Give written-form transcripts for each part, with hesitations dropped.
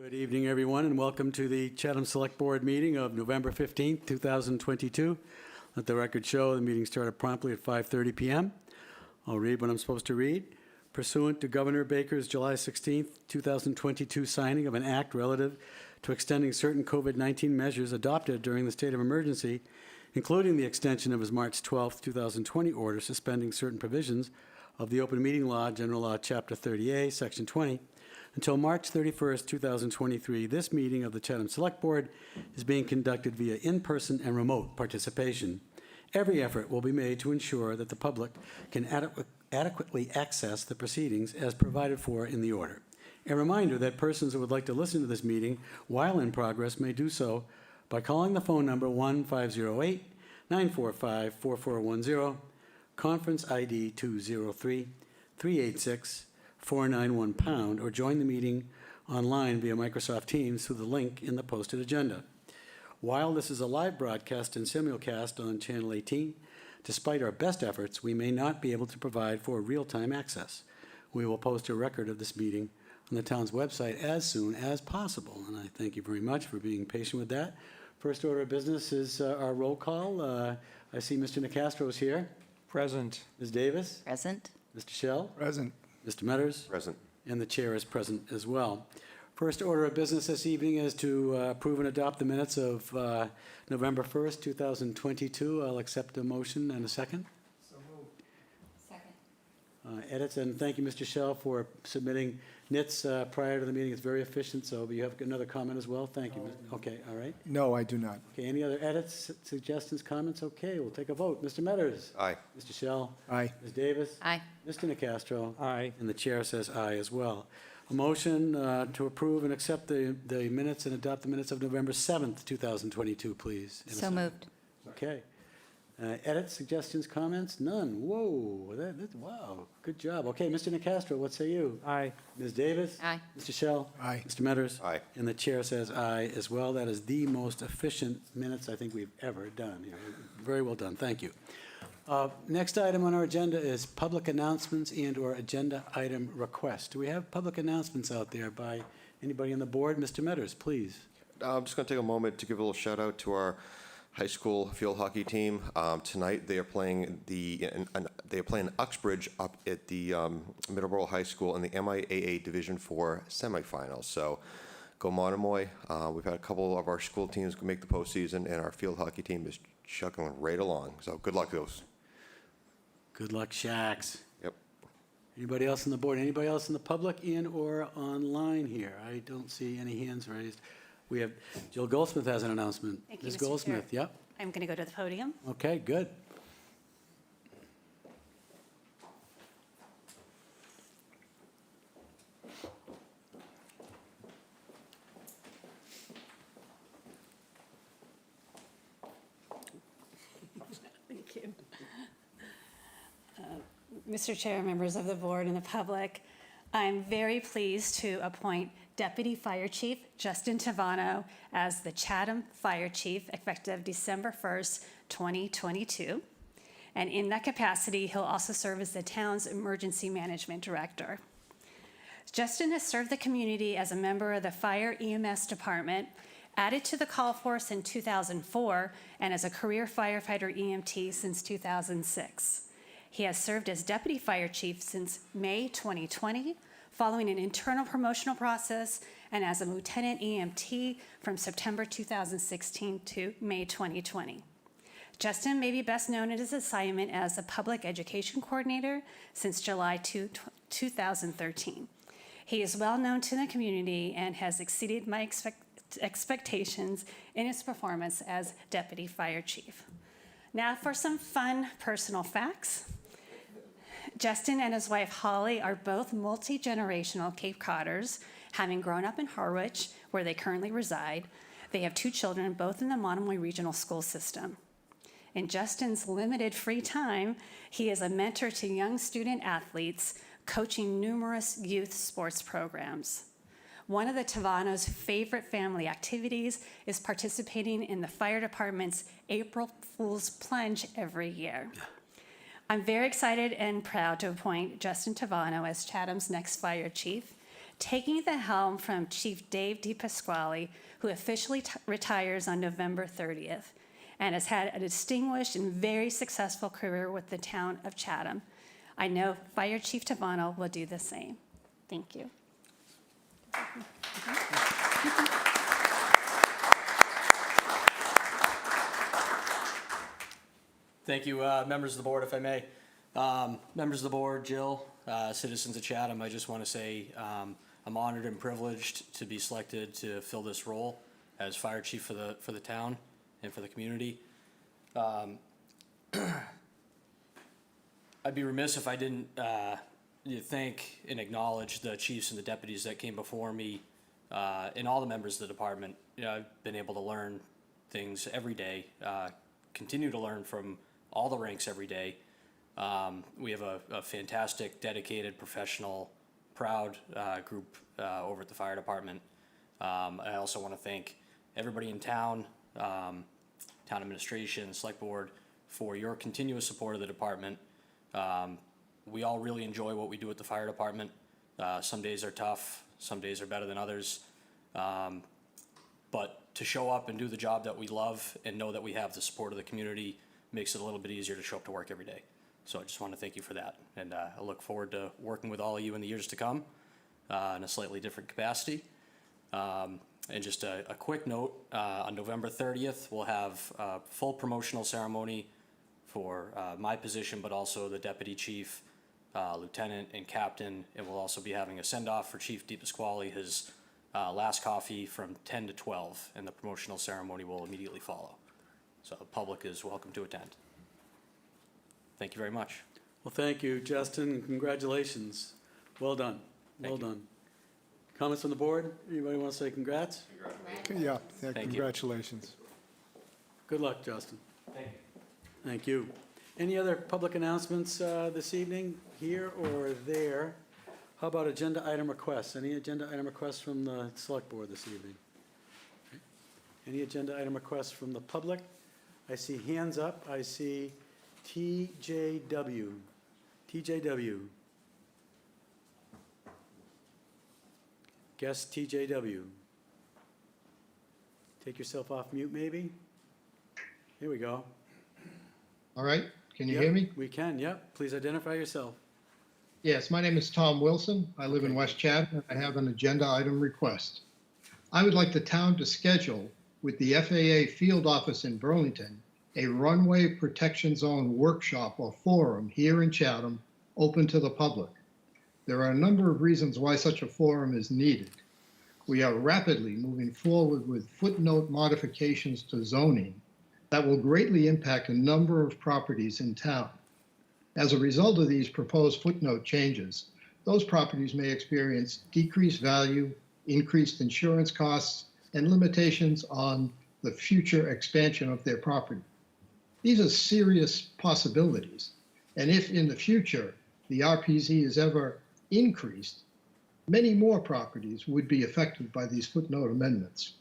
Good evening, everyone, and welcome to the Chatham Select Board meeting of November 15th, 2022. Let the record show the meeting started promptly at 5:30 p.m. I'll read what I'm supposed to read. Pursuant to Governor Baker's July 16th, 2022 signing of an act relative to extending certain COVID-19 measures adopted during the state of emergency, including the extension of his March 12th, 2020 order suspending certain provisions of the Open Meeting Law, General Law, Chapter 30A, Section 20, until March 31st, 2023, this meeting of the Chatham Select Board is being conducted via in-person and remote participation. Every effort will be made to ensure that the public can adequately access the proceedings as provided for in the order. A reminder that persons who would like to listen to this meeting while in progress may do so by calling the phone number 1-508-945-4410, conference ID 203-386-491#, or join the meeting online via Microsoft Teams through the link in the posted agenda. While this is a live broadcast and simulcast on Channel 18, despite our best efforts, we may not be able to provide for real-time access. We will post a record of this meeting on the town's website as soon as possible, and I thank you very much for being patient with that. First order of business is our roll call. I see Mr. Nicastro is here. Present. Ms. Davis? Present. Mr. Shell? Present. Mr. Metters? Present. And the chair is present as well. First order of business this evening is to approve and adopt the minutes of November 1st, 2022. I'll accept a motion and a second. So moved. Second. Edits, and thank you, Mr. Shell, for submitting nits prior to the meeting. It's very efficient, so you have another comment as well? Thank you. Okay, all right. No, I do not. Okay, any other edits, suggestions, comments? Okay, we'll take a vote. Mr. Metters? Aye. Mr. Shell? Aye. Ms. Davis? Aye. Mr. Nicastro? Aye. And the chair says aye as well. A motion to approve and accept the minutes and adopt the minutes of November 7th, 2022, please. In a So second. moved. Okay. Edits, suggestions, comments? None. Whoa, wow, good job. Okay, Mr. Nicastro, what say you? Aye. Ms. Davis? Aye. Mr. Shell? Aye. Mr. Metters? Aye. And the chair says aye as well. That is the most efficient minutes I think we've ever done here. Very well done. Thank you. Next item on our agenda is public announcements and/or agenda item requests. Do we have public announcements out there by anybody on the board? Mr. Metters, please. I'm just going to take a moment to give a little shout out to our high school field hockey team. Tonight they are playing Uxbridge up at the Middleborough High School in the MIAA Division IV semifinals. So go Monomoy. We've had a couple of our school teams make the postseason, and our field hockey team is chugging right along. So good luck to those. Good luck, Shacks. Yep. Anybody else on the board? Anybody else in the public and/or online here? I don't see any hands raised. We have, Jill Goldsmith has an announcement. Thank you, Ms. Mr. Chair. Goldsmith, yep. I'm going to go to the podium. Okay, good. Thank you. Mr. Chair, members of the board and the public, I'm very pleased to appoint Deputy Fire Chief Justin Tavano as the Chatham Fire Chief effective December 1st, 2022. And in that capacity, he'll also serve as the town's Emergency Management Director. Justin has served the community as a member of the Fire EMS Department, added to the call force in 2004, and as a career firefighter EMT since 2006. He has served as Deputy Fire Chief since May 2020, following an internal promotional process, and as a Lieutenant EMT from September 2016 to May 2020. Justin may be best known in his assignment as a Public Education Coordinator since July 2013. He is well known to the community and has exceeded my expectations in his performance as Deputy Fire Chief. Now for some fun personal facts. Justin and his wife Holly are both multi-generational Cape Codders, having grown up in Harwich, where they currently reside. They have 2 children, both in the Monomoy Regional School System. In Justin's limited free time, he is a mentor to young student athletes, coaching numerous youth sports programs. One of the Tavano's favorite family activities is participating in the fire department's April Fool's Plunge every year. I'm very excited and proud to appoint Justin Tavano as Chatham's next fire chief. taking the helm from Chief Dave DePasquale, who officially retires on November 30th and has had a distinguished and very successful career with the town of Chatham. I know Fire Chief Tavano will do the same. Thank you. Thank you, members of the board, if I may. Members of the board, Jill, citizens of Chatham, I just want to say I'm honored and privileged to be selected to fill this role as fire chief for the town and for the community. I'd be remiss if I didn't thank and acknowledge the chiefs and the deputies that came before me and all the members of the department. You know, I've been able to learn things every day, continue to learn from all the ranks every day. We have a fantastic, dedicated, professional, proud group over at the fire department. I also want to thank everybody in town, town administration, select board, for your continuous support of the department. We all really enjoy what we do at the fire department. Some days are tough, some days are better than others. But to show up and do the job that we love and know that we have the support of the community makes it a little bit easier to show up to work every day. So I just want to thank you for that. And I look forward to working with all of you in the years to come in a slightly different capacity. And just a quick note, on November 30th, we'll have a full promotional ceremony for my position, but also the deputy chief, lieutenant, and captain. And we'll also be having a send-off for Chief DePasquale, his last coffee from 10 to 12, and the promotional ceremony will immediately follow. So the public is welcome to attend. Thank you very much. Well, thank you, Justin, and congratulations. Well done. Well Thank you. done. Comments from the board? Anybody want to say congrats? Yeah, you. congratulations. Good luck, Justin. Thank you. Thank you. Any other public announcements this evening, here or there? How about agenda item requests? Any agenda item requests from the select board this evening? Okay. Any agenda item requests from the public? I see hands up. I see TJW. TJW. Guess TJW. Take yourself off mute, maybe? Here we go. All right, can you Yep, hear me? We can, yep. Please identify yourself. Yes, my name is Tom Wilson. I live in Okay. West Chatham. I have an agenda item request. I would like the town to schedule with the FAA field office in Burlington a runway protection zone workshop or forum here in Chatham, open to the public. There are a number of reasons why such a forum is needed. We are rapidly moving forward with footnote modifications to zoning that will greatly impact a number of properties in town. As a result of these proposed footnote changes, those properties may experience decreased value, increased insurance costs, and limitations on the future expansion of their property. These are serious possibilities, and if in the future the RPZ is ever increased, many more properties would be affected by these footnote amendments.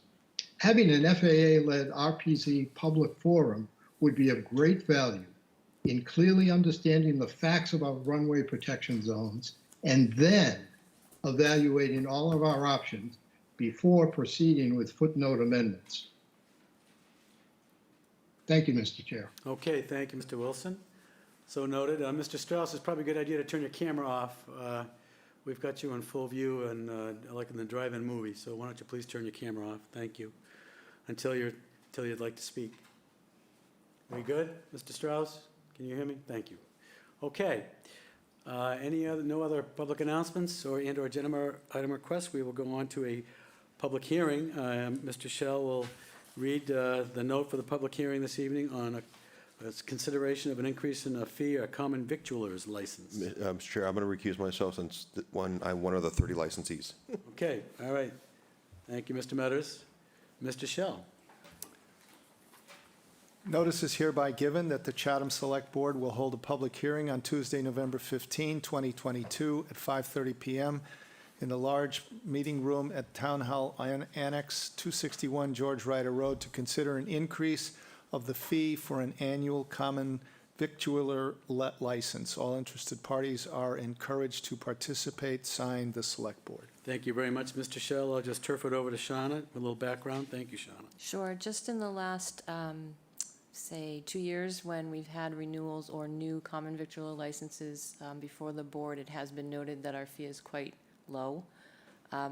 Having an FAA-led RPZ public forum would be of great value in clearly understanding the facts about runway protection zones and then evaluating all of our options before proceeding with footnote amendments. Thank you, Mr. Chair. Okay, thank you, Mr. Wilson. So noted. Mr. Strauss, it's probably a good idea to turn your camera off. We've got you in full view and like in the drive-in movie, so why don't you please turn your camera off? Thank you. Until you'd like to speak. Are we good, Mr. Strauss? Can you hear me? Thank you. Okay. No other public announcements or agenda item requests? We will go on to a public hearing. Mr. Shell will read the note for the public hearing this evening on a consideration of an increase in a fee, a common victualer's license. Mr. Chair, I'm going to recuse myself since I'm one of the 30 licensees. Okay, all right. Thank you, Mr. Metters. Mr. Shell. Notice is hereby given that the Chatham Select Board will hold a public hearing on Tuesday, November 15, 2022 at 5:30 PM in the large meeting room at Town Hall Annex 261 George Ryder Road to consider an increase of the fee for an annual common victualler license. All interested parties are encouraged to participate. Signed, the Select Board. Thank you very much, Mr. Shell. I'll just turf it over to Shauna, with a little background. Thank you, Shauna. Sure. Just in the last, say, 2 years, when we've had renewals or new common victular licenses before the board, it has been noted that our fee is quite low.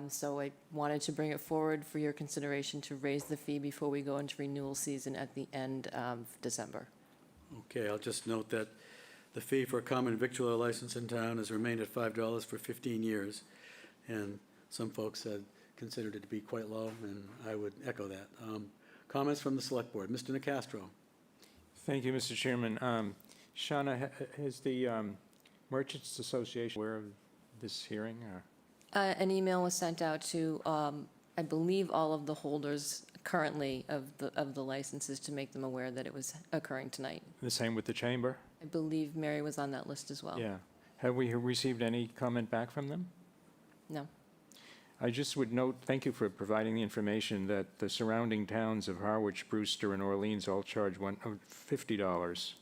So I wanted to bring it forward for your consideration to raise the fee before we go into renewal season at the end of December. Okay, I'll just note that the fee for a common victular license in town has remained at $5 for 15 years. And some folks had considered it to be quite low, and I would echo that. Comments from the Select Board. Mr. Nacastro. Thank you, Mr. Chairman. Shauna, is the Merchants Association aware of this hearing? An email was sent out to, I believe, all of the holders currently of the licenses to make them aware that it was occurring tonight. The same with the Chamber? I believe Mary was on that list as well. Yeah. Have we received any comment back from them? No. I just would note, thank you for providing the information, that the surrounding towns of Harwich, Brewster, and Orleans all charge $50.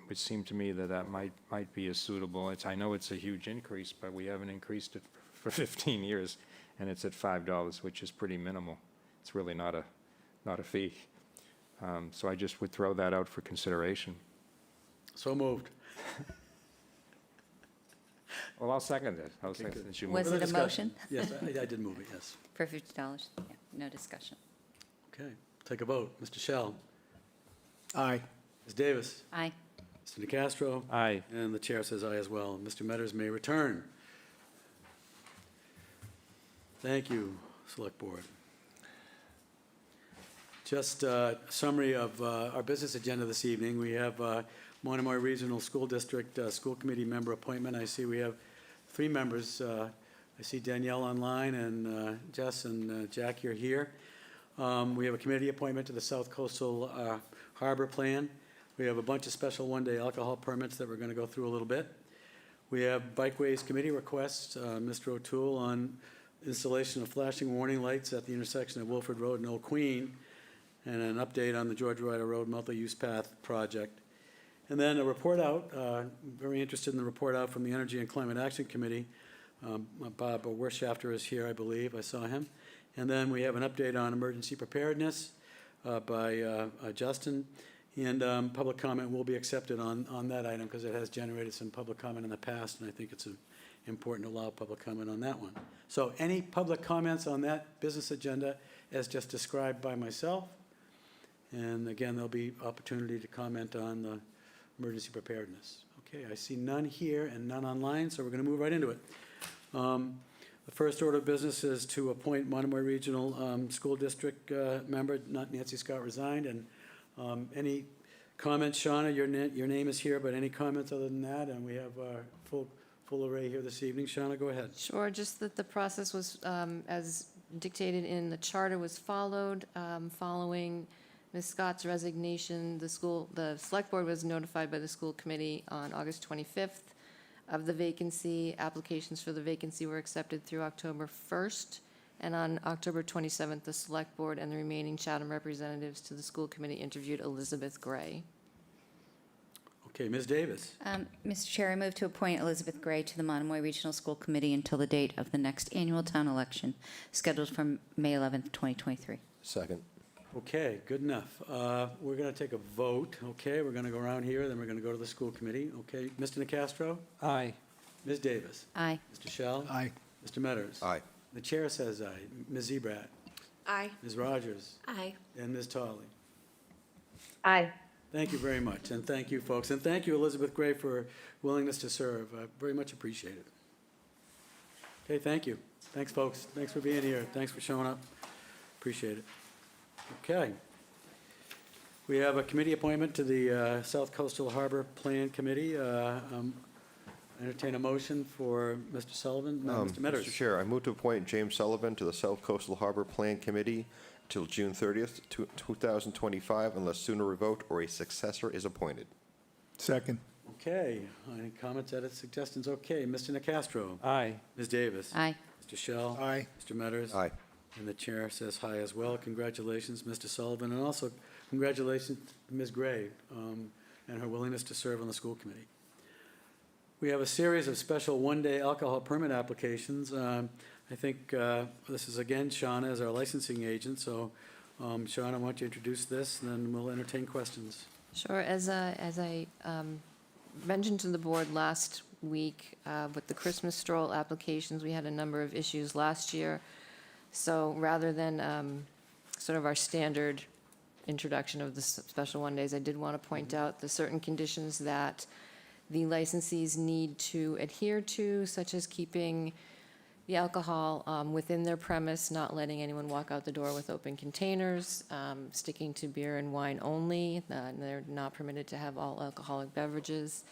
Which seemed to me that might be a suitable. I know it's a huge increase, but we haven't increased it for 15 years, and it's at $5, which is pretty minimal. It's really not a fee. So I just would throw that out for consideration. So moved. Well, I'll second it. I'll Okay, second good. that you Was moved it a Discussion. motion? Yes, I did move it, yes. For $50? Yeah, no discussion. Okay, take a vote. Mr. Shell. Aye. Ms. Davis. Aye. Mr. Nacastro. Aye. And the chair says aye as well. Mr. Metters may return. Thank you, Select Board. Just a summary of our business agenda this evening. We have Monomoy Regional School District School Committee member appointment. I see we have 3 members. I see Danielle online, and Jess and Jackie are here. We have a committee appointment to the South Coastal Harbor Plan. We have a bunch of special one-day alcohol permits that we're going to go through a little bit. We have Bikeways Committee requests, Mr. O'Toole on installation of flashing warning lights at the intersection of Wilford Road and Old Queen, and an update on the George Ryder Road multi-use path project. And then a report out, very interested in the report out from the Energy and Climate Action Committee. Bob Werschafter is here, I believe. I saw him. And then we have an update on emergency preparedness by Justin. And public comment will be accepted on that item because it has generated some public comment in the past, and I think it's important to allow public comment on that one. So any public comments on that business agenda as just described by myself? And again, there'll be opportunity to comment on the emergency preparedness. Okay, I see none here and none online, so we're going to move right into it. The first order of business is to appoint Monomoy Regional School District member. Nancy Scott resigned. And any comments, Shauna? Your name is here, but any comments other than that? And we have our full array here this evening. Shauna, go ahead. Sure, just that the process was, as dictated in the charter, was followed. Following Ms. Scott's resignation, the Select Board was notified by the school committee on August 25th of the vacancy. Applications for the vacancy were accepted through October 1st. And on October 27th, the Select Board and the remaining Chatham representatives to the school committee interviewed Elizabeth Gray. Okay, Ms. Davis. Mr. Chair, I move to appoint Elizabeth Gray to the Monomoy Regional School Committee until the date of the next annual town election, scheduled for May 11th, 2023. Second. Okay, good enough. We're going to take a vote, okay? We're going to go around here, then we're going to go to the school committee, okay? Mr. Nacastro? Aye. Ms. Davis? Aye. Mr. Shell? Aye. Mr. Metters? Aye. The chair says aye. Ms. Zebrat? Aye. Ms. Rogers? Aye. And Ms. Tolley? Aye. Thank you very much, and thank you, folks. And thank you, Elizabeth Gray, for willingness to serve. I very much appreciate it. Okay, thank you. Thanks, folks. Thanks for being here. Thanks for showing up. Appreciate it. Okay. We have a committee appointment to the South Coastal Harbor Plan Committee. Entertain a motion for Mr. Sullivan. No, Mr. Metters. Mr. Chair, I move to appoint James Sullivan to the South Coastal Harbor Plan Committee till June 30th, 2025, unless sooner revoked or a successor is appointed. Second. Okay. Any comments, edits, suggestions? Okay. Mr. Nacastro. Aye. Ms. Davis. Aye. Mr. Shell. Aye. Mr. Metters. Aye. And the chair says aye as well. Congratulations, Mr. Sullivan, and also congratulations to Ms. Gray and her willingness to serve on the school committee. We have a series of special one-day alcohol permit applications. I think this is, again, Shauna as our licensing agent, so Shauna, why don't you introduce this, and then we'll entertain questions. Sure, as I mentioned to the board last week, with the Christmas stroll applications, we had a number of issues last year. So rather than sort of our standard introduction of the special one days, I did want to point out the certain conditions that the licensees need to adhere to, such as keeping the alcohol within their premise, not letting anyone walk out the door with open containers, sticking to beer and wine only. They're not permitted to have all alcoholic beverages,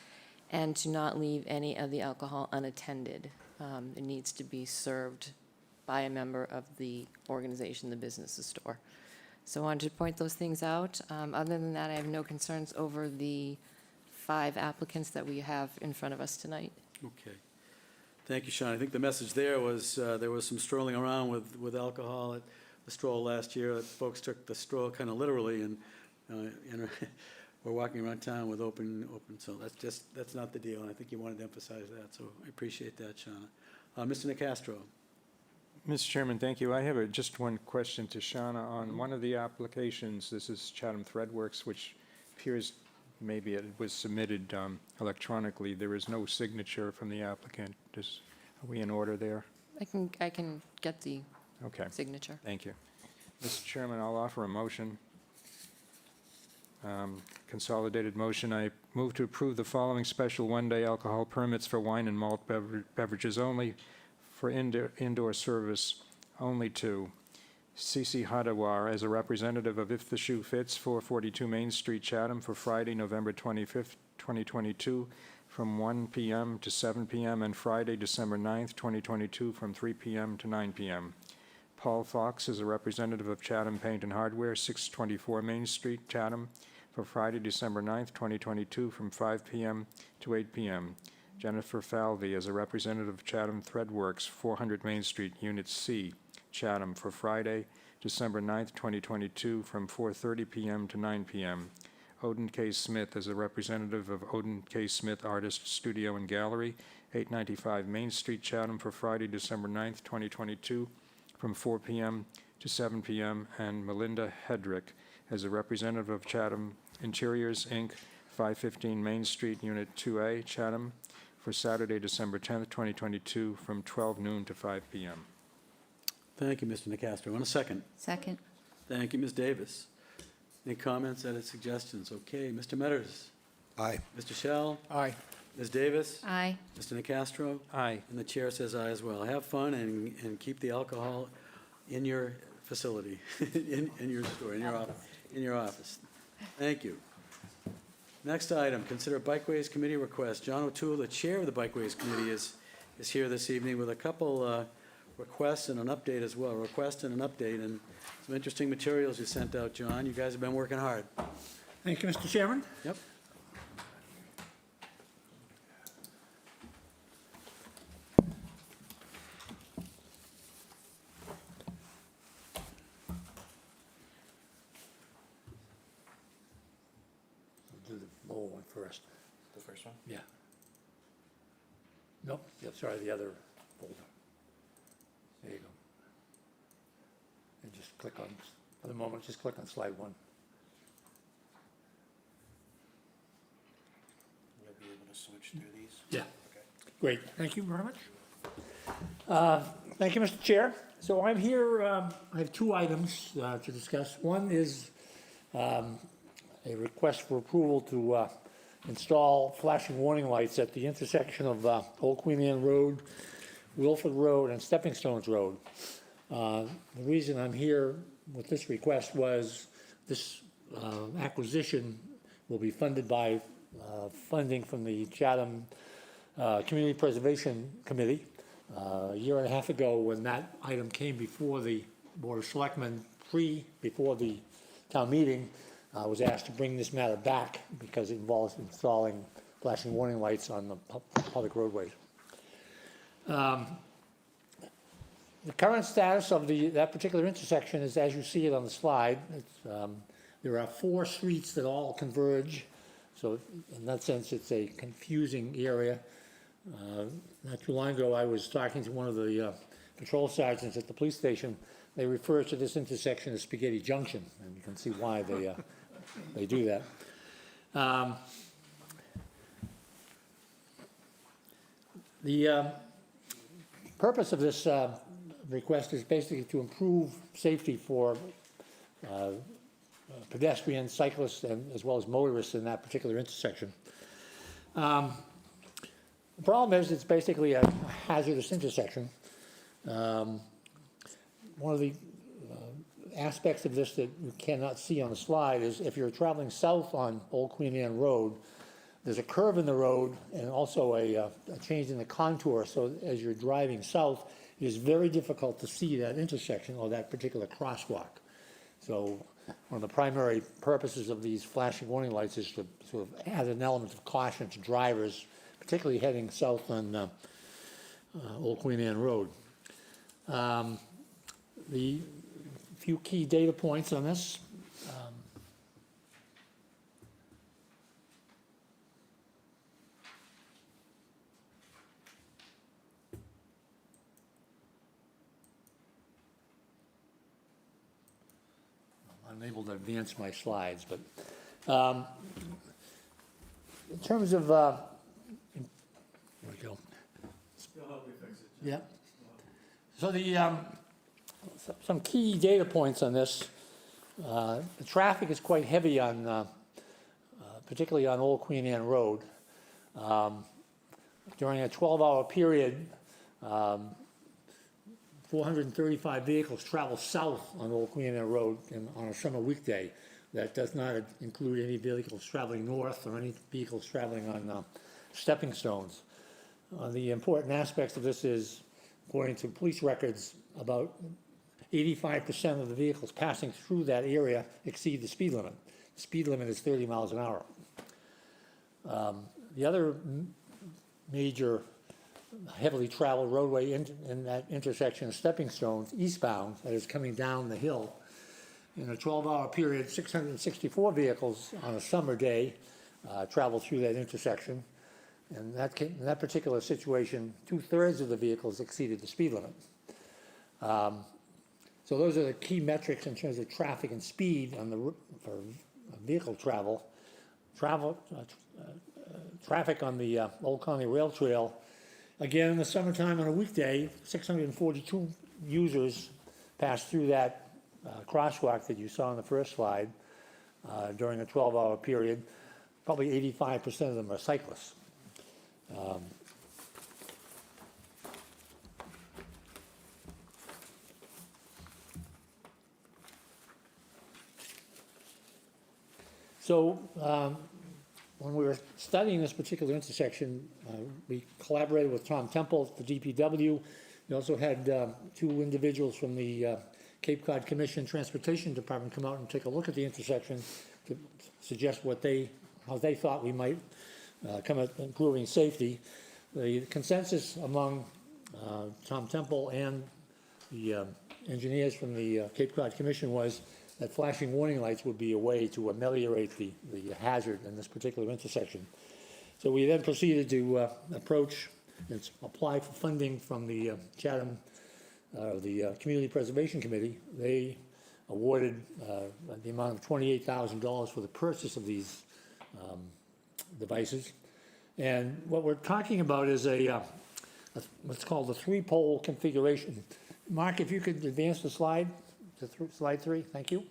and to not leave any of the alcohol unattended. It needs to be served by a member of the organization, the business, the store. So I wanted to point those things out. Other than that, I have no concerns over the 5 applicants that we have in front of us tonight. Okay. Thank you, Sean. I think the message there was there was some strolling around with alcohol at the stroll last year. Folks took the stroll kind of literally, and we're walking around town with open. So that's not the deal. And I think you wanted to emphasize that. So I appreciate that, Sean. Mr. Nicastro. Mr. Chairman, thank you. I have just one question to Shauna on one of the applications. This is Chatham Threadworks, which appears maybe it was submitted electronically. There is no signature from the applicant. Are we in order there? I can get the Okay, signature. thank you. Mr. Chairman, I'll offer a motion. Consolidated motion. I move to approve the following special one-day alcohol permits for wine and malt beverages only for indoor service only to C.C. Hadawar as a representative of If the Shoe Fits, 442 Main Street, Chatham, for Friday, November 25th, 2022, from 1 p.m. to 7 p.m., and Friday, December 9th, 2022, from 3 p.m. to 9 p.m. Paul Fox is a representative of Chatham Paint and Hardware, 624 Main Street, Chatham, for Friday, December 9th, 2022, from 5 p.m. to 8 p.m. Jennifer Falvey as a representative of Chatham Threadworks, 400 Main Street, Unit C, Chatham, for Friday, December 9th, 2022, from 4:30 p.m. to 9 p.m. Odin K. Smith as a representative of Odin K. Smith Artist Studio and Gallery, 895 Main Street, Chatham, for Friday, December 9th, 2022, from 4 p.m. to 7 p.m., and Melinda Hedrick as a representative of Chatham Interiors, Inc., 515 Main Street, Unit 2A, Chatham, for Saturday, December 10th, 2022, from 12 noon to 5 p.m. Thank you, Mr. Nicastro. Want a second? Second. Thank you, Ms. Davis. Any comments, edits, suggestions? Okay, Mr. Metters. Aye. Mr. Shell. Aye. Ms. Davis. Aye. Mr. Nicastro. Aye. And the chair says aye as well. Have fun and keep the alcohol in your facility, in your store, in your office. Thank you. Next item, consider Bikeways Committee request. John O'Toole, the chair of the Bikeways Committee, is here this evening with a couple requests and an update as well. Request and an update, and some interesting materials you sent out, John. You guys have been working hard. Thank you, Mr. Chairman. Yep. Do the lower one first. The first one? Yeah. Nope, yeah, sorry, the other folder. There you go. And just click on, for the moment, just click on slide 1. You'll be able to switch through these? Yeah. Okay. Great, thank you very much. Thank you, Mr. Chair. So I'm here, I have 2 items to discuss. One is a request for approval to install flashing warning lights at the intersection of Old Queen Anne Road, Wilford Road, and Stepping Stones Road. The reason I'm here with this request was this acquisition will be funded by funding from the Chatham Community Preservation Committee. A year and a half ago, when that item came before the Board of Selectmen, before the town meeting, I was asked to bring this matter back because it involves installing flashing warning lights on the public roadways. The current status of that particular intersection is as you see it on the slide. There are 4 streets that all converge, so in that sense it's a confusing area. Not too long ago, I was talking to one of the patrol sergeants at the police station. They refer to this intersection as Spaghetti Junction, and you can see why they do that. The purpose of this request is basically to improve safety for pedestrians, cyclists, and as well as motorists in that particular intersection. The problem is it's basically a hazardous intersection. One of the aspects of this that you cannot see on the slide is if you're traveling south on Old Queen Anne Road, there's a curve in the road and also a change in the contour. So as you're driving south, it is very difficult to see that intersection or that particular crosswalk. So one of the primary purposes of these flashing warning lights is to sort of add an element of caution to drivers, particularly heading south on Old Queen Anne Road. The few key data points on this. I'm unable to advance my slides, but in terms of, there we go. Yeah. So the some key data points on this. The traffic is quite heavy on, particularly on Old Queen Anne Road. During a 12-hour period, 435 vehicles travel south on Old Queen Anne Road on a summer weekday. That does not include any vehicles traveling north or any vehicles traveling on stepping stones. The important aspects of this is, according to police records, about 85% of the vehicles passing through that area exceed the speed limit. The speed limit is 30 miles an hour. The other major heavily traveled roadway in that intersection of stepping stones, eastbound, that is coming down the hill. In a 12-hour period, 664 vehicles on a summer day travel through that intersection. And in that particular situation, 2/3 of the vehicles exceeded the speed limit. So those are the key metrics in terms of traffic and speed on for vehicle travel. Traffic on the Old Colony Rail Trail. Again, in the summertime on a weekday, 642 users pass through that crosswalk that you saw on the first slide during a 12-hour period. Probably 85% of them are cyclists. So when we were studying this particular intersection, we collaborated with Tom Temple at the DPW. We also had two individuals from the Cape Cod Commission Transportation Department come out and take a look at the intersection to suggest how they thought we might come at improving safety. The consensus among Tom Temple and the engineers from the Cape Cod Commission was that flashing warning lights would be a way to ameliorate the hazard in this particular intersection. So we then proceeded to approach and apply for funding from the Chatham, the Community Preservation Committee. They awarded the amount of $28,000 for the purchase of these devices. And what we're talking about is what's called a 3-pole configuration. Mark, if you could advance the slide to slide 3, thank you.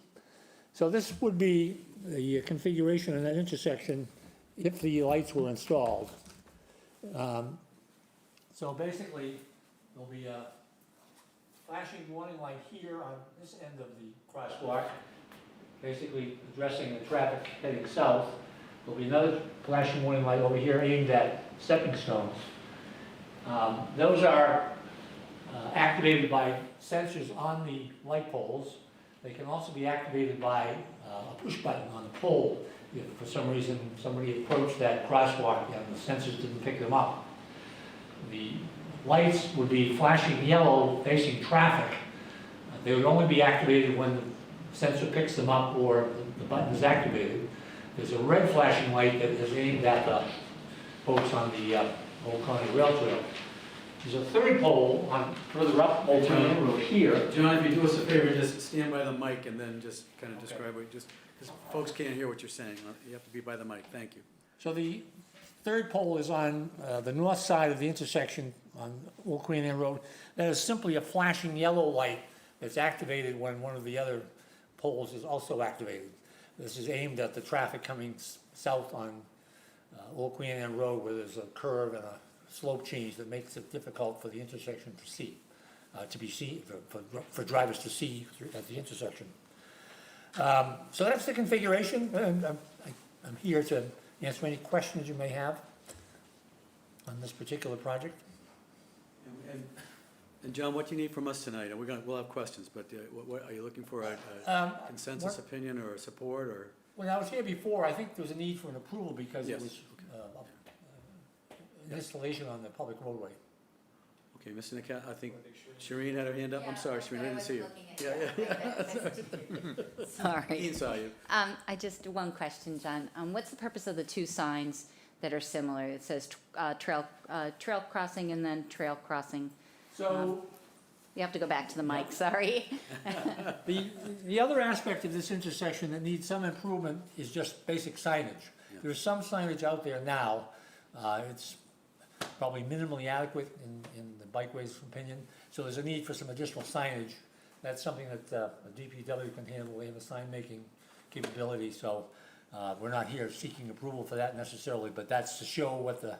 So this would be the configuration in that intersection if the lights were installed. So basically, there'll be a flashing warning light here on this end of the crosswalk, basically addressing the traffic heading south. There'll be another flashing warning light over here aimed at stepping stones. Those are activated by sensors on the light poles. They can also be activated by a push button on the pole if for some reason somebody approached that crosswalk and the sensors didn't pick them up. The lights would be flashing yellow facing traffic. They would only be activated when the sensor picks them up or the button is activated. There's a red flashing light that is aimed at the folks on the Old Colony Rail Trail. There's a third pole on, further up Old Colony Road here. John, if you do us a favor, just stand by the mic and then just kind of describe what, just, because folks can't hear what you're saying. You have to be by the mic. Thank you. So the third pole is on the north side of the intersection on Old Queen Anne Road. That is simply a flashing yellow light that's activated when one of the other poles is also activated. This is aimed at the traffic coming south on Old Queen Anne Road, where there's a curve and a slope change that makes it difficult for the intersection to see, for drivers to see at the intersection. So that's the configuration, and I'm here to answer any questions you may have on this particular project. And John, what do you need from us tonight? And we'll have questions, but what, are you looking for a consensus opinion or support or? When I was here before, I think there was a need for an approval because Yes. it was an installation on the public roadway. Okay, Mr. Nacat, I think Shireen had her hand up. I'm sorry, Shireen, I didn't see you. Sorry. Ian saw you. I just, one question, John. What's the purpose of the two signs that are similar? It says trail crossing and then trail crossing. So You have to go back to the mic, sorry. the other aspect of this intersection that needs some improvement is just basic signage. There's some signage out there now. It's probably minimally adequate in the bikeway's opinion. So there's a need for some additional signage. That's something that the DPW can handle. They have a sign-making capability, so we're not here seeking approval for that necessarily, but that's to show what the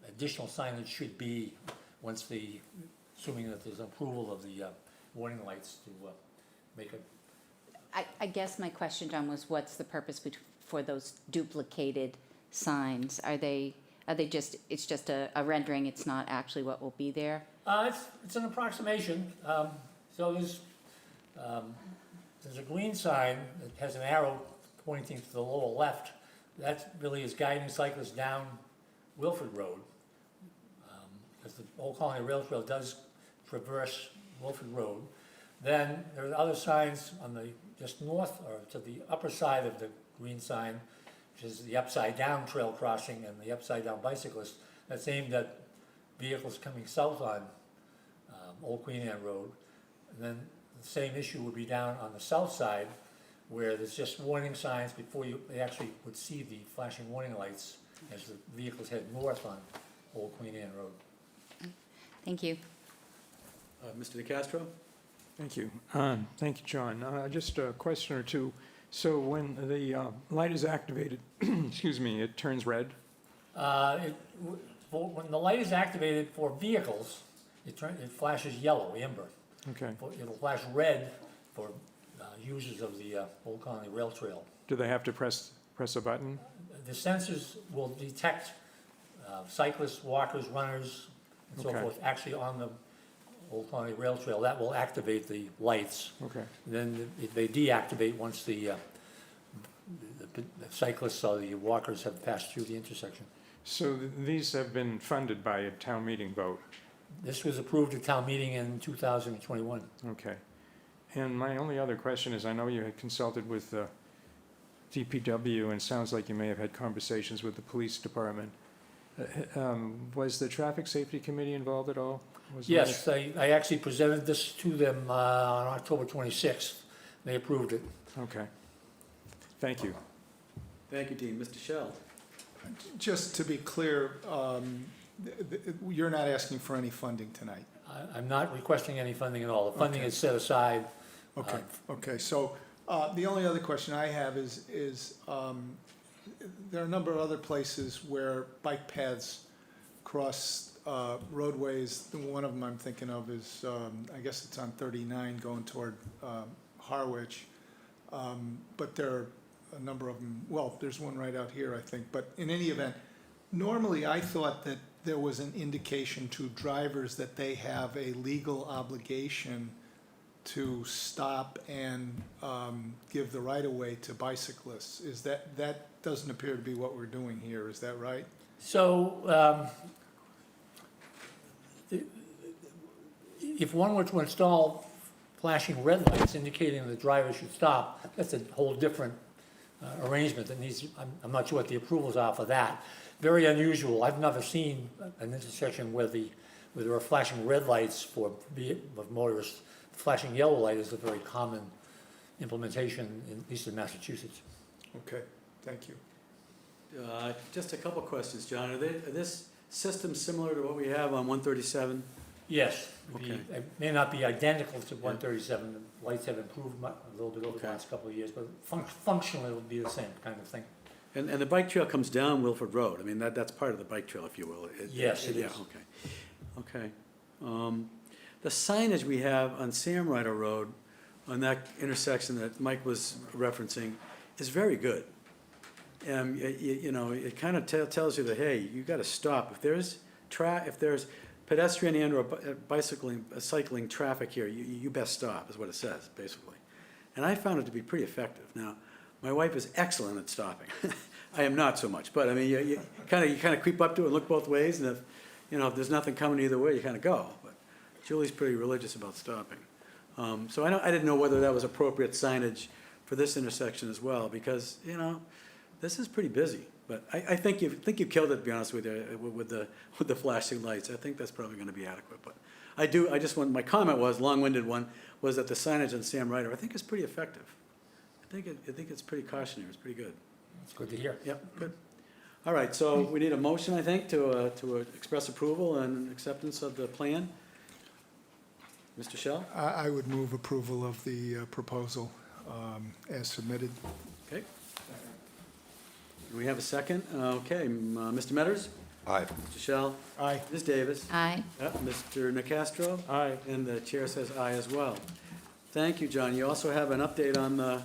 additional signage should be once assuming that there's approval of the warning lights to make it. I guess my question, John, was what's the purpose for those duplicated signs? Are they just, it's just a rendering, it's not actually what will be there? It's an approximation. So there's a green sign that has an arrow pointing to the lower left. That really is guiding cyclists down Wilford Road. Because the Old Colony Rail Trail does traverse Wilford Road. Then there are other signs on the just north or to the upper side of the green sign, which is the upside down trail crossing and the upside down bicyclist. That's aimed at vehicles coming south on Old Queen Anne Road. And then the same issue would be down on the south side where there's just warning signs before they actually would see the flashing warning lights as the vehicles head north on Old Queen Anne Road. Thank you. Mr. DeCastro? Thank you. Thank you, John. Just a question or two. So when the light is activated, excuse me, it turns red? When the light is activated for vehicles, it flashes yellow, amber. Okay. It'll flash red for users of the Old Colony Rail Trail. Do they have to press a button? The sensors will detect cyclists, walkers, runners, and so Okay. forth, actually on the Old Colony Rail Trail. That will activate the lights. Okay. Then they deactivate once the cyclists or the walkers have passed through the intersection. So these have been funded by a town meeting vote? This was approved at town meeting in 2021. Okay. And my only other question is, I know you had consulted with the DPW, and it sounds like you may have had conversations with the police department. Was the Traffic Safety Committee involved at all? Yes, I actually presented this to them on October 26th. They approved it. Okay. Thank you. Thank you, Dean. Mr. Shell? Just to be clear, you're not asking for any funding tonight? I'm not requesting any funding at all. The funding is set aside. Okay, okay, so the only other question I have is there are a number of other places where bike paths cross roadways. One of them I'm thinking of is, I guess it's on 39 going toward Harwich. But there are a number of them, well, there's one right out here, I think. But in any event, normally I thought that there was an indication to drivers that they have a legal obligation to stop and give the right-of-way to bicyclists. Is that doesn't appear to be what we're doing here, is that right? So if one were to install flashing red lights indicating the driver should stop, that's a whole different arrangement that needs, I'm not sure what the approvals are for that. very unusual. I've never seen an intersection where there are flashing red lights for motorists. Flashing yellow light is a very common implementation, at least in Massachusetts. Okay, thank you. Just a couple questions, John. Are this system similar to what we have on 137? Yes, Okay. it may not be identical to 137. The lights have improved a little bit over the Okay. last couple of years, but functionally it will be the same kind of thing. And the bike trail comes down Wilford Road. I mean, that's part of the bike trail, if you will. Yes, it yeah, is. Okay. The signage we have on Sam Ryder Road, on that intersection that Mike was referencing, is very good. You know, it kind of tells you that, hey, you got to stop. If there's pedestrian and or cycling traffic here, you best stop, is what it says, basically. And I found it to be pretty effective. Now, my wife is excellent at stopping. I am not so much, but I mean, you kind of creep up to it and look both ways, and if there's nothing coming either way, you kind of go. But Julie's pretty religious about stopping. So I didn't know whether that was appropriate signage for this intersection as well, because this is pretty busy. But I think you killed it, to be honest with you, with the flashing lights. I think that's probably going to be adequate. But my comment was, long-winded one, was that the signage on Sam Ryder, I think, is pretty effective. I think it's pretty cautionary. It's pretty good. It's good to hear. Yep, good. All right, so we need a motion, I think, to express approval and acceptance of the plan. Mr. Shell? I would move approval of the proposal as submitted. Okay. Do we have a second? Okay, Mr. Metters? Aye. Mr. Shell? Aye. Ms. Davis? Aye. Mr. Nacastro? Aye. And the chair says aye as well. Thank you, John. You also have an update on the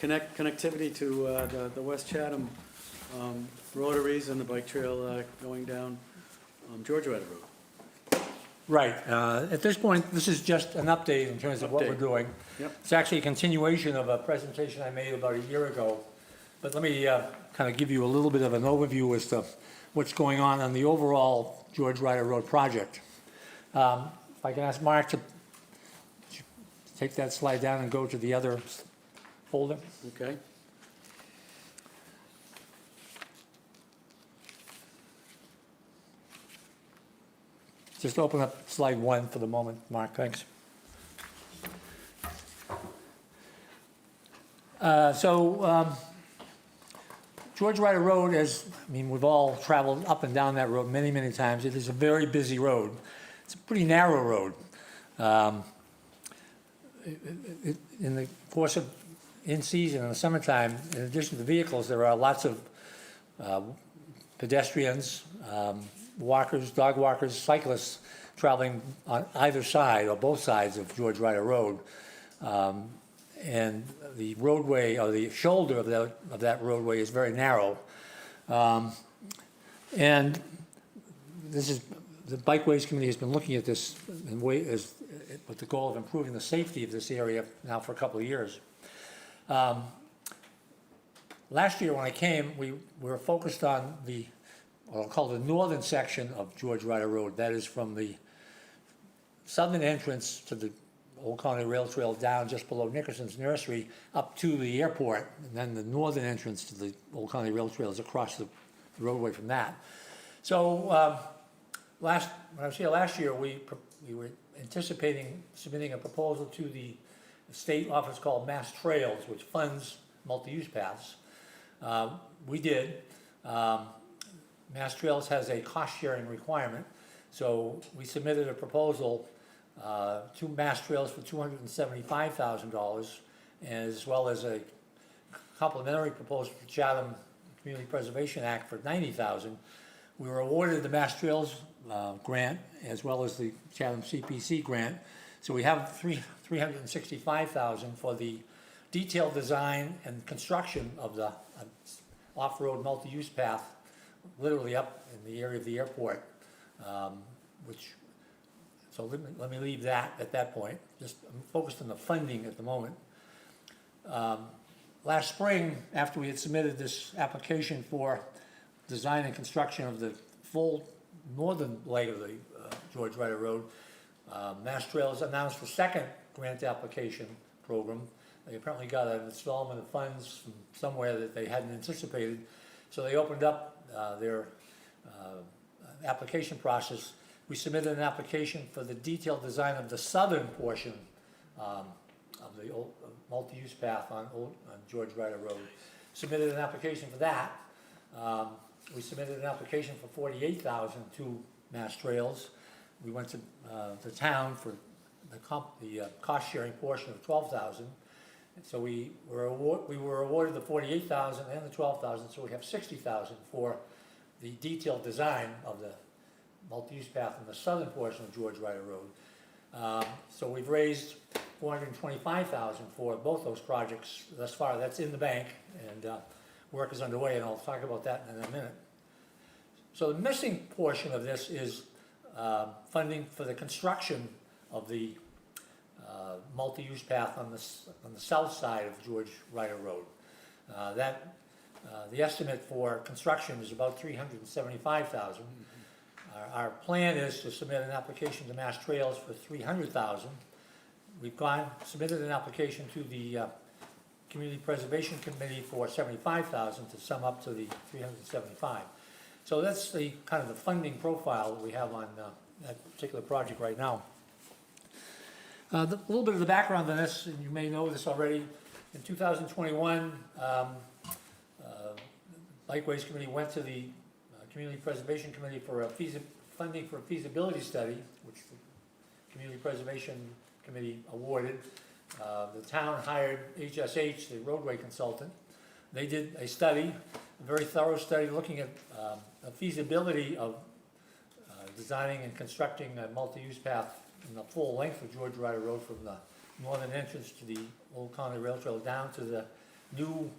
connectivity to the West Chatham rotaries and the bike trail going down George Ryder Road. Right. At this point, this is just an update in terms of what we're Update. doing. Yep. It's actually a continuation of a presentation I made about a year ago. But let me kind of give you a little bit of an overview as to what's going on the overall George Ryder Road project. If I can ask Mark to take that slide down and go to the other folder. Okay. Just open up slide 1 for the moment, Mark, thanks. George Ryder Road we've all traveled up and down that road many, many times. It is a very busy road. It's a pretty narrow road. In the course of in-season, in the summertime, in addition to vehicles, there are lots of pedestrians, walkers, dog walkers, cyclists traveling on either side or both sides of George Ryder Road. And the roadway, or the shoulder of that roadway, is very narrow. And this is, the Bikeways Committee has been looking at this with the goal of improving the safety of this area now for a couple of years. Last year when I came, we were focused on what I'll call the northern section of George Ryder Road. That is from the southern entrance to the Old Colony Rail Trail down just below Nickerson's Nursery up to the airport, and then the northern entrance to the Old Colony Rail Trail is across the roadway from that. So when I was here last year, we were anticipating submitting a proposal to the state office called Mass Trails, which funds multi-use paths. We did. Mass Trails has a cost-sharing requirement, so we submitted a proposal to Mass Trails for $275,000, as well as a complementary proposal to Chatham Community Preservation Act for $90,000. We were awarded the Mass Trails grant as well as the Chatham CPC grant, so we have $365,000 for the detailed design and construction of the off-road multi-use path, literally up in the area of the airport, so let me leave that at that point. I'm focused on the funding at the moment. Last spring, after we had submitted this application for design and construction of the full northern leg of the George Ryder Road, Mass Trails announced the second grant application program. They apparently got an installment of funds from somewhere that they hadn't anticipated. So they opened up their application process. We submitted an application for the detailed design of the southern portion of the old multi-use path on George Ryder Road. Submitted an application for that. We submitted an application for $48,000 to Mass Trails. We went to the town for the cost-sharing portion of $12,000. So we were awarded the $48,000 and the $12,000, so we have $60,000 for the detailed design of the multi-use path in the southern portion of George Ryder Road. So we've raised $425,000 for both those projects thus far. That's in the bank, and work is underway, and I'll talk about that in a minute. So the missing portion of this is funding for the construction of the multi-use path on the south side of George Ryder Road. The estimate for construction is about $375,000. Our plan is to submit an application to Mass Trails for $300,000. We've submitted an application to the Community Preservation Committee for $75,000 to sum up to the $375,000. So that's the kind of the funding profile that we have on that particular project right now. A little bit of the background on this, and you may know this already. In 2021, Bikeways Committee went to the Community Preservation Committee for funding for a feasibility study, which the Community Preservation Committee awarded. The town hired HSH, the roadway consultant. They did a study, a very thorough study, looking at the feasibility of designing and constructing a multi-use path in the full length of George Ryder Road from the northern entrance to the Old Colony Rail Trail down to the new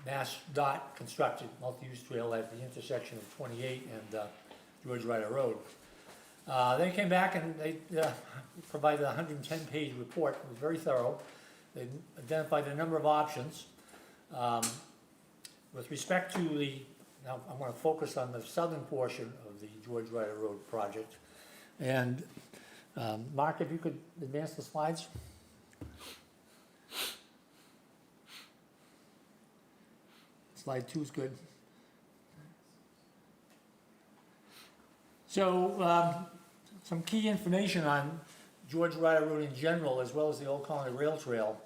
Mass DOT constructed multi-use trail at the intersection of 28 and George Ryder Road. They came back and they provided a 110-page report. It was very thorough. They identified a number of options. With respect to now I'm going to focus on the southern portion of the George Ryder Road project. And Mark, if you could advance the slides. Slide 2 is good. So some key information on George Ryder Road in general, as well as the Old Colony Rail Trail.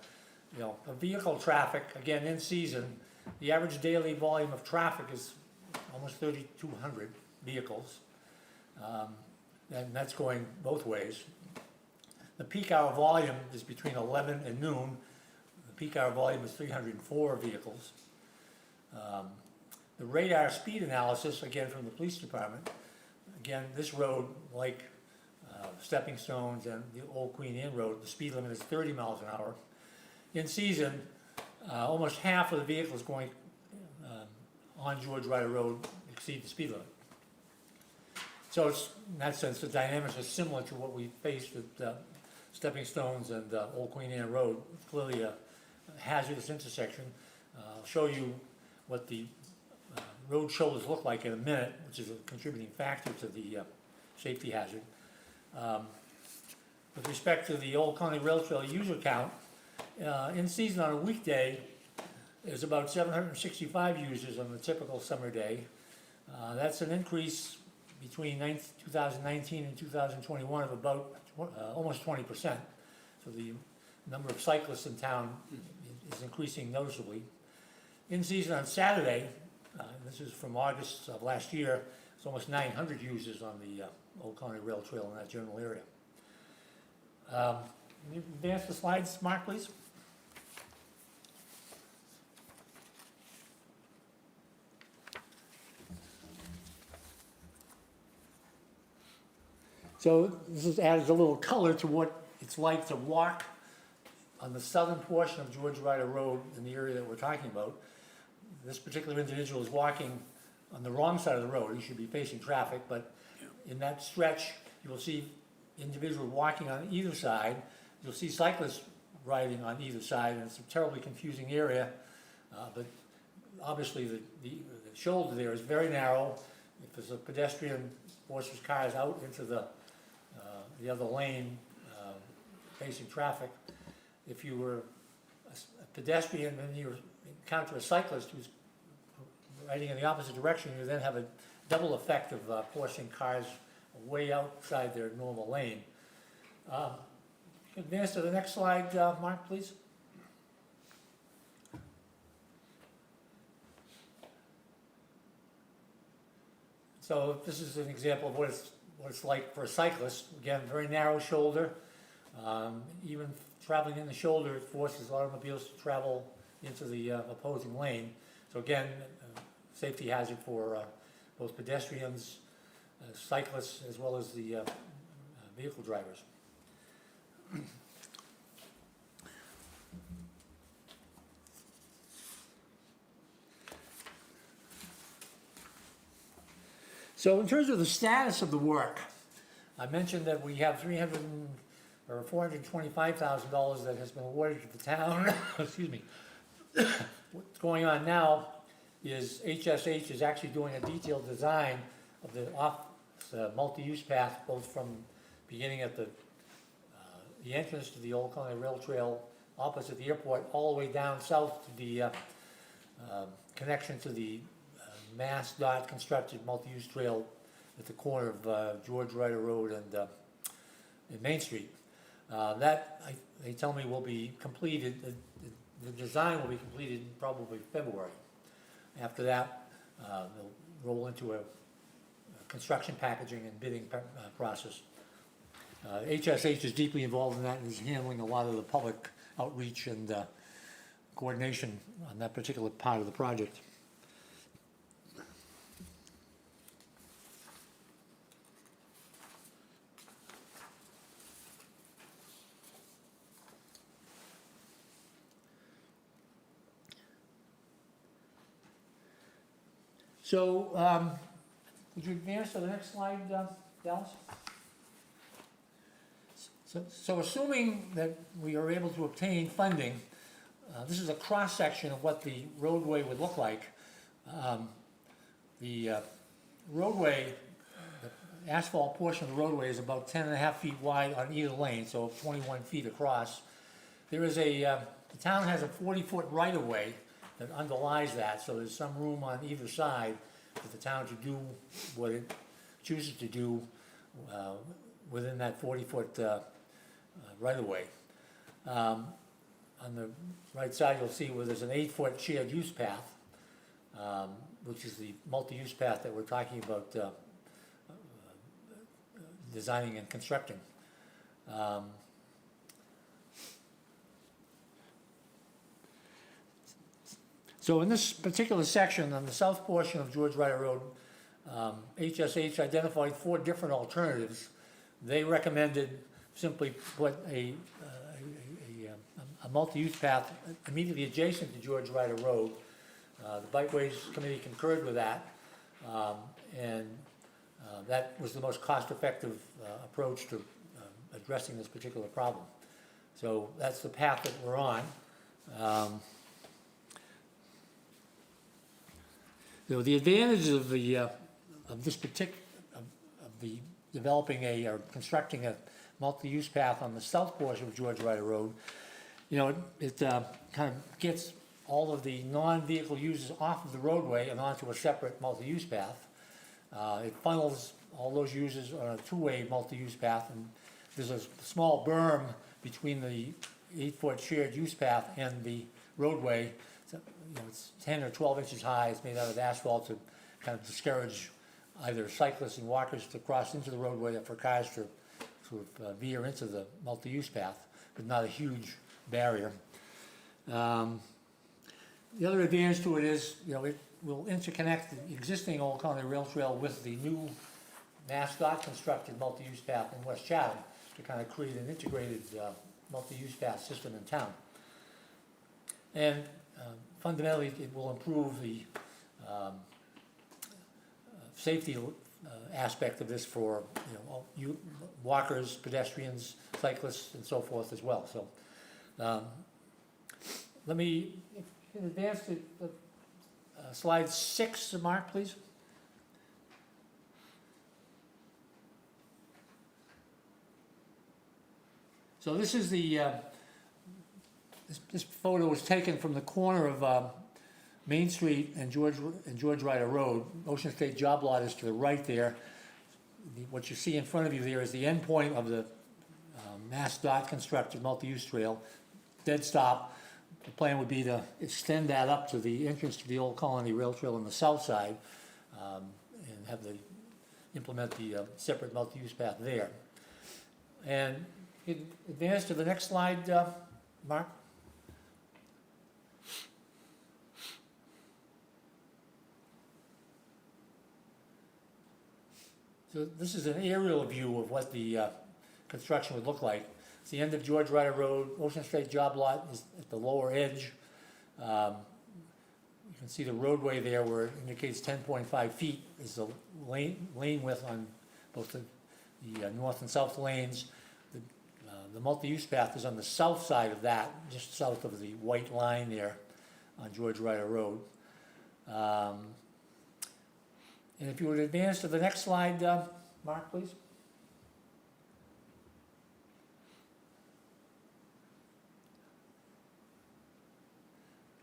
Vehicle traffic, again, in season, the average daily volume of traffic is almost 3,200 vehicles. And that's going both ways. The peak hour volume is between 11 and noon. The peak hour volume is 304 vehicles. The radar speed analysis, again from the police department, again, this road, like Stepping Stones and the Old Queen Anne Road, the speed limit is 30 miles an hour. In season, almost half of the vehicles going on George Ryder Road exceed the speed limit. So it's, in that sense, the dynamics are similar to what we faced at Stepping Stones and Old Queen Anne Road. It's clearly a hazardous intersection. I'll show you what the road shoulders look like in a minute, which is a contributing factor to the safety hazard. With respect to the Old Colony Rail Trail user count, in season on a weekday, there's about 765 users on a typical summer day. That's an increase between 2019 and 2021 of about almost 20%. So the number of cyclists in town is increasing noticeably. In season on Saturday, this is from August of last year, it's almost 900 users on the Old Colony Rail Trail in that general area. Can you advance the slides, Mark, please? So this adds a little color to what it's like to walk on the southern portion of George Ryder Road in the area that we're talking about. This particular individual is walking on the wrong side of the road. He should be facing traffic, but in that stretch, you will see individuals walking on either side. You'll see cyclists riding on either side, and it's a terribly confusing area. But obviously, the shoulder there is very narrow. If there's a pedestrian forces cars out into the other lane facing traffic, if you were a pedestrian and you encounter a cyclist who's heading in the opposite direction, you then have a double effect of forcing cars way outside their normal lane. Advance to the next slide, Mark, please. So this is an example of what it's like for a cyclist. Again, very narrow shoulder. Even traveling in the shoulder, it forces automobiles to travel into the opposing lane. So again, safety hazard for both pedestrians, cyclists, as well as the vehicle drivers. So in terms of the status of the work, I mentioned that we have $425,000 that has been awarded to the town. Excuse me. What's going on now is HSH is actually doing a detailed design of the multi-use path, both from beginning at the entrance to the Old Colony Rail Trail opposite the airport, all the way down south to the connection to the Mass Dot constructed multi-use trail at the corner of George Ryder Road and Main Street. They tell me will be completed, the design will be completed in probably February. After that, they'll roll into a construction packaging and bidding process. HSH is deeply involved in that and is handling a lot of the public outreach and coordination on that particular part of the project. So, would you advance to the next slide, Dallas? So assuming that we are able to obtain funding, this is a cross-section of what the roadway would look like. The roadway, the asphalt portion of the roadway is about 10.5 feet wide on either lane, so 21 feet across. There is the town has a 40-foot right-of-way that underlies that, so there's some room on either side for the town to do what it chooses to do within that 40-foot right-of-way. On the right side, you'll see where there's an 8-foot shared use path, which is the multi-use path that we're talking about designing and constructing. So in this particular section, on the south portion of George Ryder Road, HSH identified 4 different alternatives. They recommended simply put a multi-use path immediately adjacent to George Ryder Road. The Bikeways Committee concurred with that, and that was the most cost-effective approach to addressing this particular problem. So that's the path that we're on. So the advantage of the developing or constructing a multi-use path on the south portion of George Ryder Road, it kind of gets all of the non-vehicle users off of the roadway and onto a separate multi-use path. It funnels all those users on a 2-way multi-use path, and there's a small berm between the 8-foot shared use path and the roadway. It's 10 or 12 inches high. It's made out of asphalt to kind of discourage either cyclists and walkers to cross into the roadway or for cars to sort of veer into the multi-use path, but not a huge barrier. The other advantage to it is, it will interconnect the existing Old Colony Rail Trail with the new Mass Dot constructed multi-use path in West Chatham to kind of create an integrated multi-use path system in town. And fundamentally, it will improve the safety aspect of this for walkers, pedestrians, cyclists, and so forth as well. So let me advance to slide 6, Mark, please. So this is the this photo was taken from the corner of Main Street and George Ryder Road. Ocean State Job Lot is to the right there. What you see in front of you there is the end point of the Mass Dot constructed multi-use trail, dead stop. The plan would be to extend that up to the entrance to the Old Colony Rail Trail on the south side, and have implement the separate multi-use path there. And advance to the next slide, Mark. So this is an aerial view of what the construction would look like. It's the end of George Ryder Road. Ocean State Job Lot is at the lower edge. You can see the roadway there where it indicates 10.5 feet is the lane width on both the north and south lanes. The multi-use path is on the south side of that, just south of the white line there on George Ryder Road. And if you would advance to the next slide, Mark, please.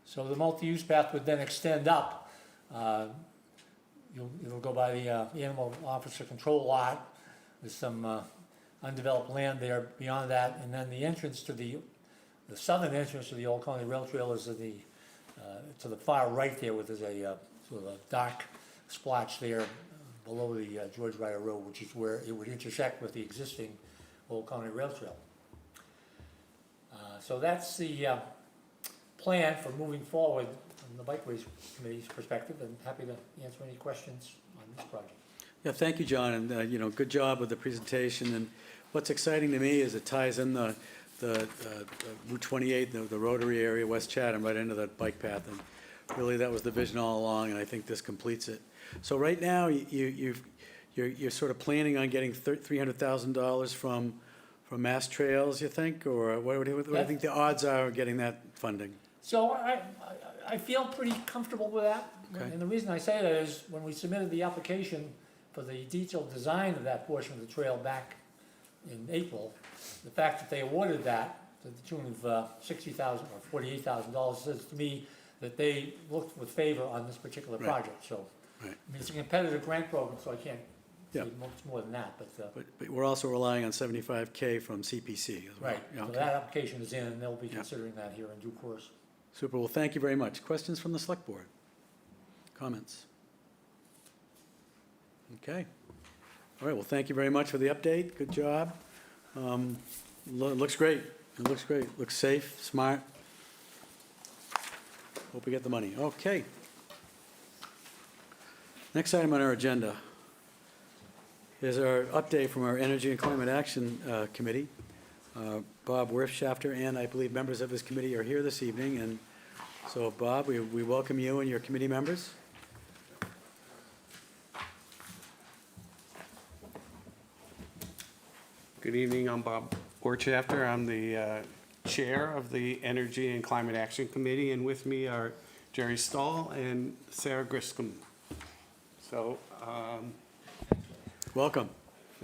So the multi-use path would then extend up. It'll go by the animal officer control lot. There's some undeveloped land there beyond that, and then the entrance to the southern entrance to the Old Colony Rail Trail is to the far right there, where there's a sort of a dark splotch there below the George Ryder Road, which is where it would intersect with the existing Old Colony Rail Trail. So that's the plan for moving forward from the Bikeways Committee's perspective, and happy to answer any questions on this project. Yeah, thank you, John, and, good job with the presentation. And what's exciting to me is it ties in the Route 28, the Rotary area, West Chatham, right into that bike path. And really, that was the vision all along, and I think this completes it. So right now, you're sort of planning on getting $300,000 from Mass Trails, you think? Or what do you think the odds are of getting that funding? So I feel pretty comfortable with that. Okay. And the reason I say that is when we submitted the application for the detailed design of that portion of the trail back in April, the fact that they awarded that to the tune of $60,000 or $48,000 says to me that they looked with favor on this particular Right. project. So, Right. I mean, it's a competitive grant program, so I can't Yeah. say much more than that, but, But we're also relying on $75K from CPC as well. right. Yeah, So okay. that application is in, and they'll be Yeah. considering that here in due course. Super, well, thank you very much. Questions from the Select Board? Comments? Okay. All right, well, thank you very much for the update. Good job. Looks great. It looks great. Looks safe, smart. Hope we get the money. Okay. Next item on our agenda is our update from our Energy and Climate Action Committee. Bob Wirtschafter and I believe members of his committee are here this evening. And so, Bob, we welcome you and your committee members. Good evening, I'm Bob Wirtschafter. I'm the Chair of the Energy and Climate Action Committee, and with me are Jerry Stahl and Sarah Griscom. So, Welcome.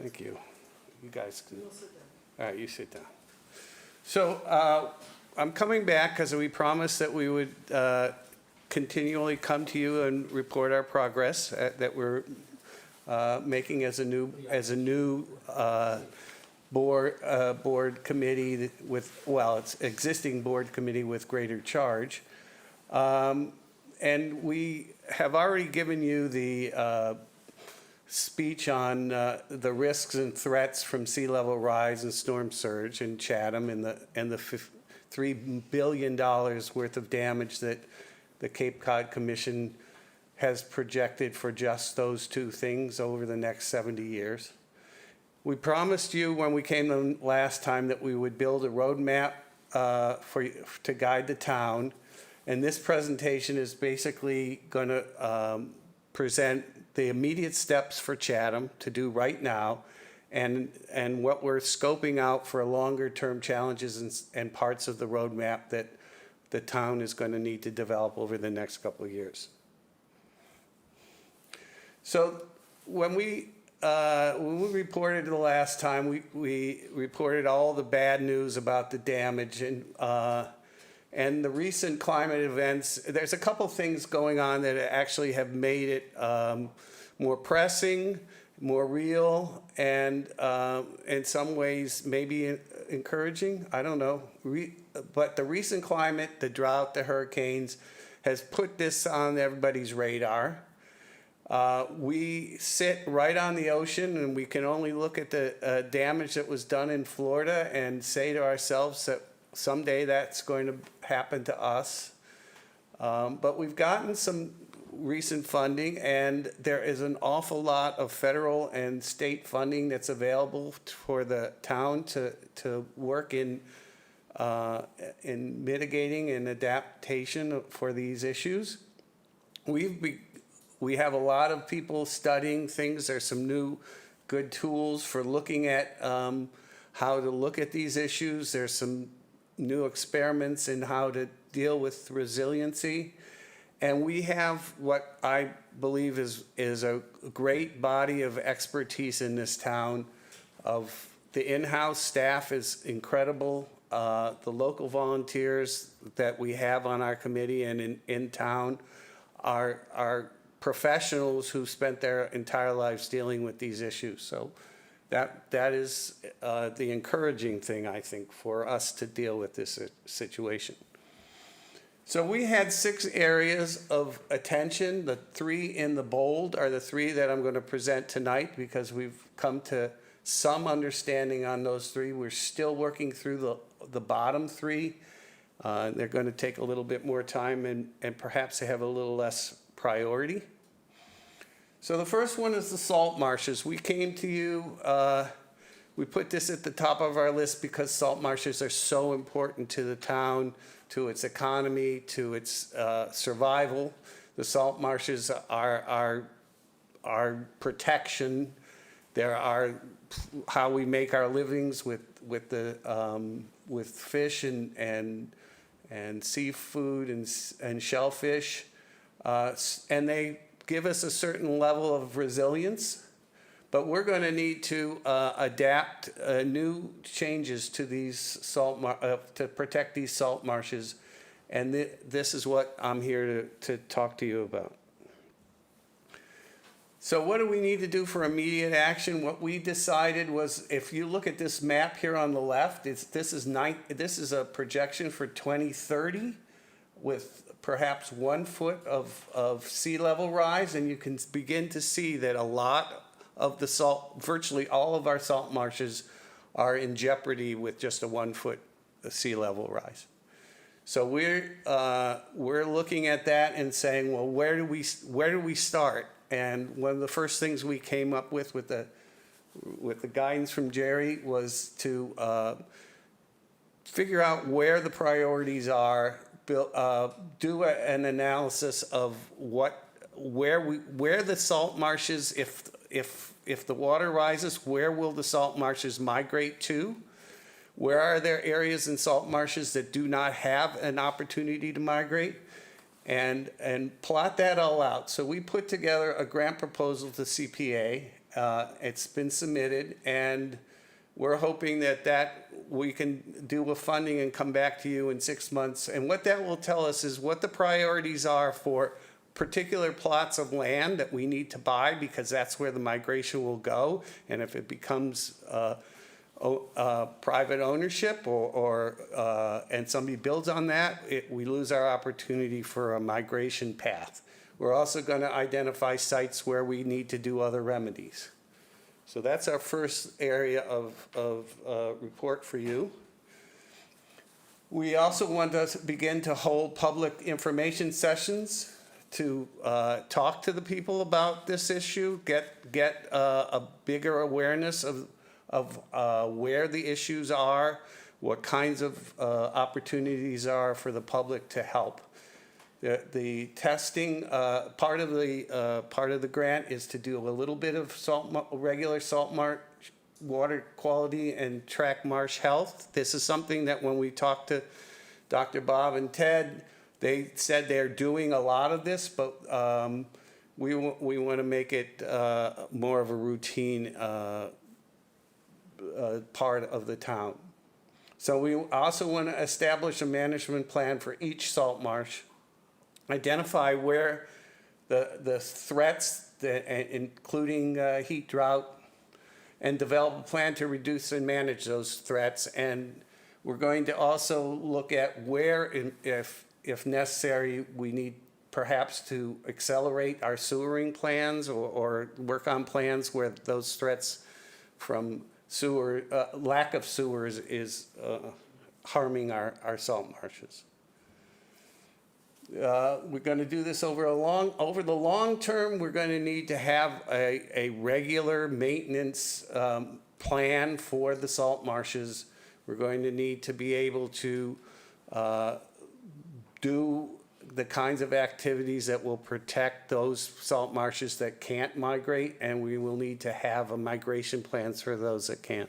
thank you. You guys can. All right, you sit down. So, I'm coming back because we promised that we would continually come to you and report our progress that we're making as a new board committee with, well, it's existing board committee with greater charge. And we have already given you the speech on the risks and threats from sea level rise and storm surge in Chatham and the $3 billion worth of damage that the Cape Cod Commission has projected for just those two things over the next 70 years. We promised you when we came the last time that we would build a roadmap to guide the town. And this presentation is basically going to present the immediate steps for Chatham to do right now and what we're scoping out for longer term challenges and parts of the roadmap that the town is going to need to develop over the next couple of years. So when we reported the last time, we reported all the bad news about the damage, and And the recent climate events, there's a couple things going on that actually have made it more pressing, more real, and in some ways maybe encouraging. I don't know. But the recent climate, the drought, the hurricanes, has put this on everybody's radar. We sit right on the ocean, and we can only look at the damage that was done in Florida and say to ourselves that someday that's going to happen to us. But we've gotten some recent funding, and there is an awful lot of federal and state funding that's available for the town to work in mitigating and adaptation for these issues. We have a lot of people studying things. There's some new good tools for looking at how to look at these issues. There's some new experiments in how to deal with resiliency. And we have what I believe is a great body of expertise in this town. Of the in-house staff is incredible. The local volunteers that we have on our committee and in town are professionals who spent their entire lives dealing with these issues. So that is the encouraging thing, I think, for us to deal with this situation. So we had 6 areas of attention. The 3 in the bold are the 3 that I'm going to present tonight because we've come to some understanding on those 3. We're still working through the bottom 3. They're going to take a little bit more time and perhaps they have a little less priority. So the first one is the salt marshes. We came to you, we put this at the top of our list because salt marshes are so important to the town, to its economy, to its survival. The salt marshes are our protection. There are how we make our livings with fish and seafood and shellfish, and they give us a certain level of resilience, but we're going to need to adapt new changes to these to protect these salt marshes, and this is what I'm here to talk to you about. So what do we need to do for immediate action? What we decided was, if you look at this map here on the left, this is a projection for 2030 with perhaps 1 foot of sea level rise, and you can begin to see that a lot of the virtually all of our salt marshes are in jeopardy with just a 1 foot sea level rise. So we're looking at that and saying, well, where do we start? And one of the first things we came up with the guidance from Jerry was to figure out where the priorities are, do an analysis of where the salt marshes, if the water rises, where will the salt marshes migrate to? Where are there areas in salt marshes that do not have an opportunity to migrate? And plot that all out. So we put together a grant proposal to CPA. It's been submitted, and we're hoping that we can do with funding and come back to you in 6 months. And what that will tell us is what the priorities are for particular plots of land that we need to buy, because that's where the migration will go. And if it becomes private ownership and somebody builds on that, we lose our opportunity for a migration path. We're also going to identify sites where we need to do other remedies. So that's our first area of report for you. We also want to begin to hold public information sessions to talk to the people about this issue, get a bigger awareness of where the issues are, what kinds of opportunities are for the public to help. The testing part of the grant is to do a little bit of regular salt marsh water quality and track marsh health. This is something that when we talked to Dr. Bob and Ted, they said they're doing a lot of this, but we want to make it more of a routine part of the town. So we also want to establish a management plan for each salt marsh, identify where the threats, including heat, drought, and develop a plan to reduce and manage those threats. And we're going to also look at where, if necessary, we need perhaps to accelerate our sewering plans or work on plans where those threats from sewer, lack of sewers is harming our salt marshes. We're going to do this over the long term. We're going to need to have a regular maintenance plan for the salt marshes. We're going to need to be able to do the kinds of activities that will protect those salt marshes that can't migrate, and we will need to have a migration plans for those that can't.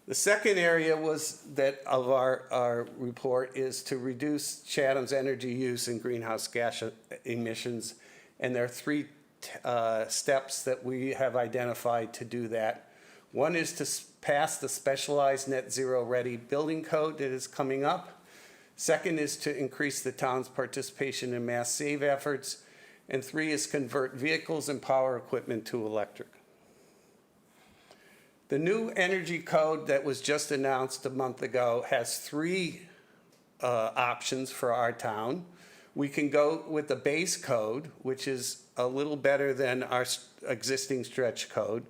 The second area of our report is to reduce Chatham's energy use and greenhouse gas emissions, and there are three steps that we have identified to do that. One is to pass the specialized net zero ready building code that is coming up. Second is to increase the town's participation in mass save efforts. And three is convert vehicles and power equipment to electric. The new energy code that was just announced a month ago has three options for our town. We can go with the base code, which is a little better than our existing stretch code.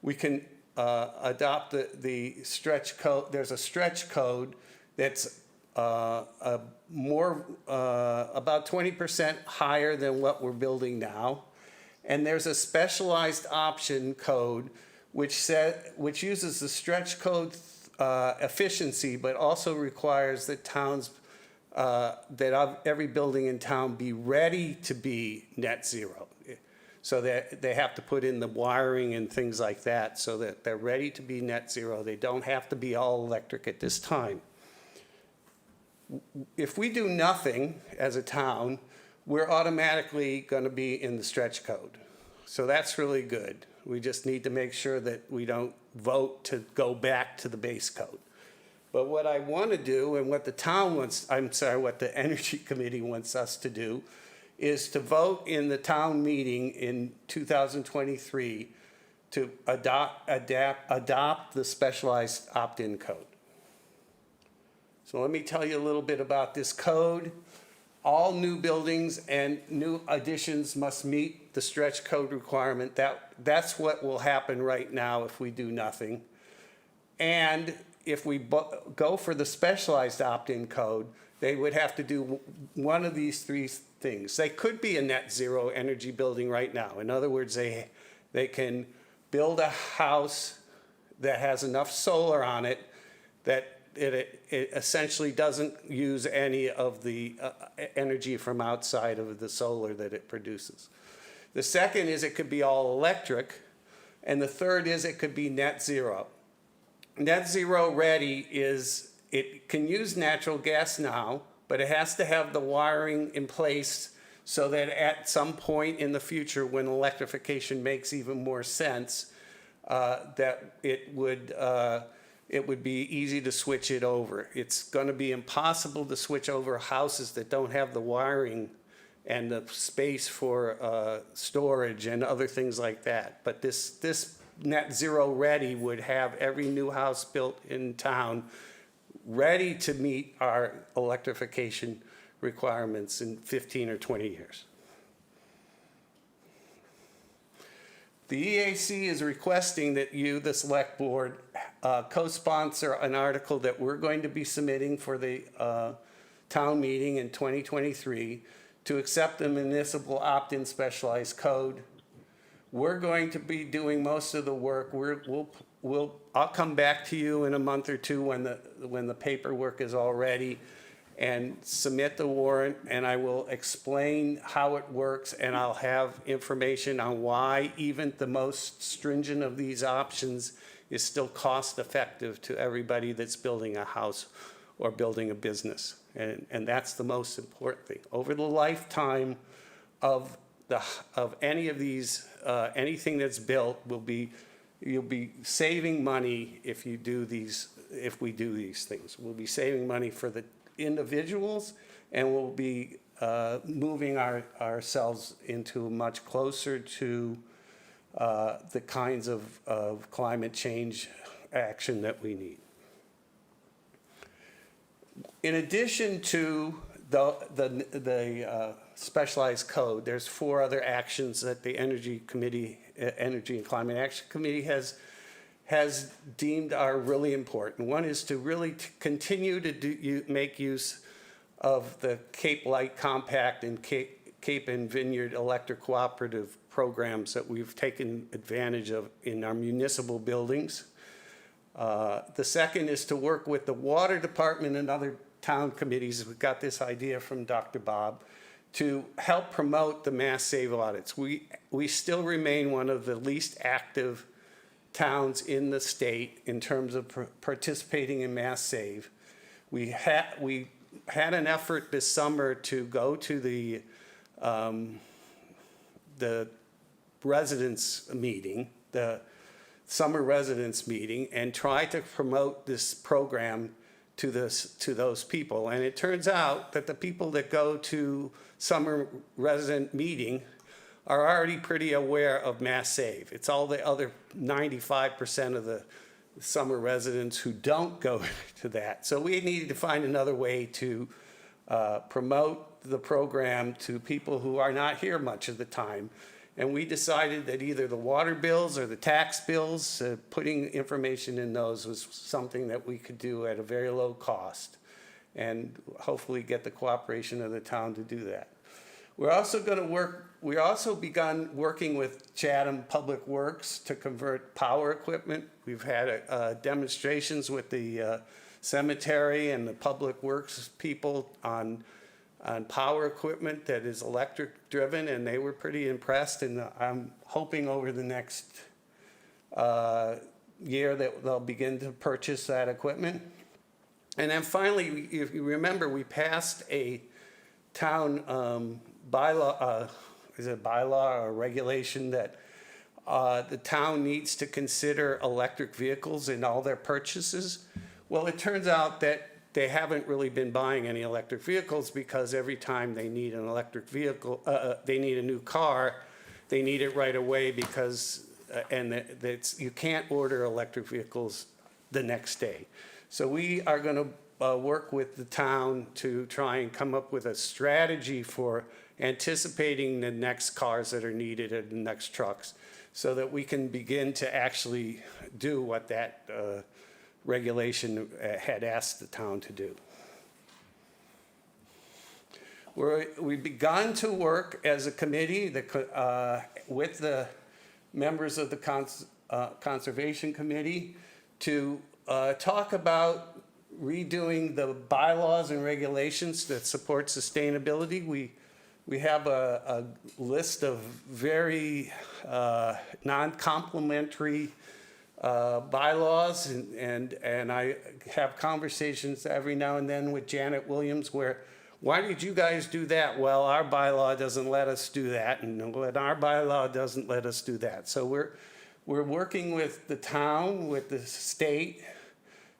We can adopt the stretch code. There's a stretch code that's about 20% higher than what we're building now. And there's a specialized option code which uses the stretch code efficiency, but also requires that towns, that every building in town be ready to be net zero. So that they have to put in the wiring and things like that so that they're ready to be net zero. They don't have to be all electric at this time. If we do nothing as a town, we're automatically going to be in the stretch code. So that's really good. We just need to make sure that we don't vote to go back to the base code. But what I want to do, and what the town wants, what the Energy Committee wants us to do, is to vote in the town meeting in 2023 to adopt the specialized opt-in code. So let me tell you a little bit about this code. All new buildings and new additions must meet the stretch code requirement. That's what will happen right now if we do nothing. And if we go for the specialized opt-in code, they would have to do one of these three things. They could be a net zero energy building right now. In other words, they can build a house that has enough solar on it that it essentially doesn't use any of the energy from outside of the solar that it produces. The second is it could be all electric. And the third is it could be net zero. Net zero ready is, it can use natural gas now, but it has to have the wiring in place so that at some point in the future when electrification makes even more sense, that it would be easy to switch it over. It's going to be impossible to switch over houses that don't have the wiring and the space for storage and other things like that. But this net zero ready would have every new house built in town ready to meet our electrification requirements in 15 or 20 years. The EAC is requesting that you, the select board, co-sponsor an article that we're going to be submitting for the town meeting in 2023 to accept the municipal opt-in specialized code. We're going to be doing most of the work. I'll come back to you in a month or two when the paperwork is all ready and submit the warrant, and I will explain how it works, and I'll have information on why even the most stringent of these options is still cost effective to everybody that's building a house or building a business. And that's the most important thing. Over the lifetime of any of these, anything that's built will be, you'll be saving money if you do these, if we do these things. We'll be saving money for the individuals, and we'll be moving ourselves into much closer to the kinds of climate change action that we need. In addition to the specialized code, there's 4 other actions that the Energy and Climate Action Committee has deemed are really important. One is to really continue to make use of the Cape Light Compact and Cape and Vineyard Electric Cooperative programs that we've taken advantage of in our municipal buildings. The second is to work with the Water Department and other town committees. We got this idea from Dr. Bob to help promote the mass save audits. We still remain one of the least active towns in the state in terms of participating in mass save. We had an effort this summer to go to the residents meeting, the summer residents meeting, and try to promote this program to those people. And it turns out that the people that go to summer resident meeting are already pretty aware of mass save. It's all the other 95% of the summer residents who don't go to that. So we needed to find another way to promote the program to people who are not here much of the time. And we decided that either the water bills or the tax bills, putting information in those was something that we could do at a very low cost and hopefully get the cooperation of the town to do that. We're also begun working with Chatham Public Works to convert power equipment. We've had demonstrations with the cemetery and the Public Works people on power equipment that is electric driven, and they were pretty impressed, and I'm hoping over the next year that they'll begin to purchase that equipment. And then finally, if you remember, we passed a town bylaw, is it bylaw or regulation that the town needs to consider electric vehicles in all their purchases. Well, it turns out that they haven't really been buying any electric vehicles because every time they need an electric vehicle, they need a new car, they need it right away because, you can't order electric vehicles the next day. So we are going to work with the town to try and come up with a strategy for anticipating the next cars that are needed and the next trucks so that we can begin to actually do what that regulation had asked the town to do. We've begun to work as a committee with the members of the Conservation Committee to talk about redoing the bylaws and regulations that support sustainability. We have a list of very non-complementary bylaws, and I have conversations every now and then with Janet Williams where, why did you guys do that? Well, our bylaw doesn't let us do that, and our bylaw doesn't let us do that. So we're working with the town, with the state,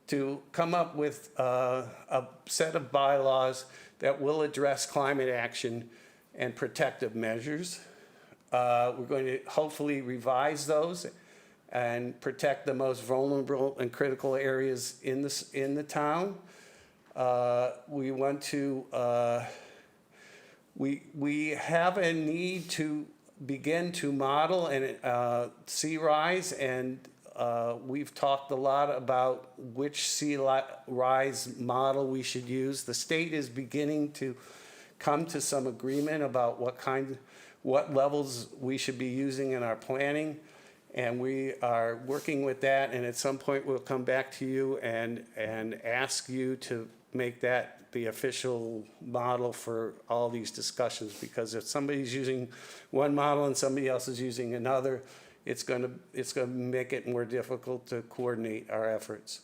to come up with a set of bylaws that will address climate action and protective measures. We're going to hopefully revise those and protect the most vulnerable and critical areas in the town. We want to, we have a need to begin to model and sea rise, and we've talked a lot about which sea rise model we should use. The state is beginning to come to some agreement about what levels we should be using in our planning. And we are working with that, and at some point we'll come back to you and ask you to make that the official model for all these discussions, because if somebody's using one model and somebody else is using another, it's gonna make it more difficult to coordinate our efforts.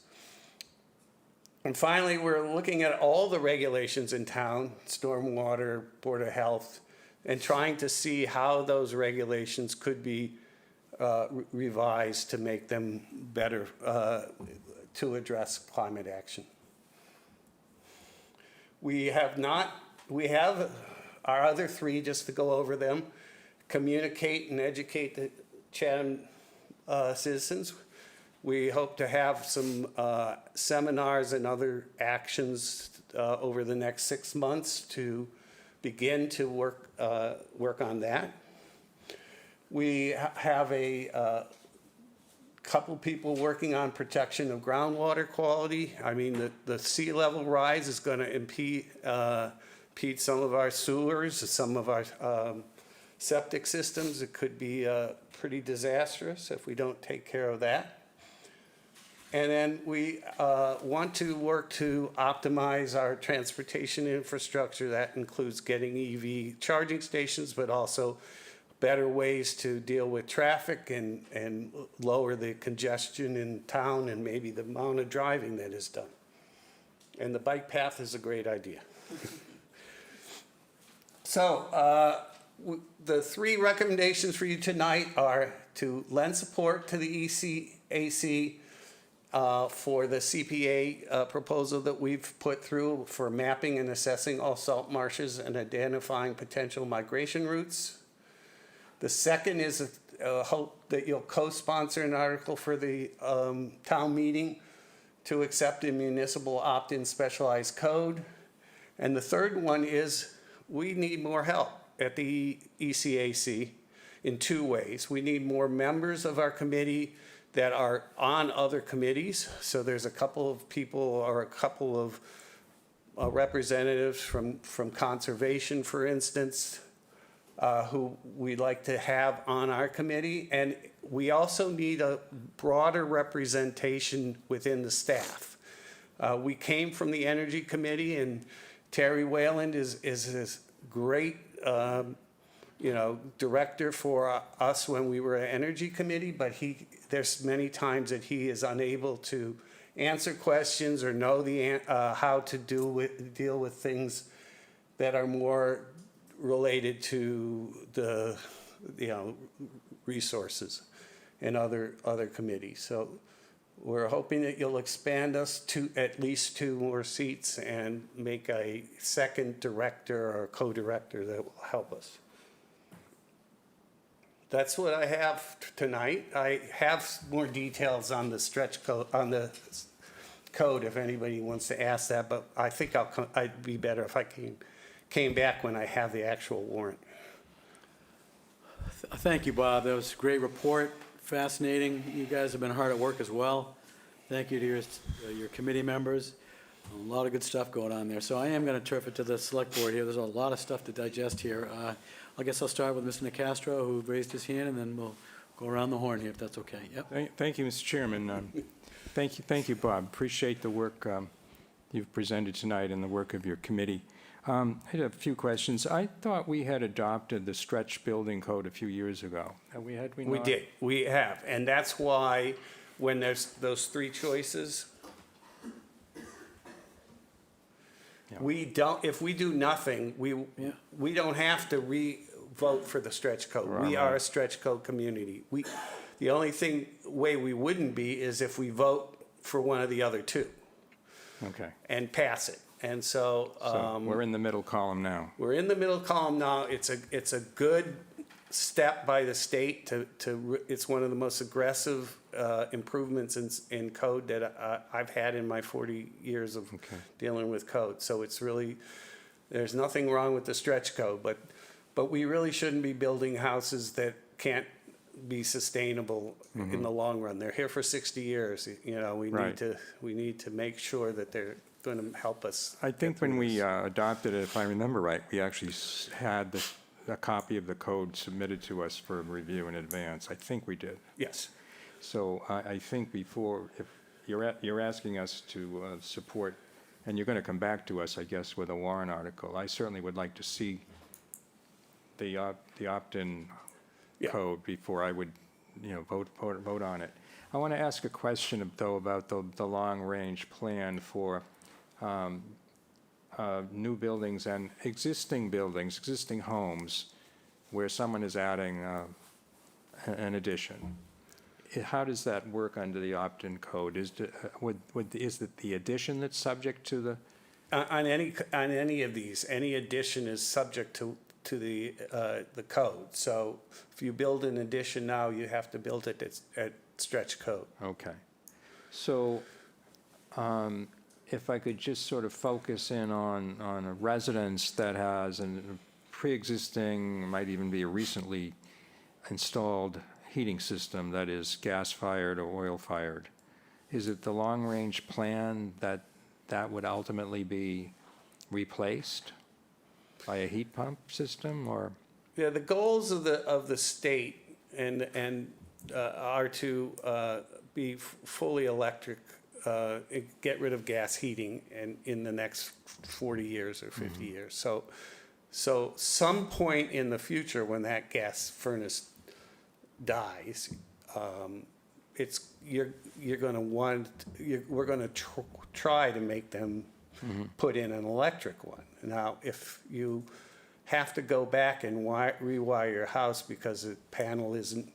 And finally, we're looking at all the regulations in town, stormwater, Board of Health, and trying to see how those regulations could be revised to make them better to address climate action. We have our other three, just to go over them: communicate and educate the Chatham citizens. We hope to have some seminars and other actions over the next 6 months to begin to work on that. We have a couple people working on protection of groundwater quality. I mean, the sea level rise is going to impede some of our sewers, some of our septic systems. It could be pretty disastrous if we don't take care of that. And then we want to work to optimize our transportation infrastructure. That includes getting EV charging stations, but also better ways to deal with traffic and lower the congestion in town and maybe the amount of driving that is done. And the bike path is a great idea. So the three recommendations for you tonight are to lend support to the ECAC for the CPA proposal that we've put through for mapping and assessing all salt marshes and identifying potential migration routes. The second is a hope that you'll co-sponsor an article for the town meeting to accept a municipal opt-in specialized code. And the third one is we need more help at the ECAC in two ways. We need more members of our committee that are on other committees. So there's a couple of people or a couple of representatives from conservation, for instance, who we'd like to have on our committee. And we also need a broader representation within the staff. We came from the Energy Committee, and Terry Wayland is this great director for us when we were an Energy Committee, but there's many times that he is unable to answer questions or know how to deal with things that are more related to the resources and other committees. So we're hoping that you'll expand us to at least 2 more seats and make a second director or co-director that will help us. That's what I have tonight. I have more details on the stretch code, on the code, if anybody wants to ask that, but I think I'd be better if I came back when I have the actual warrant. Thank you, Bob. That was a great report, fascinating. You guys have been hard at work as well. Thank you to your committee members. A lot of good stuff going on there. So I am going to turf it to the select board here. There's a lot of stuff to digest here. I guess I'll start with Mr. Nicastro, who raised his hand, and then we'll go around the horn here, if that's okay. Yep. Thank you, Mr. Chairman. Thank you, Bob. Appreciate the work you've presented tonight and the work of your committee. I had a few questions. I thought we had adopted the stretch building code a few years ago. Had we not? We did. We have. And that's why when there's those 3 choices, we don't, if we do nothing, we don't have to vote for the stretch code. We are a stretch code community. The only way we wouldn't be is if we vote for one of the other 2. Okay. And pass it. And so, we're in the middle column now. We're in the middle column now. It's a good step by the state it's one of the most aggressive improvements in code that I've had in my 40 years of dealing with code. So it's really, there's nothing wrong with the stretch code, but we really shouldn't be building houses that can't be sustainable in the long run. They're here for 60 years. We need to make sure that they're going to help us. I think when we adopted it, if I remember right, we actually had a copy of the code submitted to us for review in advance. I think we did. Yes. So I think before, if you're asking us to support, and you're going to come back to us, I guess, with a warrant article, I certainly would like to see the opt-in code before I would, vote on it. I want to ask a question, though, about the long-range plan for new buildings and existing homes, where someone is adding an addition, how does that work under the opt-in code? Is it the addition that's subject to the? On any of these, any addition is subject to the code. So if you build an addition now, you have to build it at stretch code. Okay. So if I could just sort of focus in on a residence that has a pre-existing, might even be a recently installed heating system that is gas-fired or oil-fired, is it the long-range plan that that would ultimately be replaced by a heat pump system, or? Yeah, the goals of the state and are to be fully electric, get rid of gas heating in the next 40 years or 50 years. So some point in the future when that gas furnace dies, we're going to try to make them put in an electric one. Now, if you have to go back and rewire your house because the panel isn't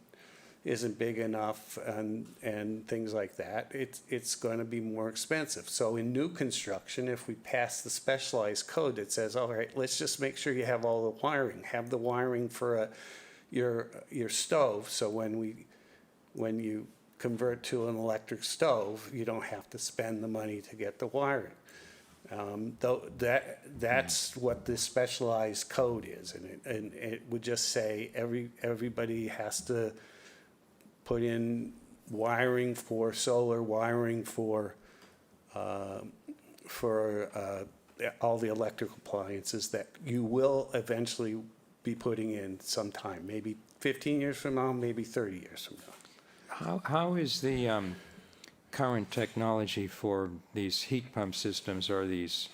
big enough and things like that, it's going to be more expensive. So in new construction, if we pass the specialized code that says, all right, let's just make sure you have all the wiring, have the wiring for your stove, so when you convert to an electric stove, you don't have to spend the money to get the wiring. That's what this specialized code is, and it would just say everybody has to put in wiring for solar, wiring for all the electrical appliances that you will eventually be putting in sometime, maybe 15 years from now, maybe 30 years from now. How is the current technology for these heat pump systems, or these,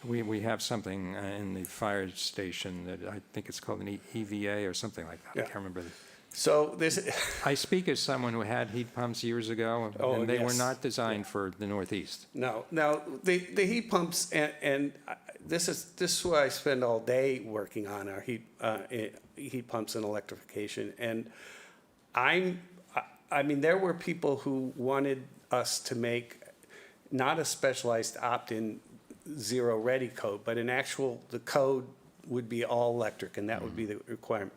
we have something in the fire station that I think it's called an EVA or something like that. I can't remember. So this, I speak as someone who had heat pumps years ago, and they were not designed for the Northeast. No, now the heat pumps, and this is what I spend all day working on, our heat pumps and electrification. And I mean, there were people who wanted us to make not a specialized opt-in zero-ready code, but the code would be all electric, and that would be the requirement.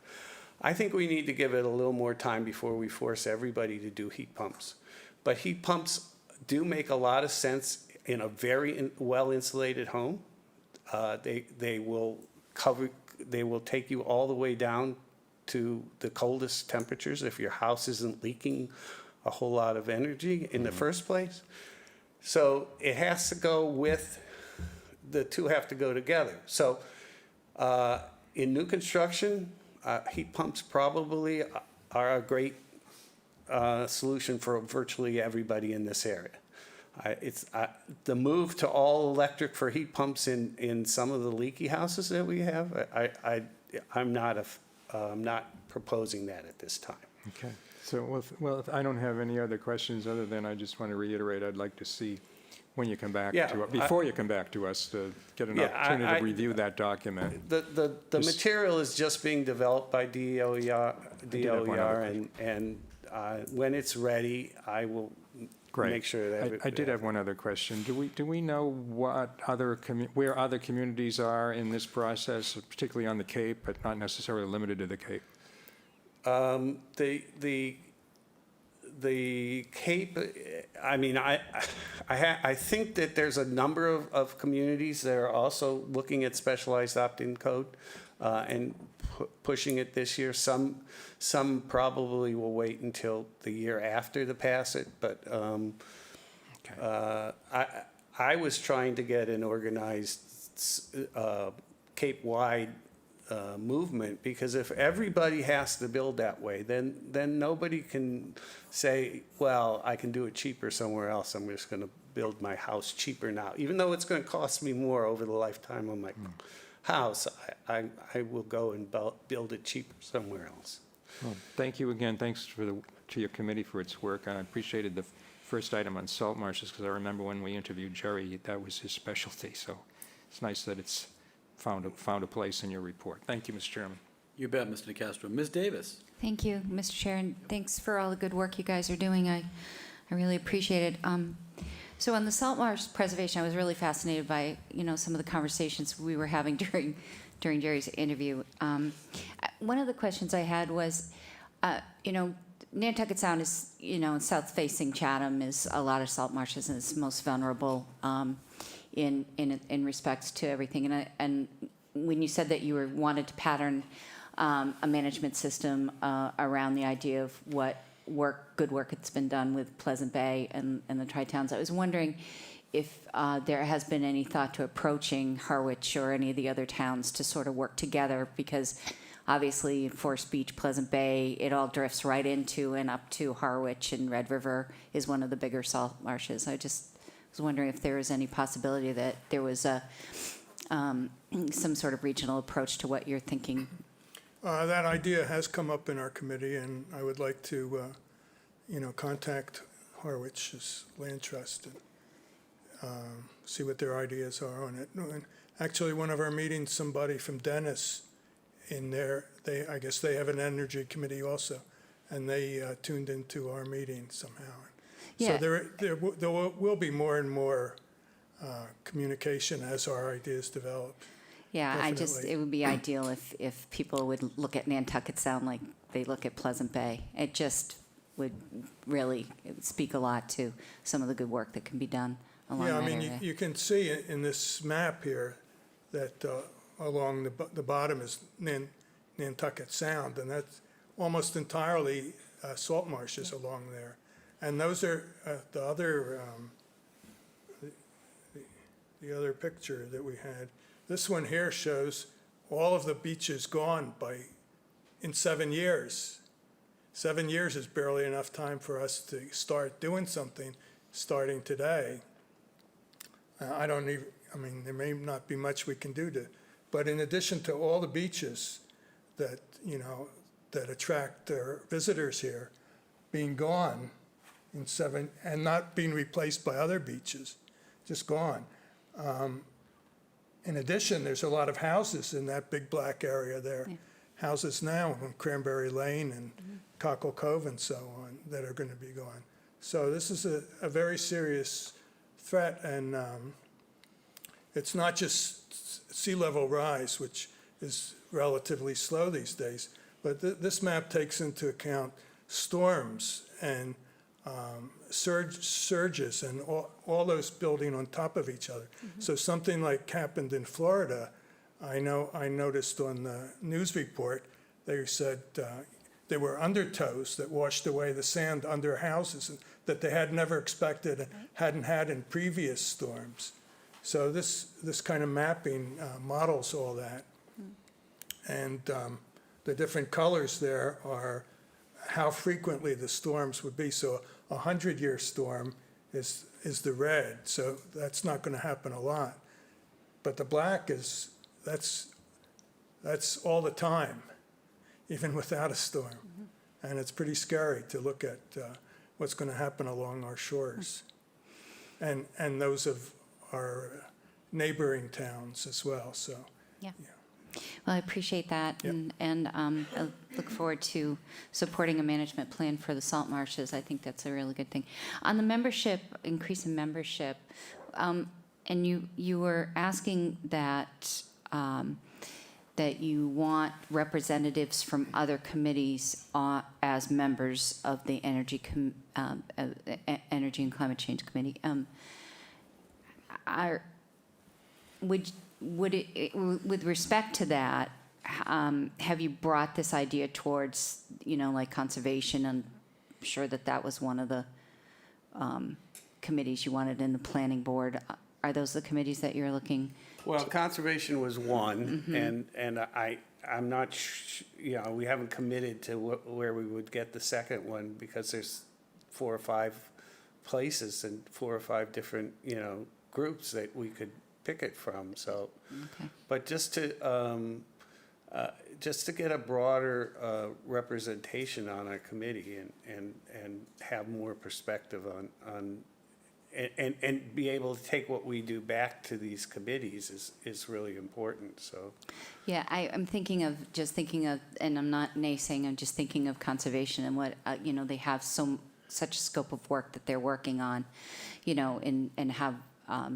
I think we need to give it a little more time before we force everybody to do heat pumps. But heat pumps do make a lot of sense in a very well-insulated home. They will take you all the way down to the coldest temperatures if your house isn't leaking a whole lot of energy in the first place. So it has to go the two have to go together. So in new construction, heat pumps probably are a great solution for virtually everybody in this area. The move to all electric for heat pumps in some of the leaky houses that we have, I'm not proposing that at this time. Okay. So, if I don't have any other questions other than I just want to reiterate, I'd like to see when you come back before you come back to us, to get an opportunity to review that document. The material is just being developed by DOER, and when it's ready, I will make sure that. I did have one other question. Do we know what where other communities are in this process, particularly on the Cape, but not necessarily limited to the Cape? The Cape, I mean, I think that there's a number of communities that are also looking at specialized opt-in code and pushing it this year. Some probably will wait until the year after to pass it, but I was trying to get an organized Cape-wide movement, because if everybody has to build that way, then nobody can say, well, I can do it cheaper somewhere else. I'm just going to build my house cheaper now, even though it's going to cost me more over the lifetime of my house. I will go and build it cheaper somewhere else. Well, thank you again. Thanks to your committee for its work. I appreciated the first item on salt marshes, because I remember when we interviewed Jerry, that was his specialty. So it's nice that it's found a place in your report. Thank you, Mr. Chairman. You bet, Mr. DeCastro. Ms. Davis? Thank you, Mr. Chair, and thanks for all the good work you guys are doing. I really appreciate it. So on the salt marsh preservation, I was really fascinated by, some of the conversations we were having during Jerry's interview. One of the questions I had was, Nantucket Sound is, south-facing Chatham is a lot of salt marshes, and it's most vulnerable in respects to everything. And when you said that you wanted to pattern a management system around the idea of what good work that's been done with Pleasant Bay and the Tri-Towns, I was wondering if there has been any thought to approaching Harwich or any of the other towns to sort of work together, because obviously in Forest Beach, Pleasant Bay, it all drifts right into and up to Harwich, and Red River is one of the bigger salt marshes. I just was wondering if there was any possibility that there was some sort of regional approach to what you're thinking. That idea has come up in our committee, and I would like to, contact Harwich's Land Trust and see what their ideas are on it. And actually, one of our meetings, somebody from Dennis in there, I guess they have an energy committee also, and they tuned into our meeting somehow. Yeah. So there will be more and more communication as our ideas develop. Yeah, Definitely. it would be ideal if people would look at Nantucket Sound like they look at Pleasant Bay. It just would really speak a lot to some of the good work that can be done along Yeah, that I mean, area. you can see in this map here that along the bottom is Nantucket Sound, and that's almost entirely salt marshes along there. And those are the other picture that we had. This one here shows all of the beaches gone in 7 years. 7 years is barely enough time for us to start doing something starting today. There may not be much we can do but in addition to all the beaches that, that attract visitors here being gone in 7, and not being replaced by other beaches, just gone. In addition, there's a lot of houses in that big black area there. Yeah. Houses now on Cranberry Lane and Cockle Cove and so on that are going to be gone. So this is a very serious threat, and it's not just sea level rise, which is relatively slow these days, but this map takes into account storms and surges and all those building on top of each other. Mm-hmm. So something like happened in Florida, I noticed on the news report, they said there were undertows that washed away the sand under houses that they had never expected and hadn't had in previous storms. So this kind of mapping models all that. And the different colors there are how frequently the storms would be. So a 100-year storm is the red, so that's not going to happen a lot. But the black that's all the time, even without a storm. Mm-hmm. And it's pretty scary to look at what's going to happen along our shores, and those of our neighboring towns as well. So yeah. Well, I appreciate that, Yep. and I look forward to supporting a management plan for the salt marshes. I think that's a really good thing. On the membership, increase in membership, and you were asking that that you want representatives from other committees as members of the Energy and Climate Change Committee. Would it, with respect to that, have you brought this idea towards, like conservation? I'm sure that was one of the committees you wanted in the planning board. Are those the committees that you're looking? Well, conservation was one, Mm-hmm. and I'm not, we haven't committed to where we would get the second one, because there's 4 or 5 places and 4 or 5 different, groups that we could pick it from. So, Okay. but just to get a broader representation on our committee and have more perspective on and be able to take what we do back to these committees is really important, so. Yeah, I'm thinking of, and I'm not naysaying, I'm just thinking of conservation and what, they have such scope of work that they're working on, and have a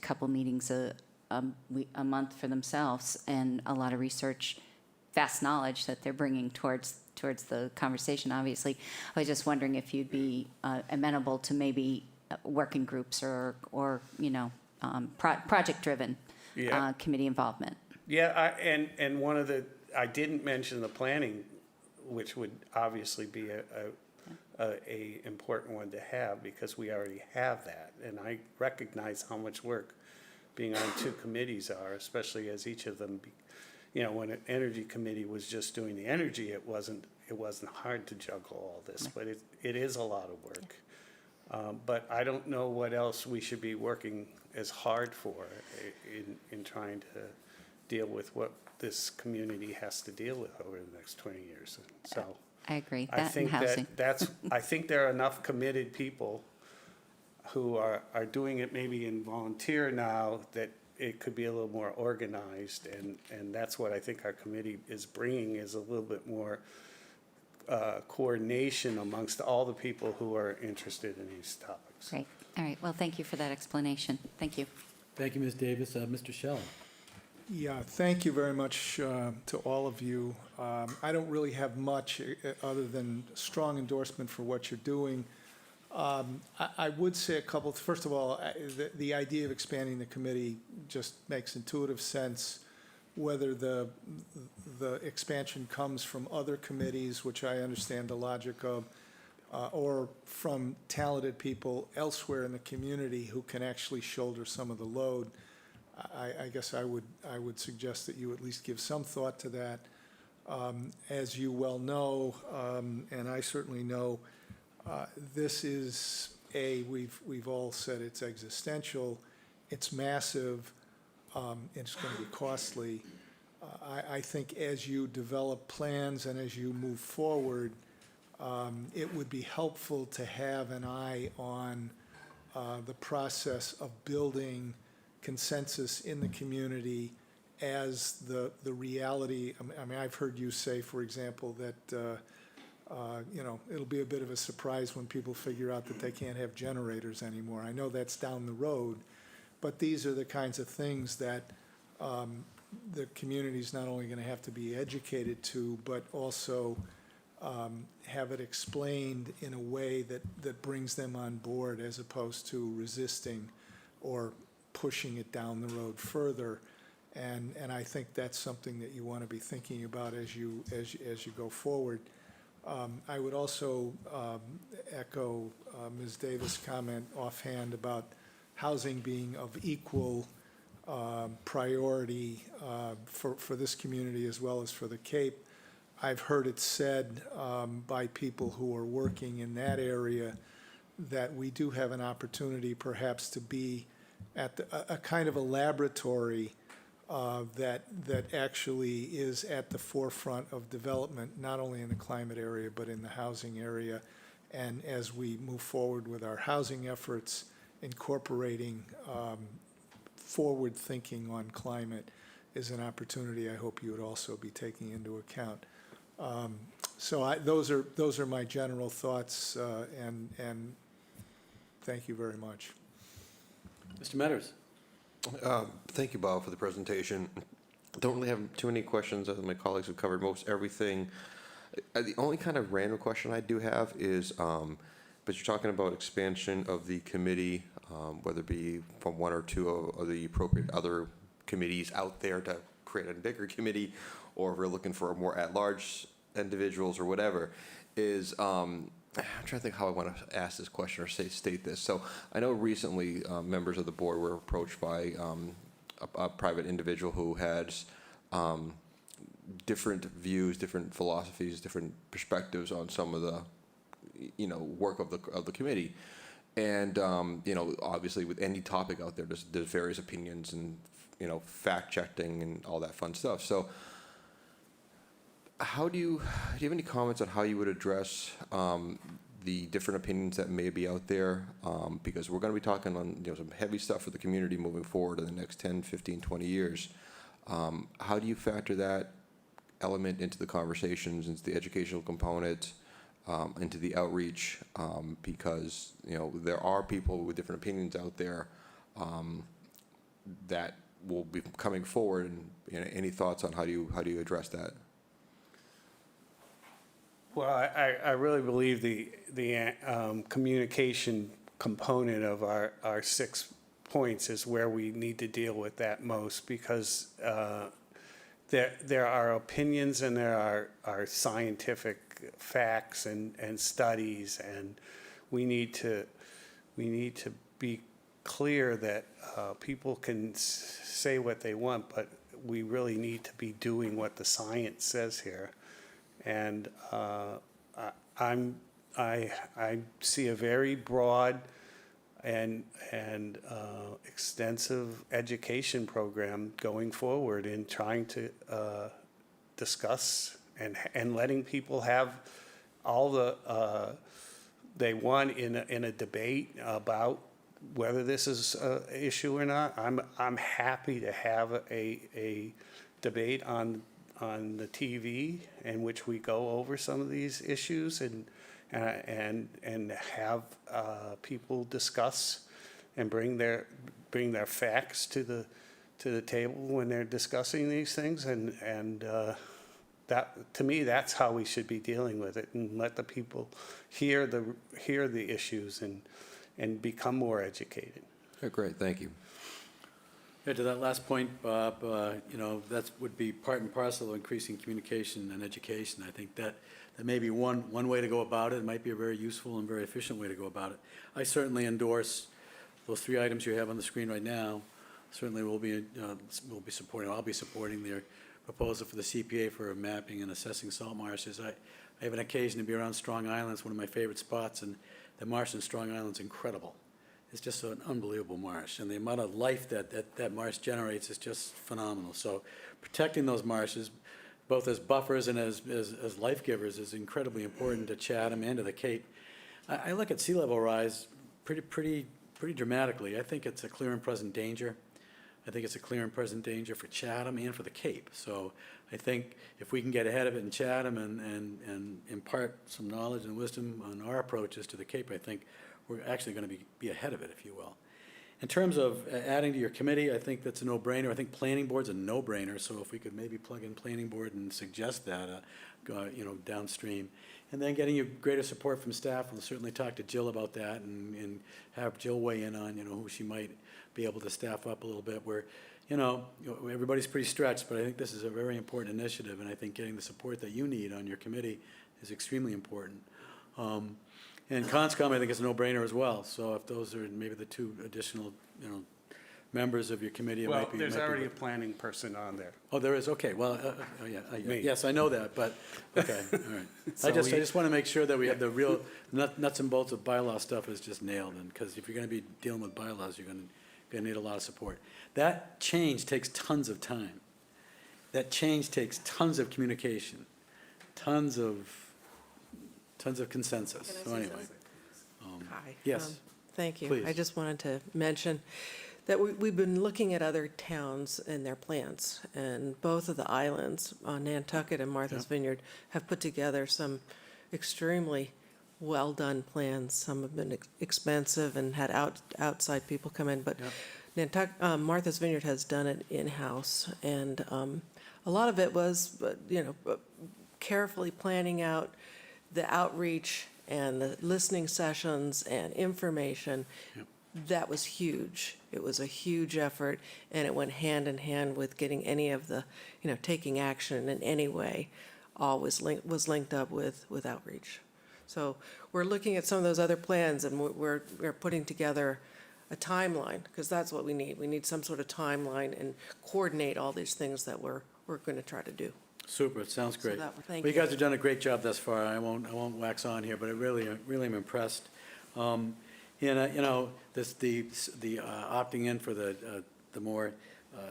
couple meetings a month for themselves, and a lot of research, vast knowledge that they're bringing towards the conversation, obviously. I was just wondering if you'd be amenable to maybe working groups or project-driven Yeah. committee involvement. Yeah, and one of I didn't mention the planning, which would obviously be a important one to have, because we already have that. And I recognize how much work being on two committees are, especially as each of them, when an energy committee was just doing the energy, it wasn't hard to juggle all this, but it is a lot of work. But I don't know what else we should be working as hard for in trying to deal with what this community has to deal with over the next 20 years. So I agree. I That and think housing. I think there are enough committed people who are doing it maybe in volunteer now that it could be a little more organized, and that's what I think our committee is bringing, is a little bit more coordination amongst all the people who are interested in these topics. Great. All right. Well, thank you for that explanation. Thank you. Thank you, Ms. Davis. Mr. Shell. Yeah, thank you very much to all of you. I don't really have much other than strong endorsement for what you're doing. I would say a couple. First of all, the idea of expanding the committee just makes intuitive sense. Whether the expansion comes from other committees, which I understand the logic of, or from talented people elsewhere in the community who can actually shoulder some of the load, I guess I would suggest that you at least give some thought to that. As you well know, and I certainly know, this is we've all said it's existential, it's massive, it's going to be costly. I think as you develop plans and as you move forward, it would be helpful to have an eye on the process of building consensus in the community as the reality. I mean, I've heard you say, for example, that it'll be a bit of a surprise when people figure out that they can't have generators anymore. I know that's down the road, but these are the kinds of things that the community's not only going to have to be educated to, but also have it explained in a way that brings them on board, as opposed to resisting or pushing it down the road further. And I think that's something that you want to be thinking about as you go forward. I would also echo Ms. Davis' comment offhand about housing being of equal priority for this community as well as for the Cape. I've heard it said by people who are working in that area that we do have an opportunity perhaps to be at a kind of a laboratory that actually is at the forefront of development, not only in the climate area, but in the housing area. And as we move forward with our housing efforts, incorporating forward thinking on climate is an opportunity I hope you would also be taking into account. So those are my general thoughts, and thank you very much. Mr. Metters. Thank you, Bob, for the presentation. Don't really have too many questions. I think my colleagues have covered most everything. The only kind of random question I do have is, but you're talking about expansion of the committee, whether it be from one or two of the appropriate other committees out there to create a bigger committee, or if we're looking for more at-large individuals or whatever, is I'm trying to think how I want to ask this question or state this. So I know recently members of the board were approached by a private individual who has different views, different philosophies, different perspectives on some of the work of the committee. And obviously with any topic out there, there's various opinions and fact checking and all that fun stuff. So do you have any comments on how you would address the different opinions that may be out there, because we're going to be talking on, some heavy stuff for the community moving forward in the next 10, 15, 20 years. How do you factor that element into the conversations, into the educational component, into the outreach? Because, there are people with different opinions out there that will be coming forward, and any thoughts on how do you address that? Well, I really believe the communication component of our 6 points is where we need to deal with that most, because there are opinions and there are scientific facts and studies, and we need to be clear that people can say what they want, but we really need to be doing what the science says here. And I see a very broad and extensive education program going forward in trying to discuss and letting people have all the they want in a debate about whether this is an issue or not. I'm happy to have a debate on the TV in which we go over some of these issues and have people discuss and bring their facts to the table when they're discussing these things, and that, to me, that's how we should be dealing with it, and let the people hear the issues and become more educated. Great, thank you. Yeah, to that last point, Bob, that would be part and parcel of increasing communication and education. I think that may be one way to go about it. It might be a very useful and very efficient way to go about it. I certainly endorse those 3 items you have on the screen right now. Certainly we'll be supporting, I'll be supporting their proposal for the CPA for mapping and assessing salt marshes. I have an occasion to be around Strong Island. It's one of my favorite spots, and the marsh in Strong Island is incredible. It's just an unbelievable marsh, and the amount of life that marsh generates is just phenomenal. So protecting those marshes, both as buffers and as life givers, is incredibly important to Chatham and to the Cape. I look at sea level rise pretty dramatically. I think it's a clear and present danger. I think it's a clear and present danger for Chatham and for the Cape. So I think if we can get ahead of it in Chatham and impart some knowledge and wisdom on our approaches to the Cape, I think we're actually going to be ahead of it, if you will. In terms of adding to your committee, I think that's a no-brainer. I think planning board's a no-brainer, so if we could maybe plug in planning board and suggest that, downstream. And then getting you greater support from staff, we'll certainly talk to Jill about that and have Jill weigh in on, who she might be able to staff up a little bit, where, everybody's pretty stretched, but I think this is a very important initiative, and I think getting the support that you need on your committee is extremely important. And Conscom, I think, is a no-brainer as well. So if those are maybe the 2 additional, members of your committee, it Well, might be. there's already a planning person on there. Oh, there is? Okay, well, Me. yes, I know that, but, okay, all right. So I just want to make sure that we have the real nuts and bolts of bylaw stuff is just nailed, and, because if you're going to be dealing with bylaws, you're going to need a lot of support. That change takes tons of time. That change takes tons of communication, tons of consensus. So anyway. Hi. Yes. Thank you. Please. I just wanted to mention that we've been looking at other towns and their plans, and both of the islands, Nantucket and Martha's Vineyard, have put together some extremely well-done plans. Some have been expensive and had outside people come in, but Martha's Vineyard has done it in-house, and a lot of it was, carefully planning out the outreach and the listening sessions and information. Yep. That was huge. It was a huge effort, and it went hand in hand with getting any of the, taking action in any way, all was linked up with outreach. So we're looking at some of those other plans, and we're putting together a timeline, because that's what we need. We need some sort of timeline and coordinate all these things that we're going to try to do. Super, it sounds great. Thank Well, you you. guys have done a great job thus far. I won't wax on here, but I really am impressed. The opting in for the more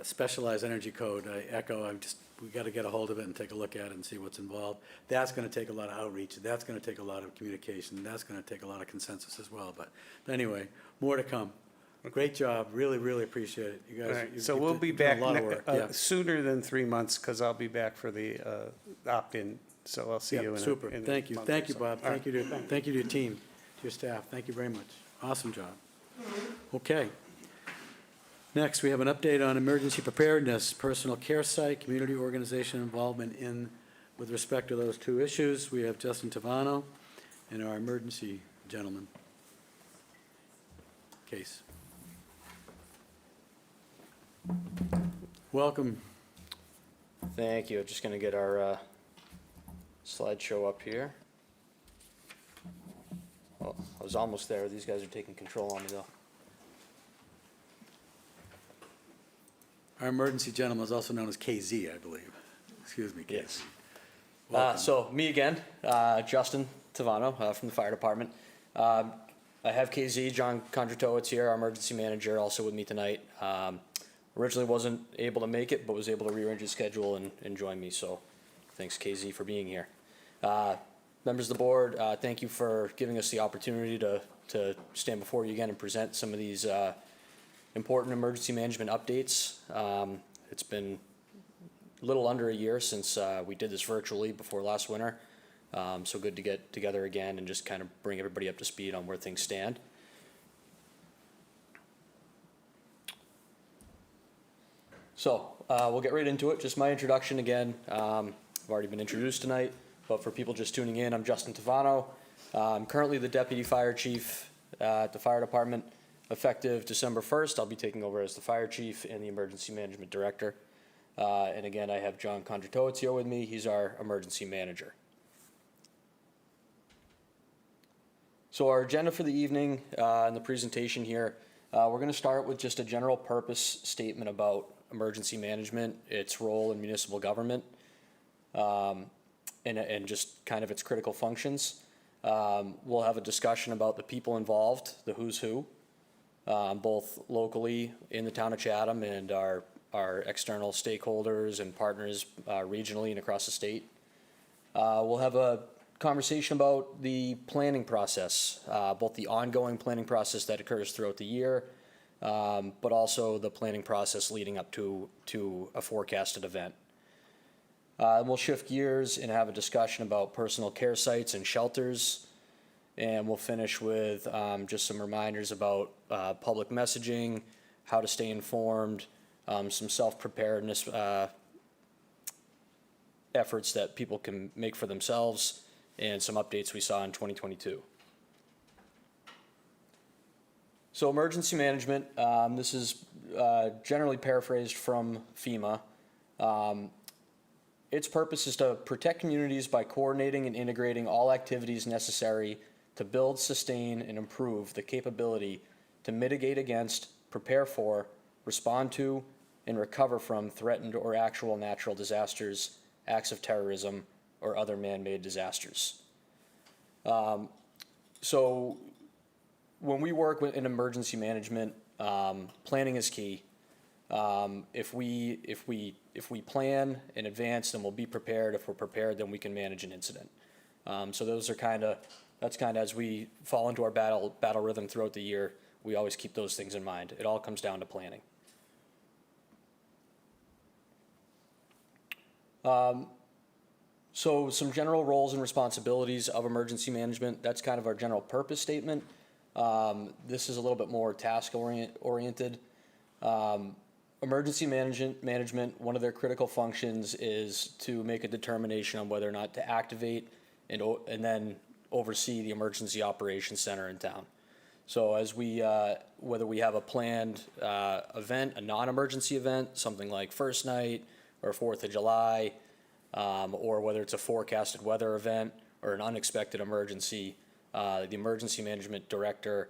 specialized energy code, I echo. I'm just we got to get a hold of it and take a look at it and see what's involved. That's going to take a lot of outreach, that's going to take a lot of communication, that's going to take a lot of consensus as well. But anyway, more to come. Great job, really, really appreciate it. You All guys, right, you've so we'll be you've done back a lot of work. Yeah. sooner than 3 months, because I'll be back for the opt-in, so I'll see Yeah, you in a super. in a Thank you. month Thank or you, so. Bob. All Thank you to your team, to your staff. Thank you very much. Awesome job. Okay. Next, we have an update on emergency preparedness, personal care site, community organization involvement with respect to those two issues. We have Justin Tavano and our emergency gentleman. Case. Welcome. Thank you. Just going to get our slideshow up here. Well, I was almost there. These guys are taking control on me, though. Our emergency gentleman is also known as KZ, I believe. Excuse me, KZ. Yes. Welcome. So me again, Justin Tavano from the fire department. I have KZ, John Kondratowicz here, our emergency manager, also with me tonight. Originally wasn't able to make it, but was able to rearrange his schedule and join me. So thanks, KZ, for being here. Members of the board, thank you for giving us the opportunity to stand before you again and present some of these important emergency management updates. It's been a little under a year since we did this virtually before last winter. So good to get together again and just kind of bring everybody up to speed on where things stand. So we'll get right into it. Just my introduction again. I've already been introduced tonight, but for people just tuning in, I'm Justin Tavano. I'm currently the deputy fire chief at the fire department. Effective December 1st, I'll be taking over as the fire chief and the emergency management director. And again, I have John Kondratowicz here with me. He's our emergency manager. So our agenda for the evening and the presentation here, we're going to start with just a general purpose statement about emergency management, its role in municipal government, and just kind of its critical functions. We'll have a discussion about the people involved, the who's who, both locally in the town of Chatham and our external stakeholders and partners regionally and across the state. We'll have a conversation about the planning process, both the ongoing planning process that occurs throughout the year, but also the planning process leading up to a forecasted event. We'll shift gears and have a discussion about personal care sites and shelters. And we'll finish with just some reminders about public messaging, how to stay informed, some self-preparedness efforts that people can make for themselves, and some updates we saw in 2022. So emergency management, this is generally paraphrased from FEMA. Its purpose is to protect communities by coordinating and integrating all activities necessary to build, sustain, and improve the capability to mitigate against, prepare for, respond to, and recover from threatened or actual natural disasters, acts of terrorism, or other man-made disasters. So when we work in emergency management, planning is key. If we plan in advance, then we'll be prepared. If we're prepared, then we can manage an incident. So that's kind of as we fall into our battle rhythm throughout the year, we always keep those things in mind. It all comes down to planning. So some general roles and responsibilities of emergency management, that's kind of our general purpose statement. This is a little bit more task oriented. Emergency management, one of their critical functions is to make a determination on whether or not to activate and then oversee the emergency operations center in town. So as whether we have a planned event, a non-emergency event, something like First Night or 4th of July, or whether it's a forecasted weather event or an unexpected emergency, the emergency management director,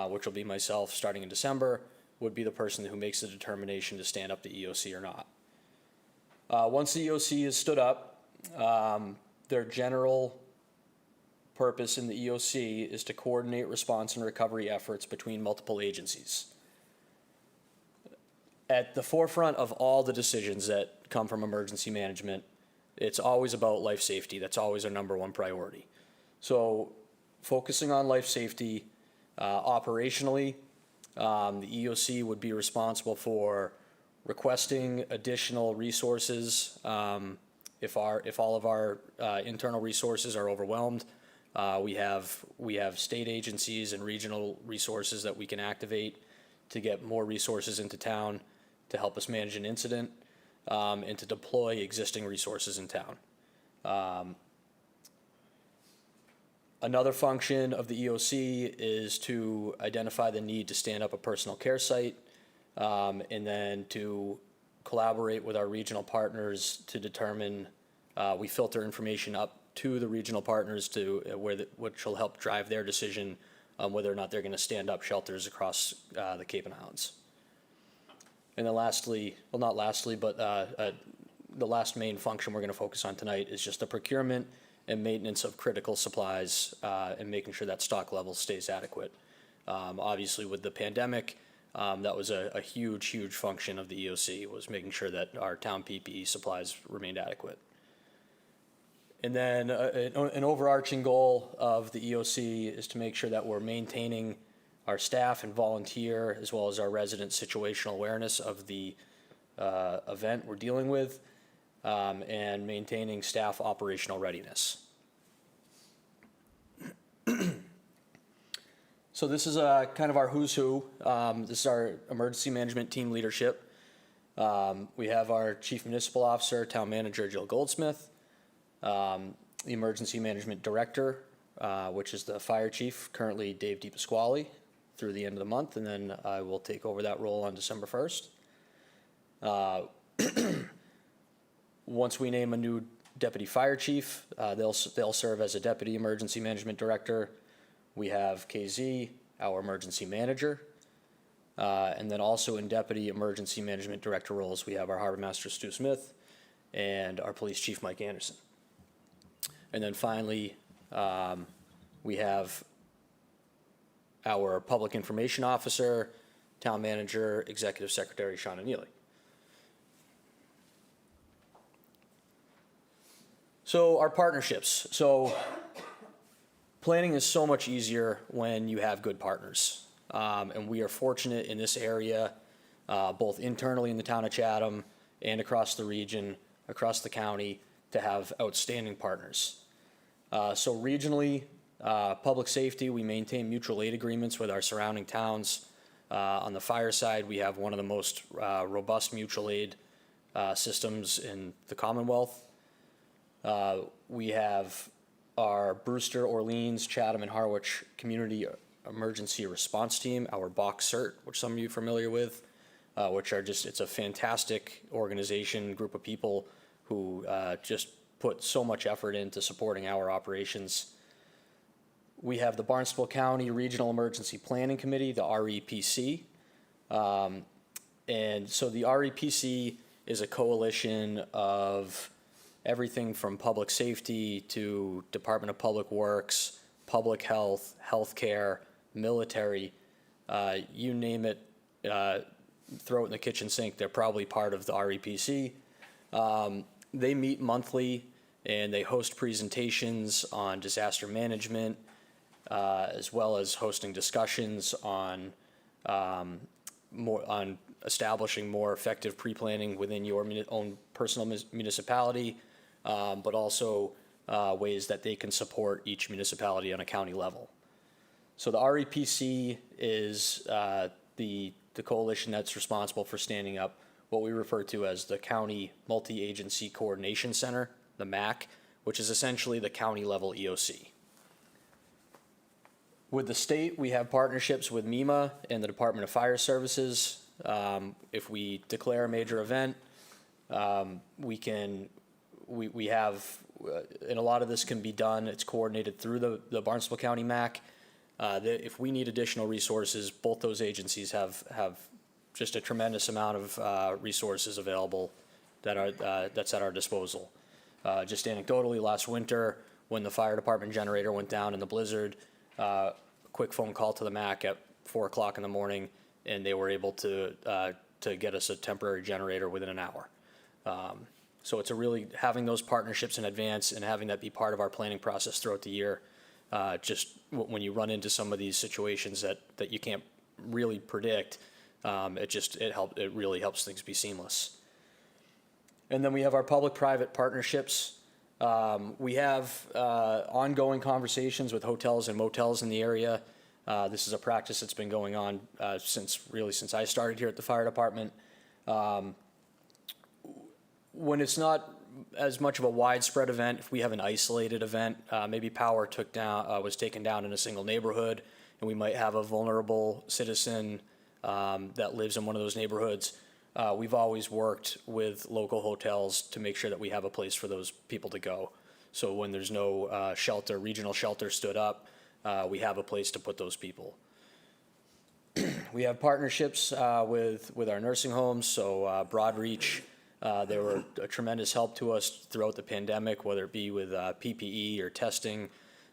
which will be myself starting in December, would be the person who makes the determination to stand up the EOC or not. Once the EOC is stood up, their general purpose in the EOC is to coordinate response and recovery efforts between multiple agencies. at the forefront of all the decisions that come from emergency management, it's always about life safety. That's always our number one priority. So focusing on life safety, operationally, the EOC would be responsible for requesting additional resources if all of our internal resources are overwhelmed. We have state agencies and regional resources that we can activate to get more resources into town to help us manage an incident, and to deploy existing resources in town. Another function of the EOC is to identify the need to stand up a personal care site, and then to collaborate with our regional partners to determine, we filter information up to the regional partners to which will help drive their decision on whether or not they're going to stand up shelters across the Cape and Islands. And then lastly, well, not lastly, but the last main function we're going to focus on tonight is just the procurement and maintenance of critical supplies, and making sure that stock level stays adequate. Obviously, with the pandemic, that was a huge function of the EOC, was making sure that our town PPE supplies remained adequate. And then an overarching goal of the EOC is to make sure that we're maintaining our staff and volunteer, as well as our resident situational awareness of the event we're dealing with, and maintaining staff operational readiness. So this is kind of our who's who. This is our emergency management team leadership. We have our Chief Municipal Officer, Town Manager Jill Goldsmith, the Emergency Management Director, which is the Fire Chief, currently Dave DePasquale, through the end of the month, and then I will take over that role on December 1st. Once we name a new Deputy Fire Chief, they'll serve as a Deputy Emergency Management Director. We have KZ, our Emergency Manager, and then also in Deputy Emergency Management Director roles, we have our Harbor Master Stu Smith and our Police Chief Mike Anderson. And then finally, we have our Public Information Officer, Town Manager, Executive Secretary Shauna Neely. So our partnerships. So planning is so much easier when you have good partners. And we are fortunate in this area, both internally in the town of Chatham and across the region, across the county, to have outstanding partners. So regionally, public safety, we maintain mutual aid agreements with our surrounding towns. On the fire side, we have one of the most robust mutual aid systems in the Commonwealth. We have our Brewster, Orleans, Chatham, and Harwich Community Emergency Response Team, our Box CERT, which some of you are familiar with, which are just, it's a fantastic organization, group of people who just put so much effort into supporting our operations. We have the Barnstable County Regional Emergency Planning Committee, the REPC. And so the REPC is a coalition of everything from public safety to Department of Public Works, public health, healthcare, military, you name it, throw it in the kitchen sink, they're probably part of the REPC. They meet monthly and they host presentations on disaster management, as well as hosting discussions on establishing more effective pre-planning within your own personal municipality, but also ways that they can support each municipality on a county level. So the REPC is the coalition that's responsible for standing up what we refer to as the County Multi-Agency Coordination Center, the MAC, which is essentially the county level EOC. With the state, we have partnerships with MEMA and the Department of Fire Services. If we declare a major event, we have, and a lot of this can be done, it's coordinated through the Barnstable County MAC. If we need additional resources, both those agencies have just a tremendous amount of resources available that's at our disposal. Just anecdotally, last winter, when the fire department generator went down in the blizzard, a quick phone call to the MAC at 4 o'clock in the morning, and they were able to to get us a temporary generator within an hour. So it's having those partnerships in advance and having that be part of our planning process throughout the year. When you run into some of these situations that you can't really predict, it really helps things be seamless. And then we have our public-private partnerships. We have ongoing conversations with hotels and motels in the area. This is a practice that's been going on since I started here at the fire department. When it's not as much of a widespread event, if we have an isolated event, maybe power was taken down in a single neighborhood, and we might have a vulnerable citizen that lives in one of those neighborhoods. We've always worked with local hotels to make sure that we have a place for those people to go. So when there's no regional shelter stood up, we have a place to put those people. We have partnerships with our nursing homes, so Broadreach. They were a tremendous help to us throughout the pandemic, whether it be with PPE or testing.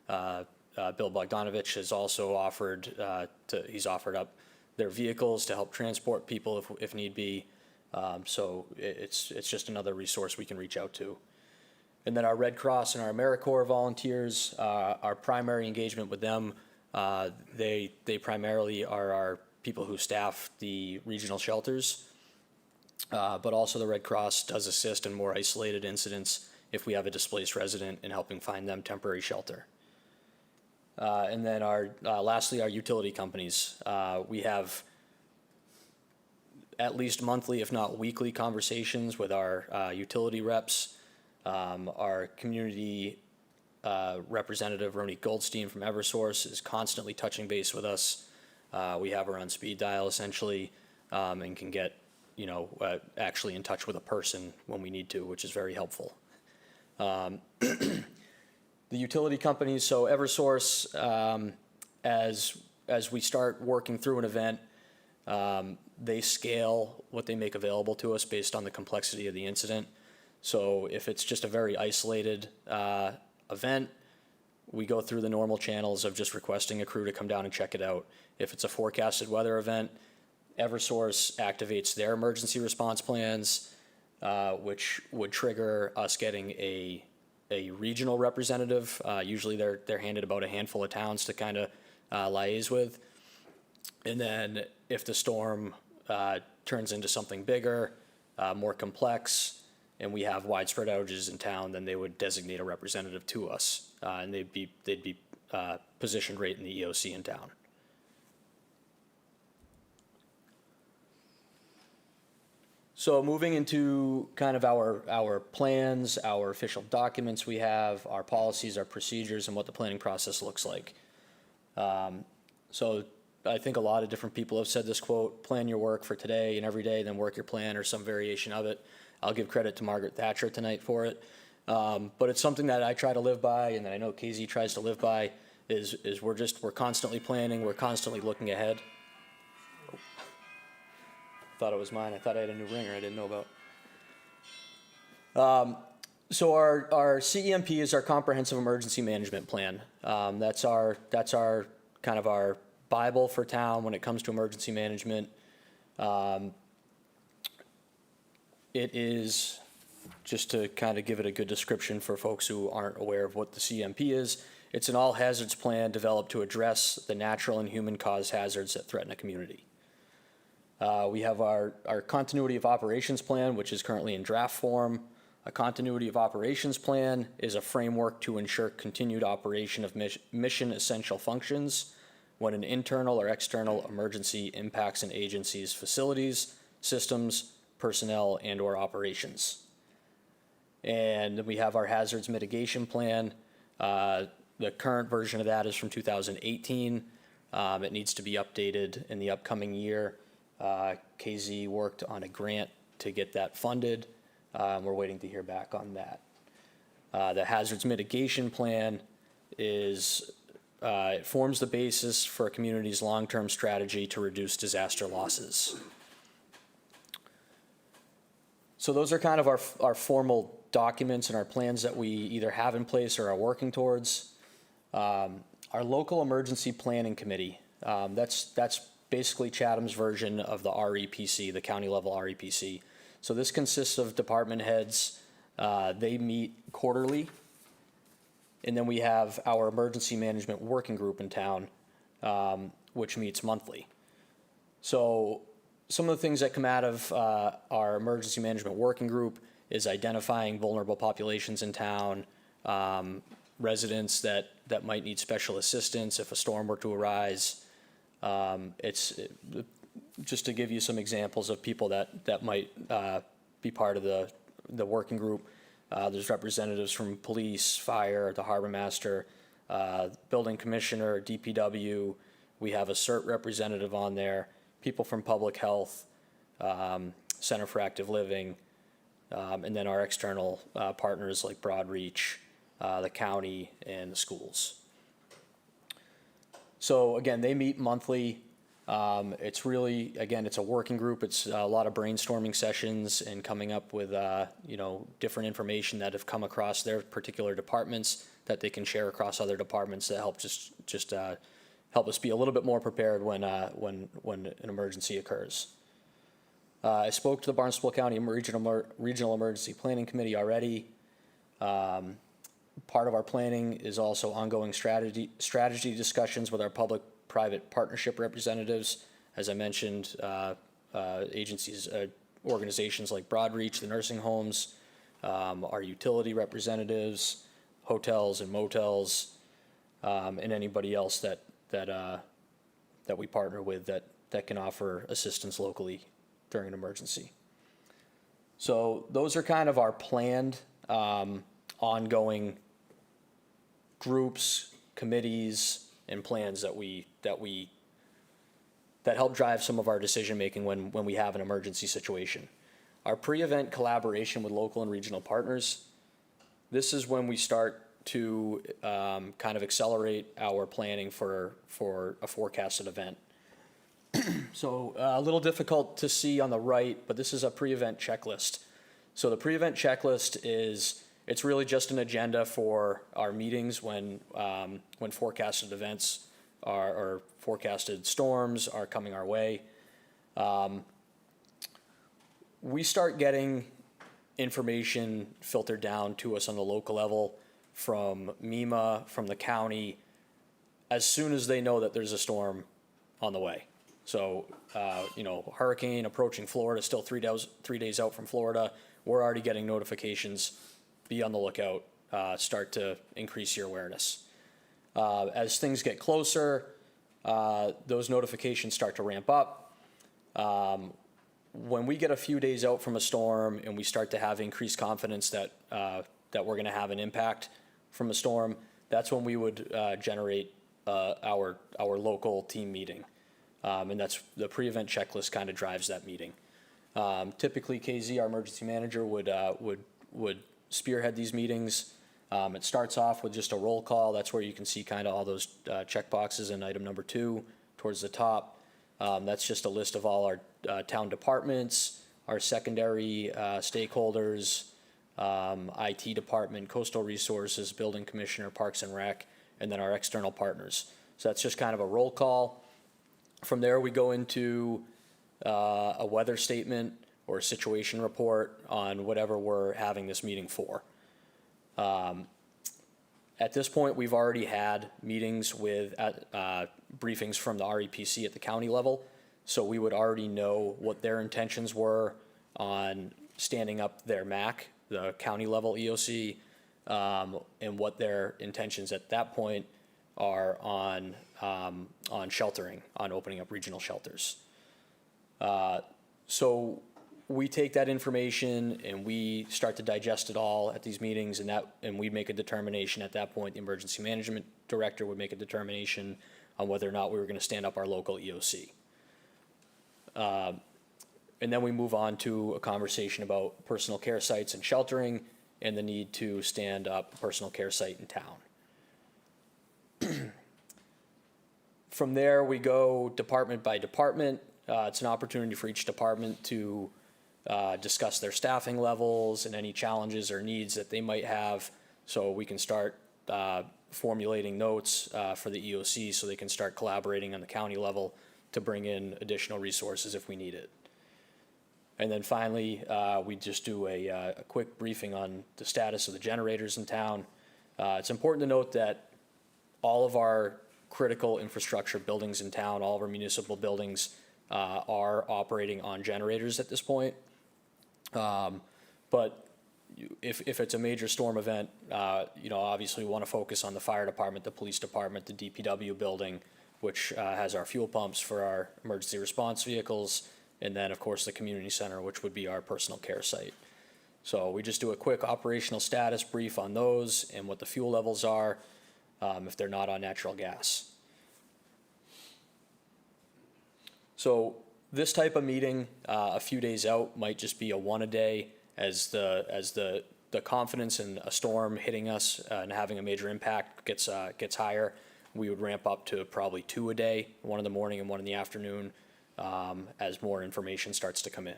Bill Bogdanovich has also offered he's offered up their vehicles to help transport people if need be. So it's just another resource we can reach out to. And then our Red Cross and our AmeriCorps volunteers, our primary engagement with them, they primarily are our people who staff the regional shelters. But also the Red Cross does assist in more isolated incidents if we have a displaced resident in helping find them temporary shelter. And then lastly, our utility companies. We have at least monthly, if not weekly, conversations with our utility reps. Our community representative, Ronique Goldstein from Eversource, is constantly touching base with us. We have her on speed dial essentially, and can get actually in touch with a person when we need to, which is very helpful. The utility companies, so Eversource, as we start working through an event, they scale what they make available to us based on the complexity of the incident. So if it's just a very isolated event, we go through the normal channels of just requesting a crew to come down and check it out. If it's a forecasted weather event, Eversource activates their emergency response plans, which would trigger us getting a regional representative. Usually they're handed about a handful of towns to kind of liaise with. And then if the storm turns into something bigger, more complex, and we have widespread outages in town, then they would designate a representative to us, and they'd be positioned right in the EOC in town. So moving into kind of our plans, our official documents we have, our policies, our procedures, and what the planning process looks like. So I think a lot of different people have said this quote: plan your work for today and every day, then work your plan, or some variation of it. I'll give credit to Margaret Thatcher tonight for it. But it's something that I try to live by, and that I know KZ tries to live by, is we're constantly planning, we're constantly looking ahead. Thought it was mine. I thought I had a new ringer I didn't know about. So our CEMP is our comprehensive emergency management plan. That's our kind of our Bible for town when it comes to emergency management. It is, just to kind of give it a good description for folks who aren't aware of what the CEMP is, it's an all hazards plan developed to address the natural and human caused hazards that threaten a community. We have our continuity of operations plan, which is currently in draft form. A continuity of operations plan is a framework to ensure continued operation of mission essential functions when an internal or external emergency impacts an agency's facilities, systems, personnel, and or operations. And we have our hazards mitigation plan. The current version of that is from 2018. It needs to be updated in the upcoming year. KZ worked on a grant to get that funded. We're waiting to hear back on that. The hazards mitigation plan is, it forms the basis for a community's long-term strategy to reduce disaster losses. So those are kind of our formal documents and our plans that we either have in place or are working towards. Our local emergency planning committee, that's basically Chatham's version of the REPC, the county level REPC. So this consists of department heads. They meet quarterly. And then we have our emergency management working group in town, which meets monthly. So some of the things that come out of our emergency management working group is identifying vulnerable populations in town, residents that might need special assistance if a storm were to arise. Just to give you some examples of people that might be part of the working group. There's representatives from police, fire, the harbor master, building commissioner, DPW. We have a CERT representative on there, people from public health, Center for Active Living, and then our external partners like Broadreach, the county, and the schools. So again, they meet monthly. It's really, again, it's a working group. It's a lot of brainstorming sessions and coming up with, different information that have come across their particular departments that they can share across other departments that help just help us be a little bit more prepared when an emergency occurs. I spoke to the Barnstable County Regional Emergency Planning Committee already. Part of our planning is also ongoing strategy discussions with our public-private partnership representatives. As I mentioned, agencies, organizations like Broadreach, the nursing homes, our utility representatives, hotels and motels, and anybody else that we partner with that can offer assistance locally during an emergency. So those are kind of our planned ongoing groups, committees, and plans that help drive some of our decision making when we have an emergency situation. Our pre-event collaboration with local and regional partners. This is when we start to kind of accelerate our planning for a forecasted event. So a little difficult to see on the right, but this is a pre-event checklist. So the pre-event checklist it's really just an agenda for our meetings when forecasted events or forecasted storms are coming our way. We start getting information filtered down to us on the local level from MEMA, from the county, as soon as they know that there's a storm on the way. So, hurricane approaching Florida, still 3 days out from Florida. We're already getting notifications. Be on the lookout. Start to increase your awareness. As things get closer, those notifications start to ramp up. When we get a few days out from a storm and we start to have increased confidence that we're going to have an impact from a storm, that's when we would generate our local team meeting. And that's the pre-event checklist kind of drives that meeting. Typically, KZ, our emergency manager, would spearhead these meetings. It starts off with just a roll call. That's where you can see kind of all those check boxes in item number 2 towards the top. That's just a list of all our town departments, our secondary stakeholders, IT department, coastal resources, building commissioner, parks and rec, and then our external partners. So that's just kind of a roll call. From there, we go into a weather statement or a situation report on whatever we're having this meeting for. At this point, we've already had meetings with briefings from the REPC at the county level, so we would already know what their intentions were on standing up their MAC, the county level EOC, and what their intentions at that point are on sheltering, on opening up regional shelters. So we take that information and we start to digest it all at these meetings, and we make a determination at that point. The emergency management director would make a determination on whether or not we were going to stand up our local EOC. And then we move on to a conversation about personal care sites and sheltering and the need to stand up a personal care site in town. From there, we go department by department. It's an opportunity for each department to discuss their staffing levels and any challenges or needs that they might have, so we can start formulating notes for the EOC so they can start collaborating on the county level to bring in additional resources if we need it. And then finally, we just do a quick briefing on the status of the generators in town. It's important to note that all of our critical infrastructure buildings in town, all of our municipal buildings are operating on generators at this point. But if it's a major storm event, obviously we want to focus on the fire department, the police department, the DPW building, which has our fuel pumps for our emergency response vehicles, and then, of course, the community center, which would be our personal care site. So we just do a quick operational status brief on those and what the fuel levels are if they're not on natural gas. So this type of meeting, a few days out, might just be a one a day as the confidence in a storm hitting us and having a major impact gets higher. We would ramp up to probably 2 a day, 1 in the morning and 1 in the afternoon, as more information starts to come in.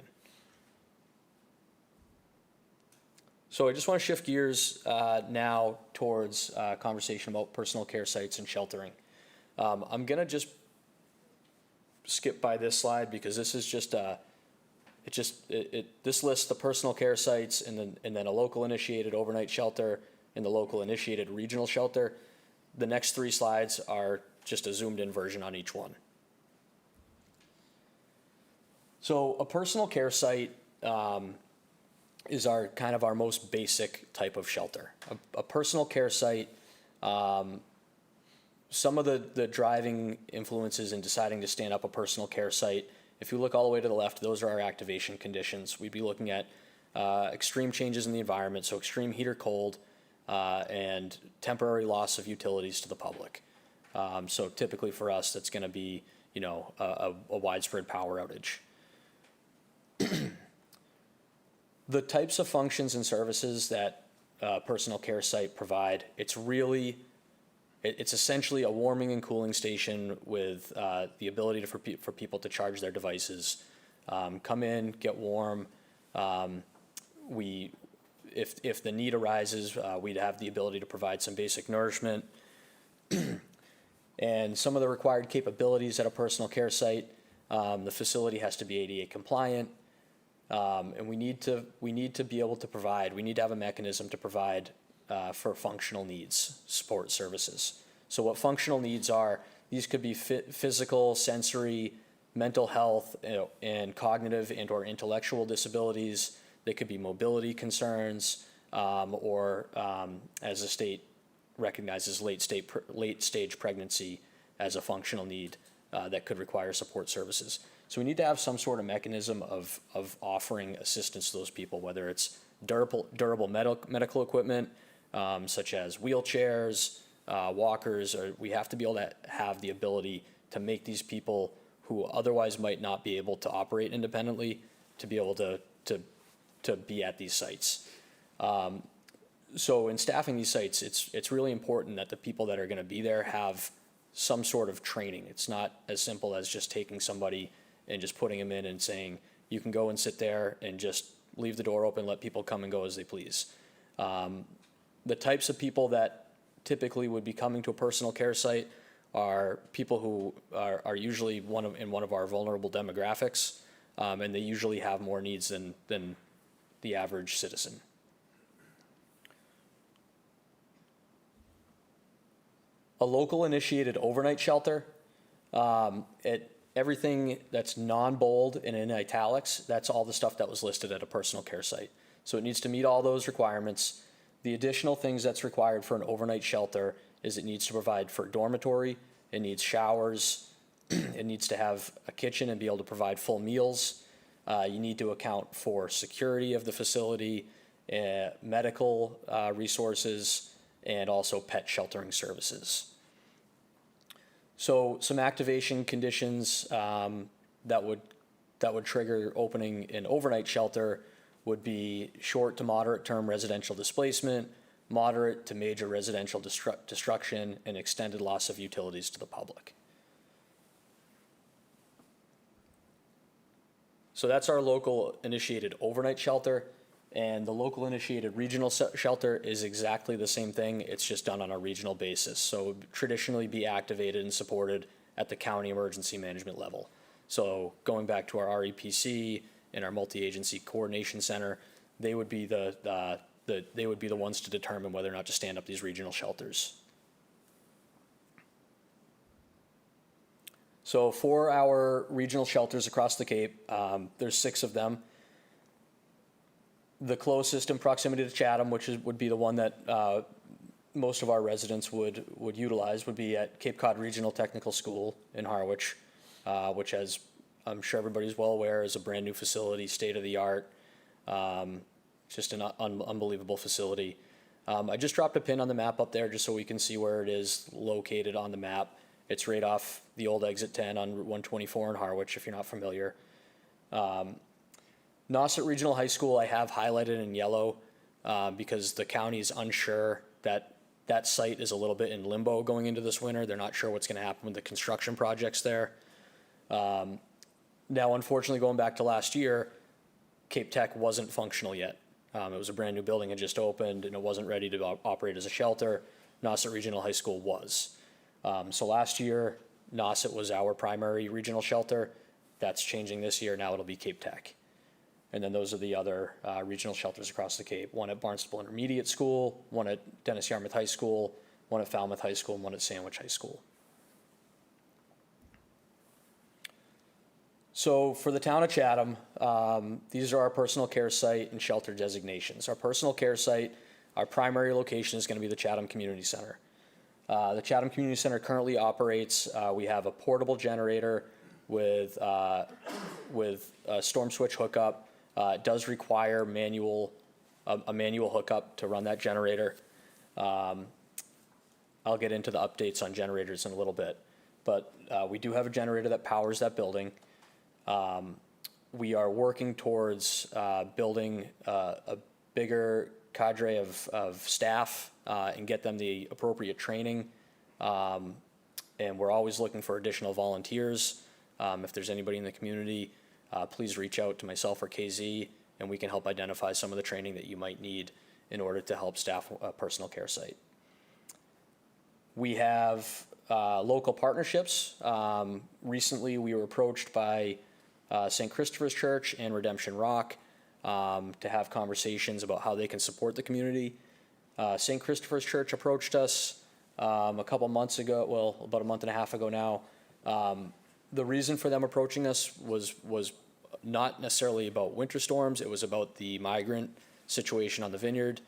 So I just want to shift gears now towards conversation about personal care sites and sheltering. I'm going to just skip by this slide because this is just this lists the personal care sites and then a local initiated overnight shelter and the local initiated regional shelter. The next 3 slides are just a zoomed in version on each one. So a personal care site is our most basic type of shelter. A personal care site, some of the driving influences in deciding to stand up a personal care site, if you look all the way to the left, those are our activation conditions. We'd be looking at extreme changes in the environment, so extreme heat or cold, and temporary loss of utilities to the public. So typically for us, that's going to be a widespread power outage. The types of functions and services that a personal care site provide, it's essentially a warming and cooling station with the ability for people to charge their devices, come in, get warm. If the need arises, we'd have the ability to provide some basic nourishment. And some of the required capabilities at a personal care site, the facility has to be ADA compliant. And we need to be able to provide, we need to have a mechanism to provide for functional needs, support services. So what functional needs are, these could be physical, sensory, mental health, and cognitive and or intellectual disabilities. They could be mobility concerns, or as the state recognizes late stage pregnancy as a functional need that could require support services. So we need to have some sort of mechanism of offering assistance to those people, whether it's durable medical equipment, such as wheelchairs, walkers, or we have to be able to have the ability to make these people who otherwise might not be able to operate independently to be able to be at these sites. So in staffing these sites, it's really important that the people that are going to be there have some sort of training. It's not as simple as just taking somebody and just putting them in and saying, you can go and sit there and just leave the door open, let people come and go as they please. The types of people that typically would be coming to a personal care site are people who are usually in one of our vulnerable demographics, and they usually have more needs than the average citizen. A local initiated overnight shelter, everything that's non-bold and in italics, that's all the stuff that was listed at a personal care site. So it needs to meet all those requirements. The additional things that's required for an overnight shelter is it needs to provide for a dormitory, it needs showers, it needs to have a kitchen and be able to provide full meals. You need to account for security of the facility, medical resources, and also pet sheltering services. So some activation conditions that would trigger opening an overnight shelter would be short to moderate term residential displacement, moderate to major residential destruction, and extended loss of utilities to the public. So that's our local initiated overnight shelter, and the local initiated regional shelter is exactly the same thing. It's just done on a regional basis. So it would traditionally be activated and supported at the county emergency management level. So going back to our REPC and our multi-agency coordination center, they would be they would be the ones to determine whether or not to stand up these regional shelters. So for our regional shelters across the Cape, there's 6 of them. The closest in proximity to Chatham, which would be the one that most of our residents would utilize, would be at Cape Cod Regional Technical School in Harwich, which, as I'm sure everybody's well aware, is a brand new facility, state of the art, just an unbelievable facility. I just dropped a pin on the map up there just so we can see where it is located on the map. It's right off the old exit 10 on Route 124 in Harwich, if you're not familiar. Nauset Regional High School I have highlighted in yellow because the county is unsure that site is a little bit in limbo going into this winter. They're not sure what's going to happen with the construction projects there. Now, unfortunately, going back to last year, Cape Tech wasn't functional yet. It was a brand new building, had just opened, and it wasn't ready to operate as a shelter. Nauset Regional High School was. So last year, Nauset was our primary regional shelter. That's changing this year. Now it'll be Cape Tech. And then those are the other regional shelters across the Cape. One at Barnstable Intermediate School, one at Dennis Yarmouth High School, one at Falmouth High School, and one at Sandwich High School. So for the town of Chatham, these are our personal care site and shelter designations. Our personal care site, our primary location is going to be the Chatham Community Center. The Chatham Community Center currently operates, we have a portable generator with a storm switch hookup. It does require a manual hookup to run that generator. I'll get into the updates on generators in a little bit. But we do have a generator that powers that building. We are working towards building a bigger cadre of staff and get them the appropriate training. And we're always looking for additional volunteers. If there's anybody in the community, please reach out to myself or KZ, and we can help identify some of the training that you might need in order to help staff a personal care site. We have local partnerships. Recently, we were approached by St. Christopher's Church and Redemption Rock to have conversations about how they can support the community. St. Christopher's Church approached us a couple months ago, well, about a month and a half ago now. The reason for them approaching us was not necessarily about winter storms. It was about the migrant situation on the vineyard,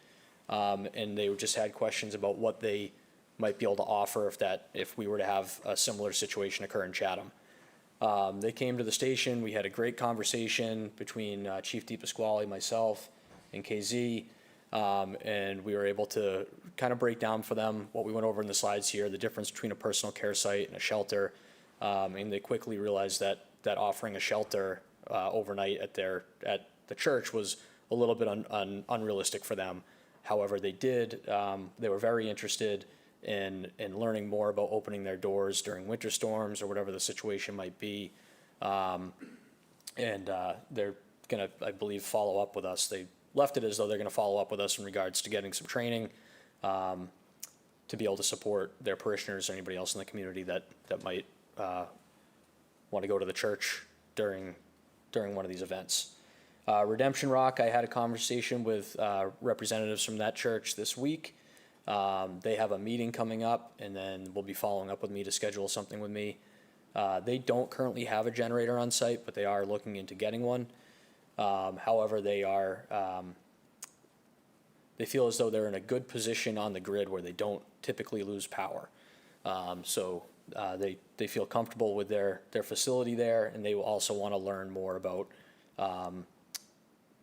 and they just had questions about what they might be able to offer if we were to have a similar situation occur in Chatham. They came to the station. We had a great conversation between Chief DePasquale, myself, and KZ, and we were able to kind of break down for them what we went over in the slides here, the difference between a personal care site and a shelter. And they quickly realized that offering a shelter overnight at the church was a little bit unrealistic for them. However, they were very interested in learning more about opening their doors during winter storms or whatever the situation might be. And they're going to, I believe, follow up with us. They left it as though they're going to follow up with us in regards to getting some training to be able to support their parishioners or anybody else in the community that might want to go to the church during one of these events. Redemption Rock, I had a conversation with representatives from that church this week. They have a meeting coming up, and then will be following up with me to schedule something with me. They don't currently have a generator on site, but they are looking into getting one. However, they feel as though they're in a good position on the grid where they don't typically lose power. So they feel comfortable with their facility there, and they will also want to learn more about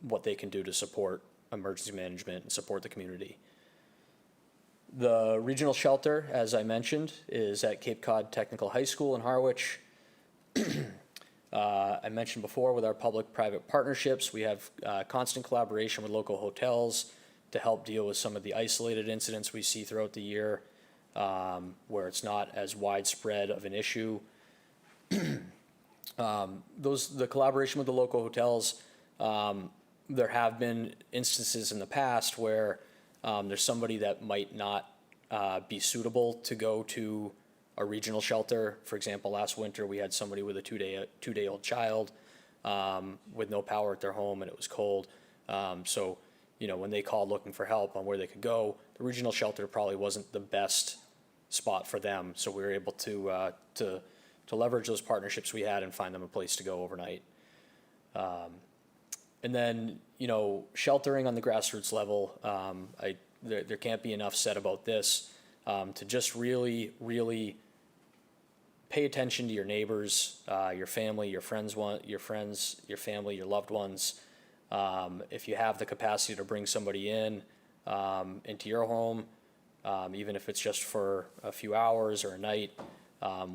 what they can do to support emergency management and support the community. The regional shelter, as I mentioned, is at Cape Cod Technical High School in Harwich. I mentioned before with our public-private partnerships, we have constant collaboration with local hotels to help deal with some of the isolated incidents we see throughout the year where it's not as widespread of an issue. The collaboration with the local hotels, there have been instances in the past where there's somebody that might not be suitable to go to a regional shelter. For example, last winter, we had somebody with a two-day-old child with no power at their home, and it was cold. So, when they called looking for help on where they could go, the regional shelter probably wasn't the best spot for them. So we were able to leverage those partnerships we had and find them a place to go overnight. And then, sheltering on the grassroots level, there can't be enough said about this, to just really, really pay attention to your neighbors, your family, your friends, your family, your loved ones. If you have the capacity to bring somebody into your home, even if it's just for a few hours or a night,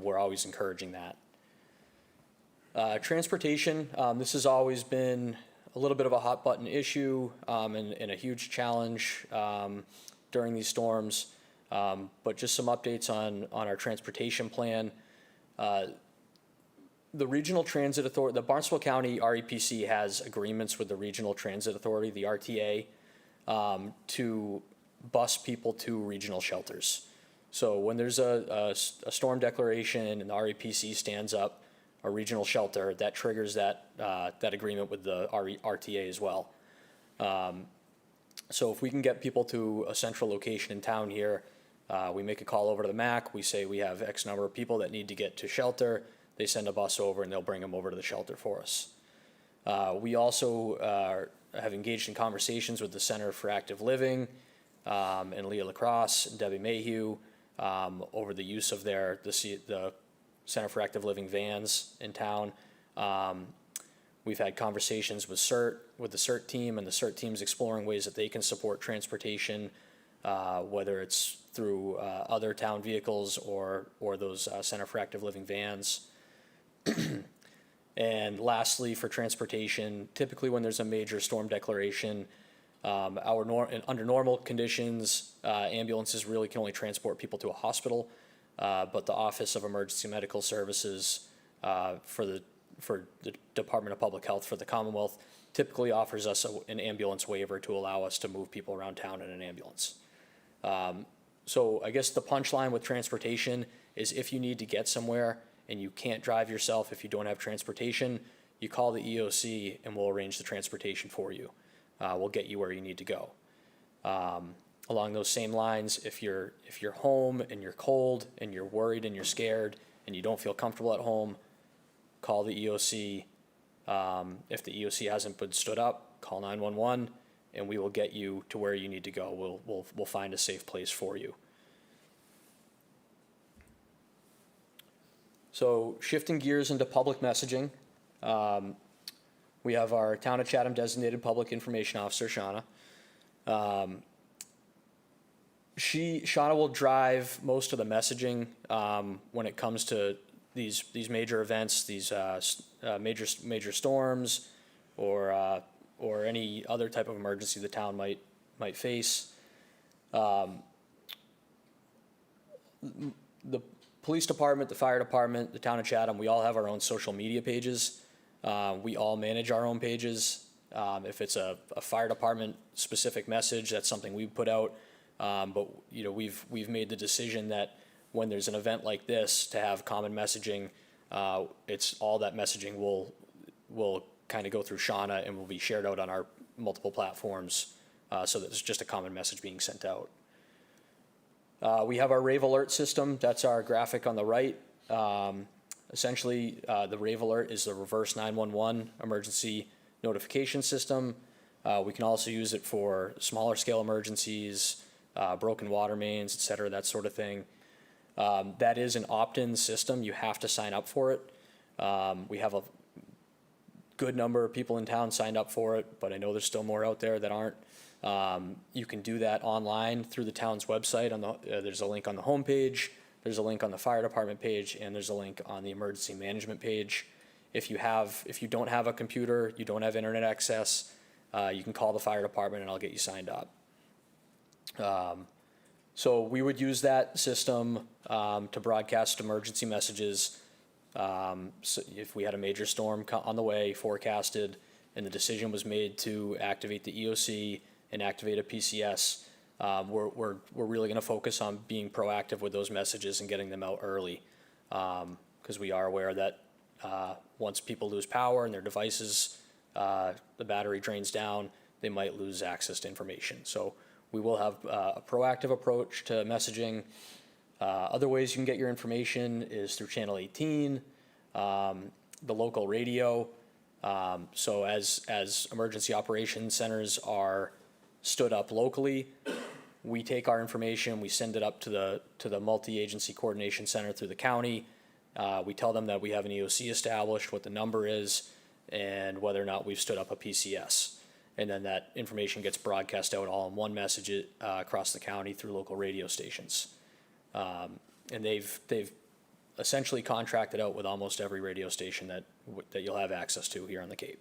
we're always encouraging that. Transportation, this has always been a little bit of a hot button issue and a huge challenge during these storms. But just some updates on our transportation plan. The Regional Transit Authority, the Barnstable County REPC has agreements with the Regional Transit Authority, the RTA, to bus people to regional shelters. So when there's a storm declaration and the REPC stands up a regional shelter, that triggers that agreement with the RTA as well. So if we can get people to a central location in town here, we make a call over to the MAC, we say we have X number of people that need to get to shelter, they send a bus over and they'll bring them over to the shelter for us. We also have engaged in conversations with the Center for Active Living and Leah Lacrosse and Debbie Mayhew over the use of the Center for Active Living vans in town. We've had conversations with the CERT team, and the CERT team's exploring ways that they can support transportation, whether it's through other town vehicles or those Center for Active Living vans. And lastly, for transportation, typically when there's a major storm declaration, under normal conditions, ambulances really can only transport people to a hospital, but the Office of Emergency Medical Services for the Department of Public Health for the Commonwealth typically offers us an ambulance waiver to allow us to move people around town in an ambulance. So I guess the punchline with transportation is if you need to get somewhere and you can't drive yourself, if you don't have transportation, you call the EOC and we'll arrange the transportation for you. We'll get you where you need to go. Along those same lines, if you're home and you're cold and you're worried and you're scared and you don't feel comfortable at home, call the EOC. If the EOC hasn't been stood up, call 911 and we will get you to where you need to go. We'll find a safe place for you. So shifting gears into public messaging, we have our Town of Chatham designated public information officer, Shauna. Shauna will drive most of the messaging when it comes to these major events, these major storms, or any other type of emergency the town might face. The police department, the fire department, the town of Chatham, we all have our own social media pages. We all manage our own pages. If it's a fire department specific message, that's something we put out. But we've made the decision that when there's an event like this, to have common messaging, it's all that messaging will kind of go through Shauna and will be shared out on our multiple platforms, so that it's just a common message being sent out. We have our Rave Alert system. That's our graphic on the right. Essentially, the Rave Alert is the reverse 911 emergency notification system. We can also use it for smaller scale emergencies, broken water mains, et cetera, that sort of thing. That is an opt-in system. You have to sign up for it. We have a good number of people in town signed up for it, but I know there's still more out there that aren't. You can do that online through the town's website. There's a link on the homepage, there's a link on the fire department page, and there's a link on the emergency management page. If you don't have a computer, you don't have internet access, you can call the fire department and I'll get you signed up. So we would use that system to broadcast emergency messages. So if we had a major storm on the way forecasted and the decision was made to activate the EOC and activate a PCS, we're really going to focus on being proactive with those messages and getting them out early, because we are aware that once people lose power and their devices, the battery drains down, they might lose access to information. So we will have a proactive approach to messaging. Other ways you can get your information is through Channel 18, the local radio. So as emergency operations centers are stood up locally, we take our information, we send it up to the multi-agency coordination center through the county. We tell them that we have an EOC established, what the number is, and whether or not we've stood up a PCS. And then that information gets broadcast out all in one message across the county through local radio stations. And they've essentially contracted out with almost every radio station that you'll have access to here on the Cape.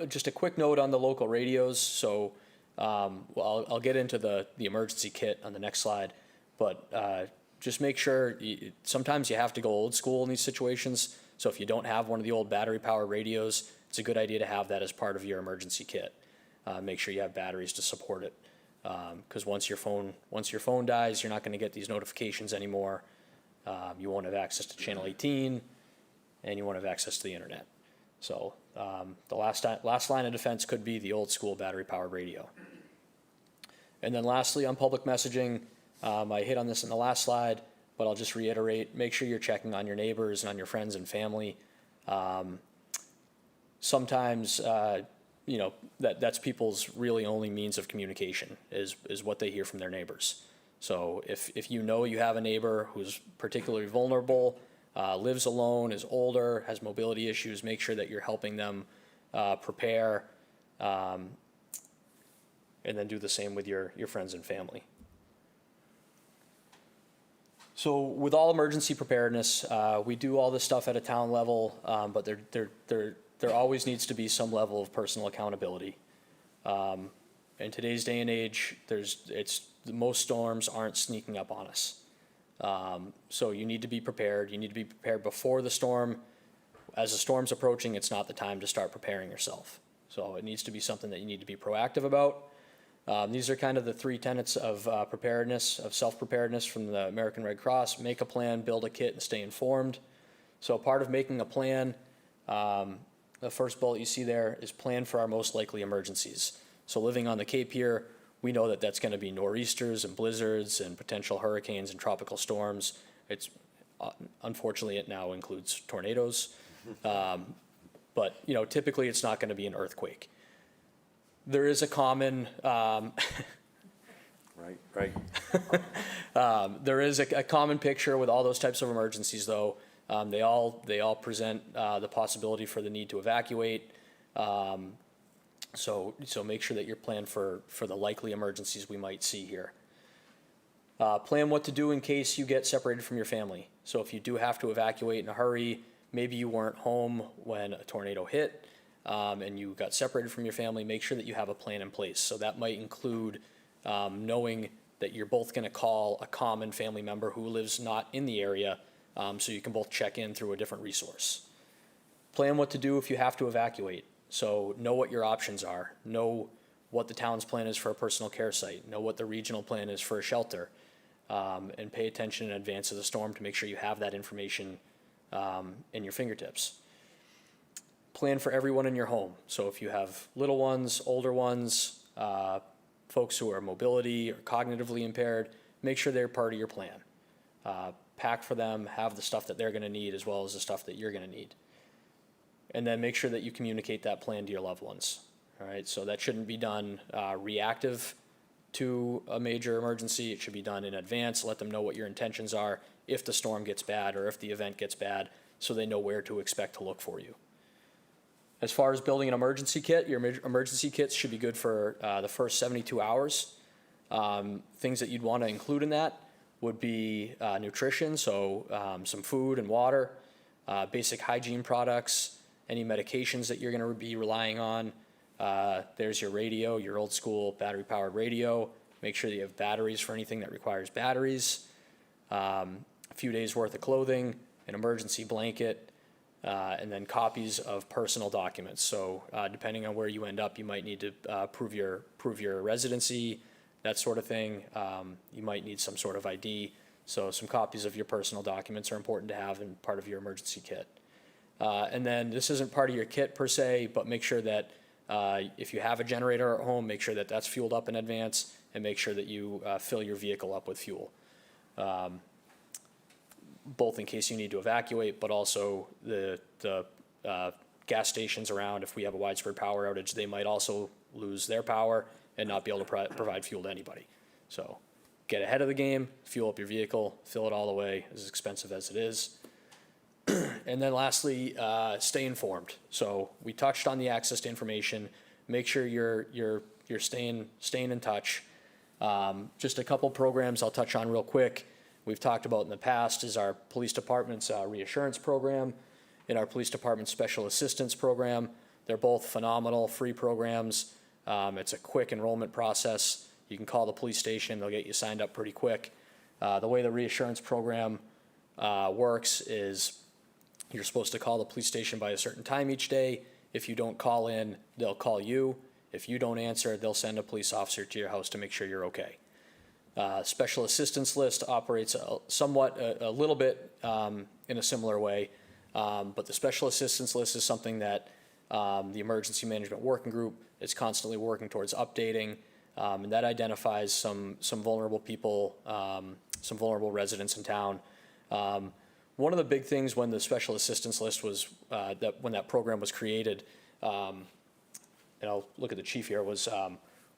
Just a quick note on the local radios. So I'll get into the emergency kit on the next slide, but just make sure, sometimes you have to go old school in these situations. So if you don't have one of the old battery powered radios, it's a good idea to have that as part of your emergency kit. Make sure you have batteries to support it. Because once your phone dies, you're not going to get these notifications anymore. You won't have access to Channel 18, and you won't have access to the internet. So the last line of defense could be the old school battery powered radio. And then lastly, on public messaging, I hit on this in the last slide, but I'll just reiterate, make sure you're checking on your neighbors and on your friends and family. Sometimes, that's people's really only means of communication is what they hear from their neighbors. So if you know you have a neighbor who's particularly vulnerable, lives alone, is older, has mobility issues, make sure that you're helping them prepare, and then do the same with your friends and family. So with all emergency preparedness, we do all this stuff at a town level, but there always needs to be some level of personal accountability. In today's day and age, most storms aren't sneaking up on us. So you need to be prepared. You need to be prepared before the storm. As the storm's approaching, it's not the time to start preparing yourself. So it needs to be something that you need to be proactive about. These are kind of the three tenets of preparedness, of self-preparedness from the American Red Cross: make a plan, build a kit, and stay informed. So part of making a plan, the first bullet you see there is plan for our most likely emergencies. So living on the Cape here, we know that that's going to be nor'easters and blizzards and potential hurricanes and tropical storms. Unfortunately, it now includes tornadoes. But typically it's not going to be an earthquake. There is a common Right. there is a common picture with all those types of emergencies, though. They all present the possibility for the need to evacuate. So make sure that you're planned for the likely emergencies we might see here. Plan what to do in case you get separated from your family. So if you do have to evacuate in a hurry, maybe you weren't home when a tornado hit, and you got separated from your family, make sure that you have a plan in place. So that might include knowing that you're both going to call a common family member who lives not in the area, so you can both check in through a different resource. Plan what to do if you have to evacuate. So know what your options are. Know what the town's plan is for a personal care site. Know what the regional plan is for a shelter. And pay attention in advance of the storm to make sure you have that information in your fingertips. Plan for everyone in your home. So if you have little ones, older ones, folks who are mobility or cognitively impaired, make sure they're part of your plan. Pack for them, have the stuff that they're going to need as well as the stuff that you're going to need. And then make sure that you communicate that plan to your loved ones. All right, so that shouldn't be done reactive to a major emergency. It should be done in advance. Let them know what your intentions are if the storm gets bad or if the event gets bad, so they know where to expect to look for you. As far as building an emergency kit, your emergency kits should be good for the first 72 hours. Things that you'd want to include in that would be nutrition, so some food and water, basic hygiene products, any medications that you're going to be relying on. There's your radio, your old school battery powered radio. Make sure that you have batteries for anything that requires batteries. A few days worth of clothing, an emergency blanket, and then copies of personal documents. So depending on where you end up, you might need to prove your residency, that sort of thing. You might need some sort of ID. So some copies of your personal documents are important to have in part of your emergency kit. And then this isn't part of your kit per se, but make sure that if you have a generator at home, make sure that that's fueled up in advance, and make sure that you fill your vehicle up with fuel. Both in case you need to evacuate, but also the gas stations around, if we have a widespread power outage, they might also lose their power and not be able to provide fuel to anybody. So get ahead of the game, fuel up your vehicle, fill it all the way, as expensive as it is. And then lastly, stay informed. So we touched on the access to information. Make sure you're staying in touch. Just a couple programs I'll touch on real quick. We've talked about in the past is our police department's reassurance program and our police department's special assistance program. They're both phenomenal, free programs. It's a quick enrollment process. You can call the police station, they'll get you signed up pretty quick. The way the reassurance program works is you're supposed to call the police station by a certain time each day. If you don't call in, they'll call you. If you don't answer, they'll send a police officer to your house to make sure you're okay. Special assistance list operates a little bit in a similar way, but the special assistance list is something that the emergency management working group is constantly working towards updating, and that identifies some vulnerable people, some vulnerable residents in town. One of the big things when the special assistance list was, when that program was created, and I'll look at the chief here, was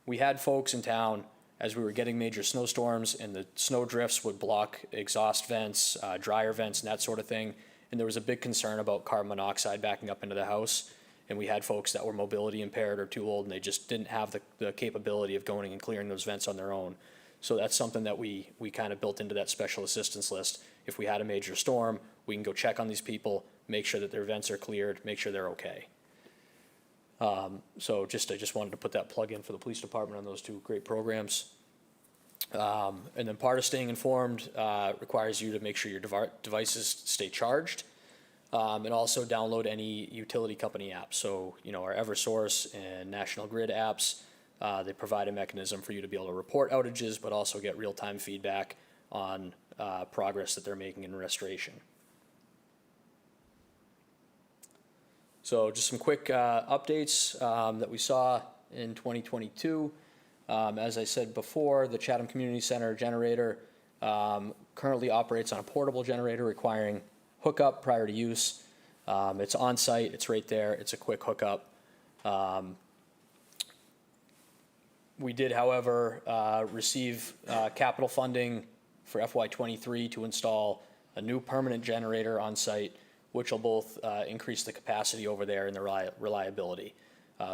we had folks in town as we were getting major snowstorms and the snow drifts would block exhaust vents, dryer vents, and that sort of thing. And there was a big concern about carbon monoxide backing up into the house. And we had folks that were mobility impaired or too old, and they just didn't have the capability of going and clearing those vents on their own. So that's something that we kind of built into that special assistance list. If we had a major storm, we can go check on these people, make sure that their vents are cleared, make sure they're okay. So I just wanted to put that plug in for the police department on those two great programs. And then part of staying informed requires you to make sure your devices stay charged, and also download any utility company apps. So, our Eversource and National Grid apps, they provide a mechanism for you to be able to report outages, but also get real-time feedback on progress that they're making in restoration. So just some quick updates that we saw in 2022. As I said before, the Chatham Community Center generator currently operates on a portable generator requiring hookup prior to use. It's on site, it's right there, it's a quick hookup. We did, however, receive capital funding for FY23 to install a new permanent generator on site, which will both increase the capacity over there and the reliability.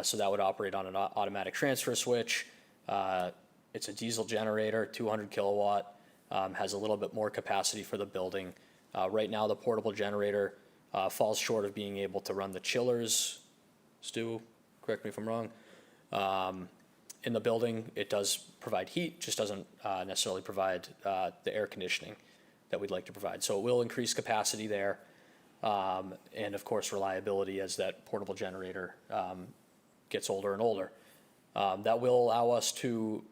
So that would operate on an automatic transfer switch. It's a diesel generator, 200 kilowatt, has a little bit more capacity for the building. Right now, the portable generator falls short of being able to run the chillers. Stu, correct me if I'm wrong. In the building, it does provide heat, just doesn't necessarily provide the air conditioning that we'd like to provide. So it will increase capacity there, and of course reliability as that portable generator gets older and older. That will allow us to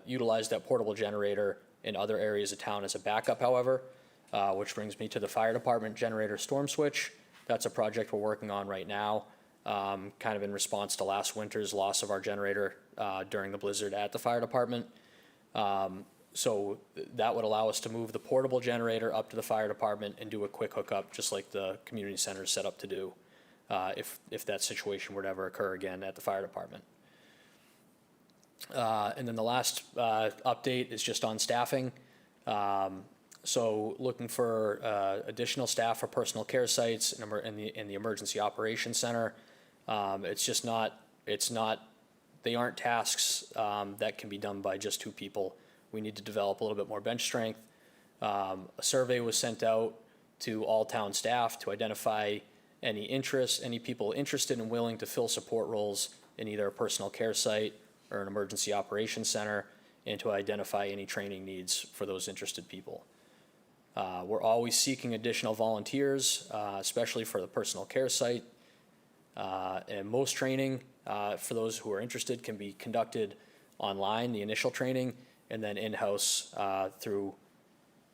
utilize that portable generator in other areas of town as a backup, however, which brings me to the fire department generator storm switch. That's a project we're working on right now, kind of in response to last winter's loss of our generator during the blizzard at the fire department. So that would allow us to move the portable generator up to the fire department and do a quick hookup, just like the community center is set up to do, if that situation were to ever occur again at the fire department. And then the last update is just on staffing. So looking for additional staff for personal care sites in the emergency operations center. They aren't tasks that can be done by just two people. We need to develop a little bit more bench strength. A survey was sent out to all town staff to identify any people interested and willing to fill support roles in either a personal care site or an emergency operations center, and to identify any training needs for those interested people. We're always seeking additional volunteers, especially for the personal care site. And most training, for those who are interested, can be conducted online, the initial training, and then in-house through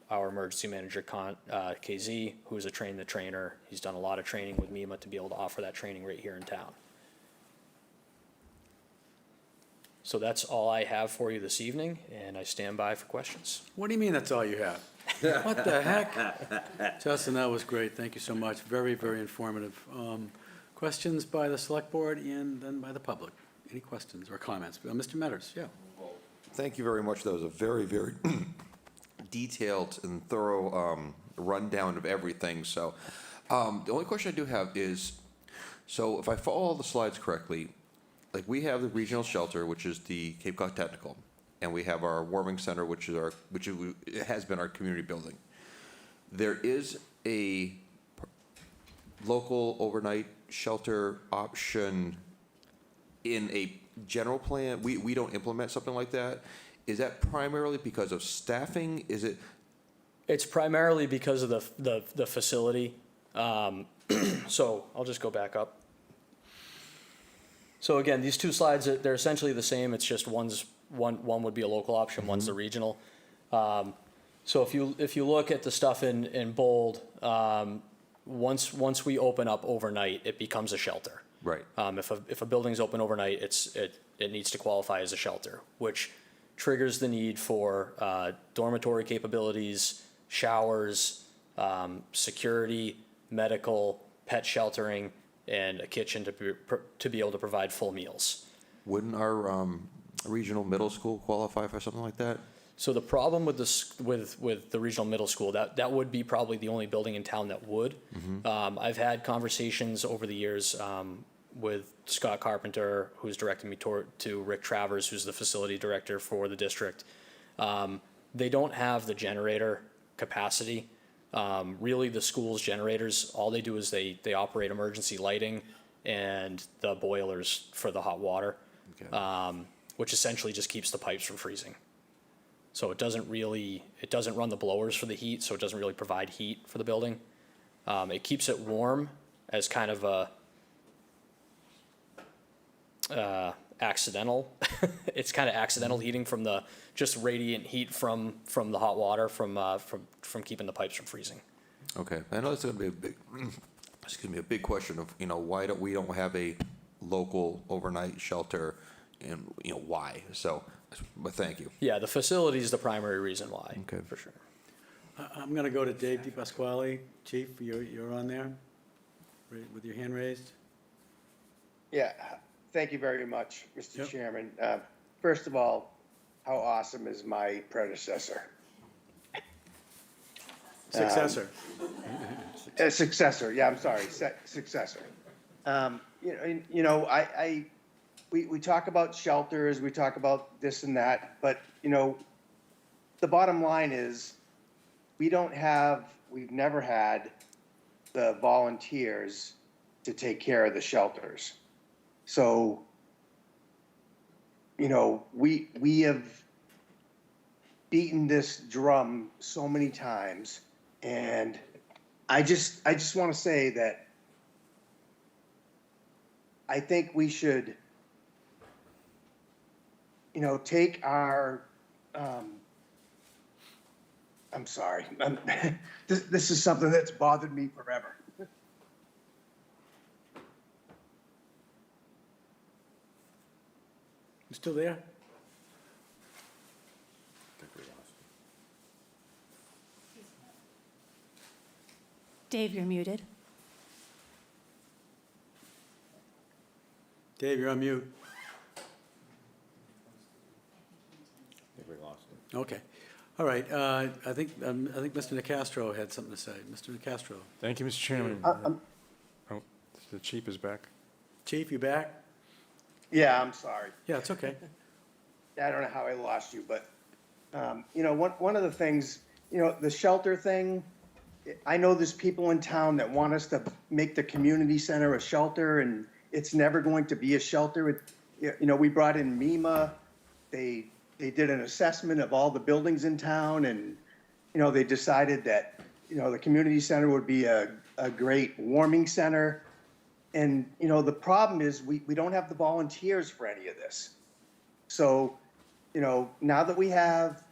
our emergency manager, KZ, who's a train-the-trainer. He's done a lot of training with MEMA to be able to offer that training right here in town. So that's all I have for you this evening, and I stand by for questions. What do you mean that's all you have? What the heck? Justin, that was great. Thank you so much. Very, very informative. Questions by the select board and then by the public? Any questions or comments? Mr. Metters, yeah. Thank you very much. That was a very, very detailed and thorough rundown of everything. So the only question I do have is, so if I follow all the slides correctly, like we have the regional shelter, which is the Cape Cod Technical, and we have our warming center, which has been our community building. There is a local overnight shelter option in a general plan. We don't implement something like that. Is that primarily because of staffing? Is it? It's primarily because of the facility. So I'll just go back up. So again, these two slides, they're essentially the same. It's just one would be a local option, one's the regional. So if you look at the stuff in bold, once we open up overnight, it becomes a shelter. Right. If a building's open overnight, it needs to qualify as a shelter, which triggers the need for dormitory capabilities, showers, security, medical, pet sheltering, and a kitchen to be able to provide full meals. Wouldn't our regional middle school qualify for something like that? So the problem with with the regional middle school, that would be probably the only building in town that would. I've had conversations over the years with Scott Carpenter, who's directed me to Rick Travers, who's the facility director for the district. They don't have the generator capacity. Really, the school's generators, all they do is they operate emergency lighting and the boilers for the hot water, which essentially just keeps the pipes from freezing. So it doesn't run the blowers for the heat, so it doesn't really provide heat for the building. It keeps it warm as kind of a accidental. It's kind of accidental heating from the just radiant heat from the hot water from keeping the pipes from freezing. Okay, I know it's going to be a big question of why don't we have a local overnight shelter, and why? So, but thank you. Yeah, the facility is the primary reason why. Okay, for sure. I'm going to go to Dave DePasquale. Chief, you're on there with your hand raised. Yeah, thank you very much, Mr. Chairman. First of all, how awesome is my predecessor? Successor. Successor, yeah, I'm sorry, successor. We talk about shelters, we talk about this and that, but, the bottom line is we've never had the volunteers to take care of the shelters. So, we have beaten this drum so many times, and I just want to say that I think we should, take our, I'm sorry, this is something that's bothered me forever. You still there? Dave, you're muted. Dave, you're on mute. Okay. All right. I think Mr. Nicastro had something to say. Mr. Nicastro. Thank you, Mr. Chairman. Oh, the chief is back. Chief, you back? Yeah, I'm sorry. Yeah, it's okay. I don't know how I lost you, but, one of the things, the shelter thing, I know there's people in town that want us to make the community center a shelter, and it's never going to be a shelter. We brought in MEMA. They did an assessment of all the buildings in town, and, they decided that, the community center would be a great warming center. And, the problem is we don't have the volunteers for any of this. So, now that we have,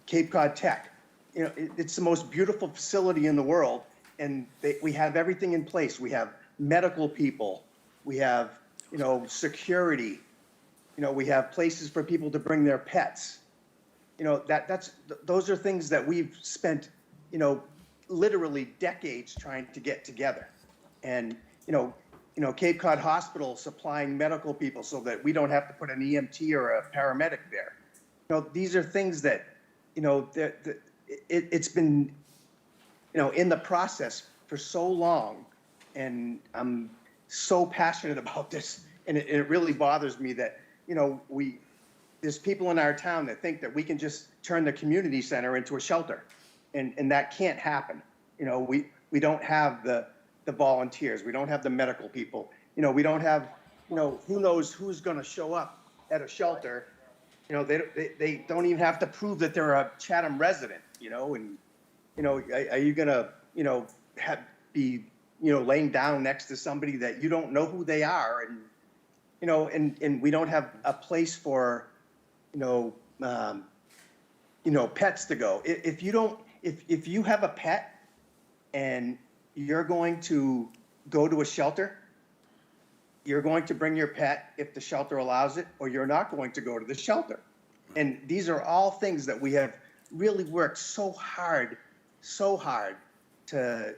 Cape Cod Tech, it's the most beautiful facility in the world. And we have everything in place. We have medical people. We have, security. We have places for people to bring their pets. Those are things that we've spent, literally decades trying to get together. And, Cape Cod Hospital supplying medical people so that we don't have to put an EMT or a paramedic there. These are things that, it's been, in the process for so long. And I'm so passionate about this. And it really bothers me that, there's people in our town that think that we can just turn the community center into a shelter. And that can't happen. We don't have the volunteers. We don't have the medical people. We don't have, who knows who's going to show up at a shelter. They don't even have to prove that they're a Chatham resident, and, are you going to, be, laying down next to somebody that you don't know who they are? And, and we don't have a place for, pets to go. If you have a pet and you're going to go to a shelter, you're going to bring your pet if the shelter allows it, or you're not going to go to the shelter. And these are all things that we have really worked so hard to,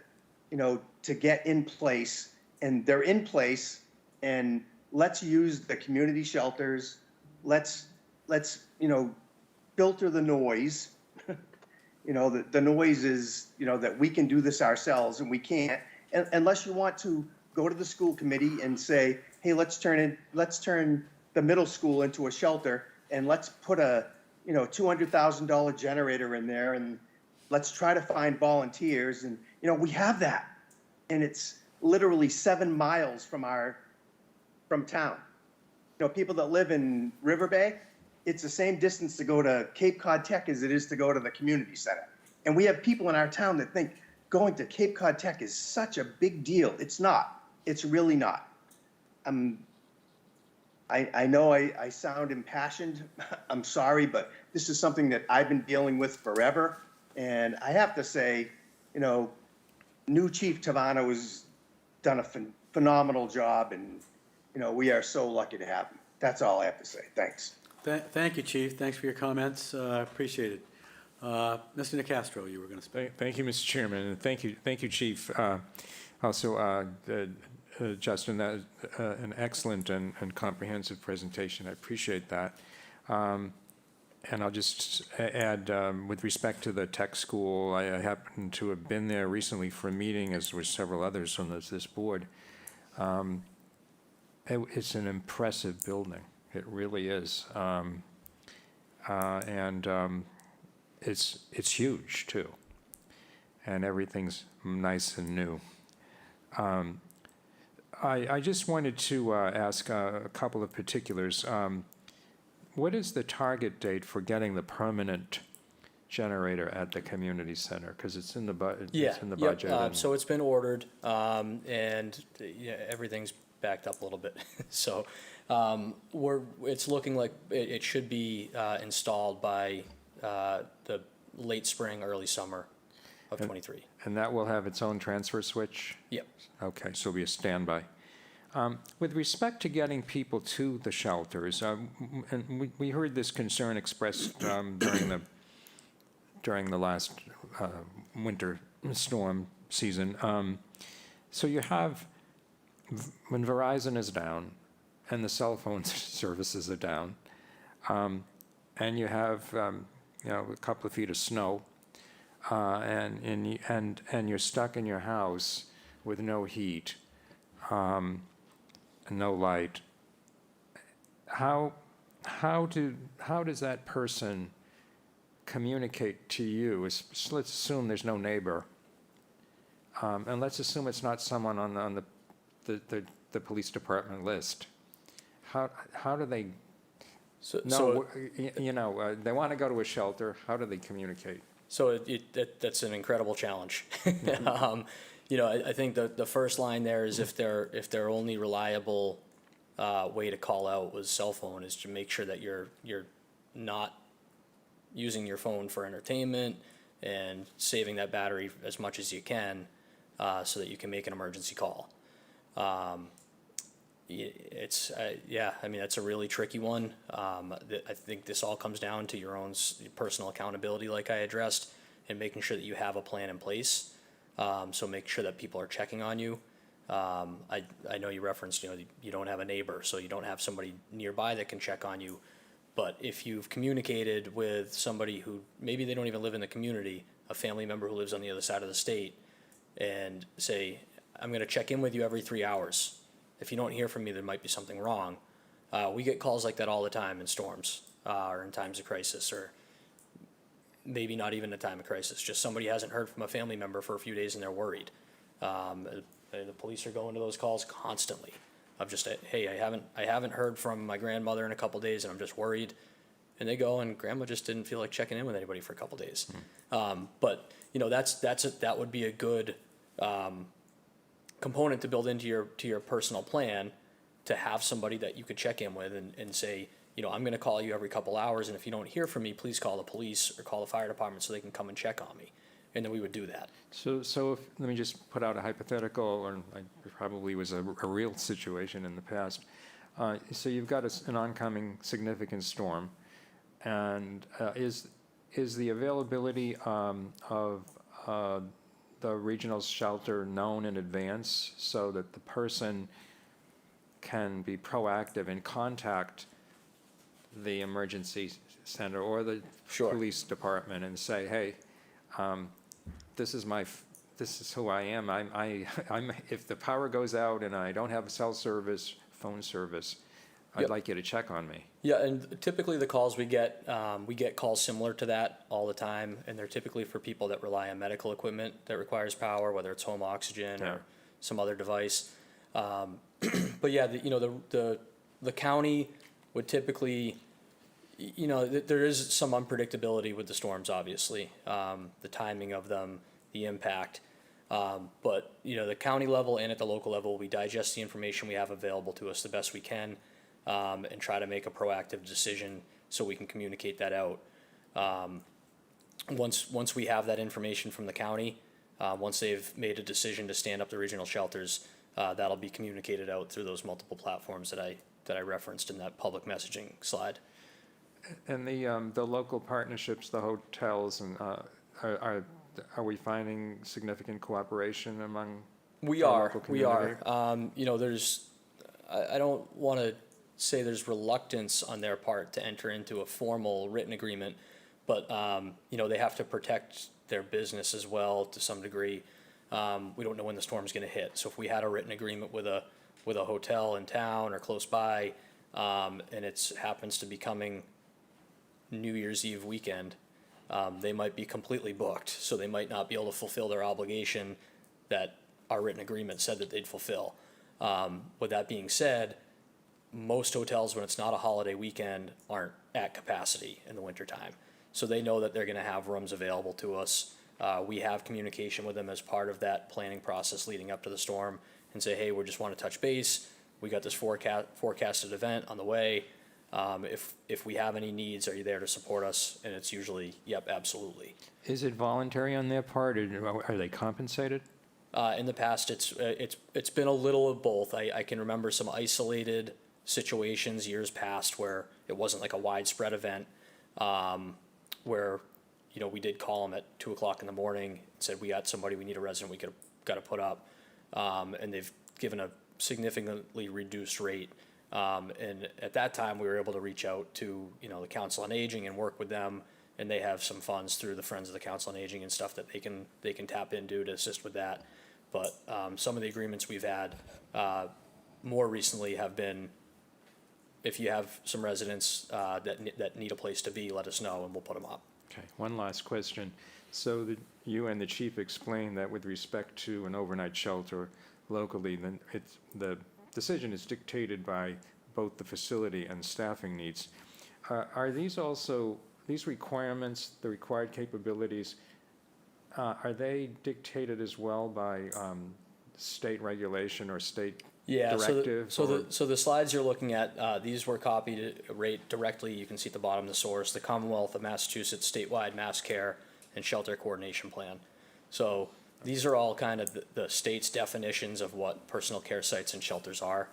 to get in place, and they're in place. And let's use the community shelters. Let's filter the noise. The noise is, that we can do this ourselves, and we can't, unless you want to go to the school committee and say, hey, let's turn the middle school into a shelter, and let's put a, $200,000 generator in there, and let's try to find volunteers. And, we have that. And it's literally 7 miles from town. People that live in River Bay, it's the same distance to go to Cape Cod Tech as it is to go to the community center. And we have people in our town that think going to Cape Cod Tech is such a big deal. It's not. It's really not. I know I sound impassioned. I'm sorry, but this is something that I've been dealing with forever. And I have to say, new Chief Tavano has done a phenomenal job, and, we are so lucky to have him. That's all I have to say. Thanks. Thank you, Chief. Thanks for your comments. Appreciate it. Mr. Nicastro, you were going to speak. Thank you, Mr. Chairman, and thank you, Chief. Also, Justin, that an excellent and comprehensive presentation. I appreciate that. And I'll just add, with respect to the tech school, I happen to have been there recently for a meeting, as were several others on this board. It's an impressive building. It really is. It's huge, too. And everything's nice and new. I just wanted to ask a couple of particulars. What is the target date for getting the permanent generator at the community center? Because it's in the budget. So it's been ordered, and everything's backed up a little bit. So it's looking like it should be installed by the late spring, early summer of '23. And that will have its own transfer switch? Yep. Okay, so it'll be a standby. With respect to getting people to the shelters, and we heard this concern expressed during the last winter storm season. So you have, when Verizon is down and the cell phone services are down, and you have a couple of feet of snow, and you're stuck in your house with no heat, no light, how does that person communicate to you? Let's assume there's no neighbor, and let's assume it's not someone on the police department list. How do they No, they want to go to a shelter. How do they communicate? So that's an incredible challenge. I think the first line there is if their only reliable way to call out was cell phone, is to make sure that you're not using your phone for entertainment and saving that battery as much as you can, so that you can make an emergency call. That's a really tricky one. I think this all comes down to your own personal accountability, like I addressed, and making sure that you have a plan in place. So make sure that people are checking on you. I know you referenced, you don't have a neighbor, so you don't have somebody nearby that can check on you. But if you've communicated with somebody who maybe they don't even live in the community, a family member who lives on the other side of the state, and say, I'm going to check in with you every 3 hours. If you don't hear from me, there might be something wrong. We get calls like that all the time in storms, or in times of crisis, or maybe not even a time of crisis. Just somebody hasn't heard from a family member for a few days and they're worried. The police are going to those calls constantly. Of just, hey, I haven't heard from my grandmother in a couple days and I'm just worried. And they go, and grandma just didn't feel like checking in with anybody for a couple days. But that would be a good component to build into your personal plan, to have somebody that you could check in with and say, I'm going to call you every couple hours, and if you don't hear from me, please call the police or call the fire department so they can come and check on me. And then we would do that. So let me just put out a hypothetical, or it probably was a real situation in the past. So you've got an oncoming significant storm, and is the availability of the regional shelter known in advance so that the person can be proactive and contact the emergency center or the police department and say, hey, this is who I am. I'm if the power goes out and I don't have cell service, phone service, I'd like you to check on me. Yeah, and typically the calls we get calls similar to that all the time, and they're typically for people that rely on medical equipment that requires power, whether it's home oxygen or some other device. But yeah, the county would typically, there is some unpredictability with the storms, obviously, the timing of them, the impact. But the county level and at the local level, we digest the information we have available to us the best we can. And try to make a proactive decision so we can communicate that out. Once we have that information from the county, once they've made a decision to stand up the regional shelters, that'll be communicated out through those multiple platforms that I referenced in that public messaging slide. And the local partnerships, the hotels, and are we finding significant cooperation among? We are. There's I don't want to say there's reluctance on their part to enter into a formal written agreement, but they have to protect their business as well to some degree. We don't know when the storm's going to hit, so if we had a written agreement with a hotel in town or close by, and it happens to be coming New Year's Eve weekend, they might be completely booked, so they might not be able to fulfill their obligation that our written agreement said that they'd fulfill. With that being said, most hotels, when it's not a holiday weekend, aren't at capacity in the wintertime. So they know that they're going to have rooms available to us. We have communication with them as part of that planning process leading up to the storm and say, hey, we just want to touch base. We got this forecasted event on the way. If we have any needs, are you there to support us? And it's usually, yep, absolutely. Is it voluntary on their part, or are they compensated? In the past, it's been a little of both. I can remember some isolated situations years past where it wasn't like a widespread event, where we did call them at 2:00 in the morning and said, we got somebody, we need a resident, we got to put up, and they've given a significantly reduced rate. And at that time, we were able to reach out to the Council on Aging and work with them, and they have some funds through the Friends of the Council on Aging and stuff that they can tap into to assist with that. But some of the agreements we've had more recently have been, if you have some residents that need a place to be, let us know and we'll put them up. Okay, one last question. So you and the chief explained that with respect to an overnight shelter locally, then the decision is dictated by both the facility and staffing needs. Are these also, these requirements, the required capabilities, are they dictated as well by state regulation or state Yeah, directive? so the slides you're looking at, these were copied right directly, you can see at the bottom, the source, the Commonwealth of Massachusetts statewide mass care and shelter coordination plan. So these are all kind of the state's definitions of what personal care sites and shelters are.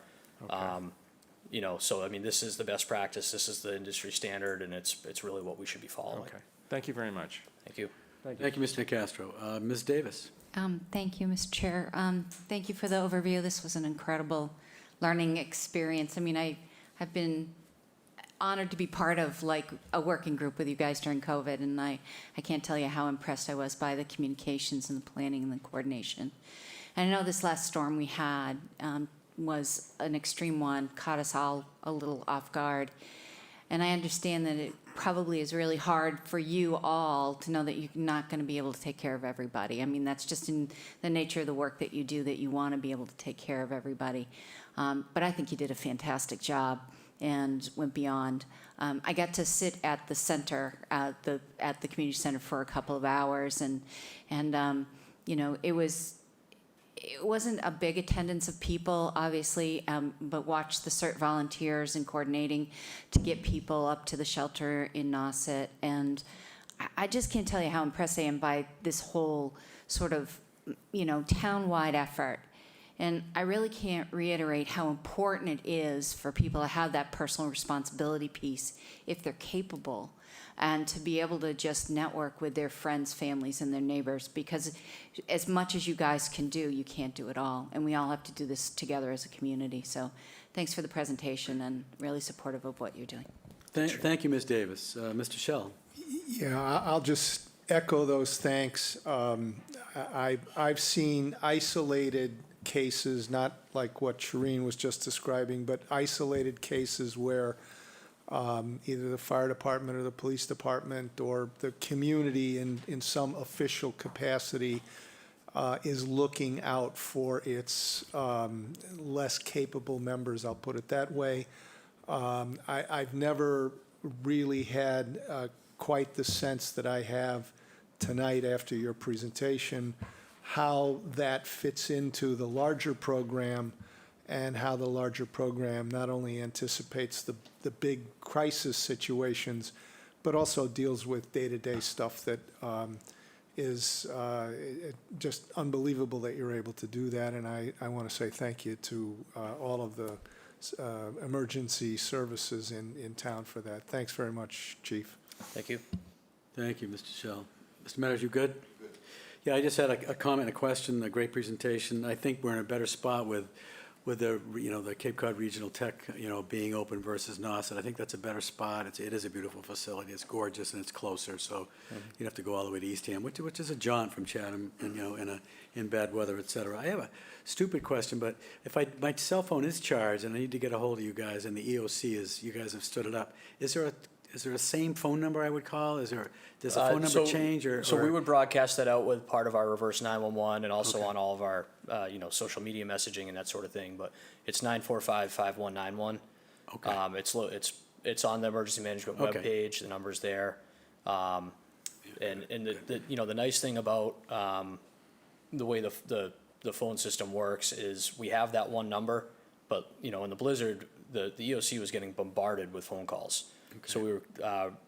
You know, so I mean, this is the best practice, this is the industry standard, and it's really what we should be following. Okay, thank you very much. Thank you. Thank you, Mr. Nicastro. Ms. Davis? Thank you, Mr. Chair. Thank you for the overview. This was an incredible learning experience. I mean, I've been honored to be part of like a working group with you guys during COVID, and I can't tell you how impressed I was by the communications and the planning and the coordination. And I know this last storm we had was an extreme one, caught us all a little off guard. And I understand that it probably is really hard for you all to know that you're not going to be able to take care of everybody. I mean, that's just in the nature of the work that you do, that you want to be able to take care of everybody. But I think you did a fantastic job and went beyond. I got to sit at the center, at the community center for a couple of hours, and you know, it wasn't a big attendance of people, obviously, but watched the CERT volunteers and coordinating to get people up to the shelter in Nauset. And I just can't tell you how impressed I am by this whole sort of, you know, town-wide effort. And I really can't reiterate how important it is for people to have that personal responsibility piece if they're capable, and to be able to just network with their friends, families, and their neighbors, because as much as you guys can do, you can't do it all. And we all have to do this together as a community. So thanks for the presentation, and really supportive of what you're doing. Thank you, Ms. Davis. Mr. Shell? Yeah, I'll just echo those thanks. I've seen isolated cases, not like what Shireen was just describing, but isolated cases where either the fire department or the police department or the community in some official capacity is looking out for its less capable members, I'll put it that way. I've never really had quite the sense that I have tonight after your presentation, how that fits into the larger program, and how the larger program not only anticipates the big crisis situations, but also deals with day-to-day stuff that is just unbelievable that you're able to do that. And I want to say thank you to all of the emergency services in town for that. Thanks very much, Chief. Thank you. Thank you, Mr. Shell. Mr. Metters, you good? Good. Yeah, I just had a comment, a question, a great presentation. I think we're in a better spot with the, you know, the Cape Cod Regional Tech, you know, being open versus Nauset. I think that's a better spot. It is a beautiful facility. It's gorgeous and it's closer, so you'd have to go all the way to Eastham, which is a jaunt from Chatham, and, you know, in bad weather, et cetera. I have a stupid question, but if my cell phone is charged and I need to get a hold of you guys, and the EOC is, you guys have stood it up, is there a same phone number I would call? Does the phone number change, or? So we would broadcast that out with part of our reverse 911, and also Okay. on all of our, you know, social media messaging and that sort of thing. But it's 945-5191. Okay. It's on the emergency management Okay. webpage. The number's there. And the you know, the nice thing about the way the phone system works is we have that one number, but, you know, in the blizzard, the EOC was getting bombarded with phone calls. Okay. So we were,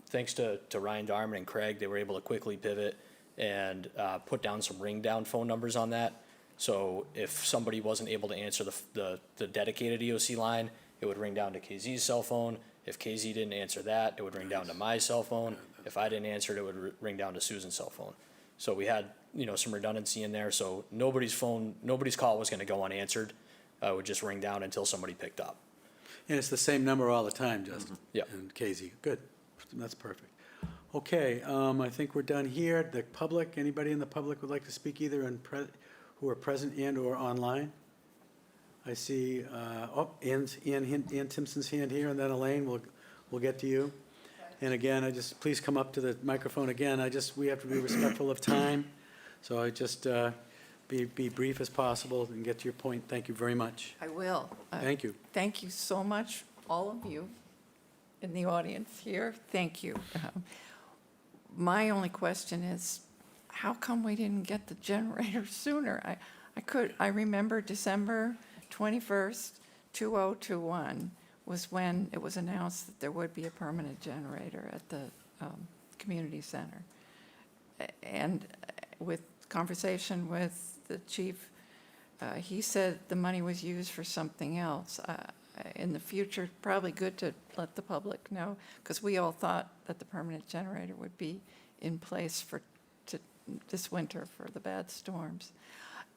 thanks to Ryan Darman and Craig, they were able to quickly pivot and put down some ring down phone numbers on that. So if somebody wasn't able to answer the dedicated EOC line, it would ring down to KZ's cell phone. If KZ didn't answer that, it would ring down to my cell phone. If I didn't answer it, it would ring down to Susan's cell phone. So we had, you know, some redundancy in there. So nobody's call was going to go unanswered. It would just ring down until somebody picked up. And it's the same number all the time, Justin? Yeah. And KZ, good. That's perfect. Okay, I think we're done here. The public, anybody in the public would like to speak either who are present and or online? I see, Ian Timpson's hand here, and then Elaine, we'll get to you. And again, please come up to the microphone again. We have to be respectful of time. So be brief as possible and get to your point. Thank you very much. I will. Thank you. Thank you so much, all of you. in the audience here. Thank you. My only question is, how come we didn't get the generator sooner? I remember December 21st, 2021 was when it was announced that there would be a permanent generator at the community center. And with conversation with the chief, he said the money was used for something else. In the future, probably good to let the public know, because we all thought that the permanent generator would be in place this winter for the bad storms.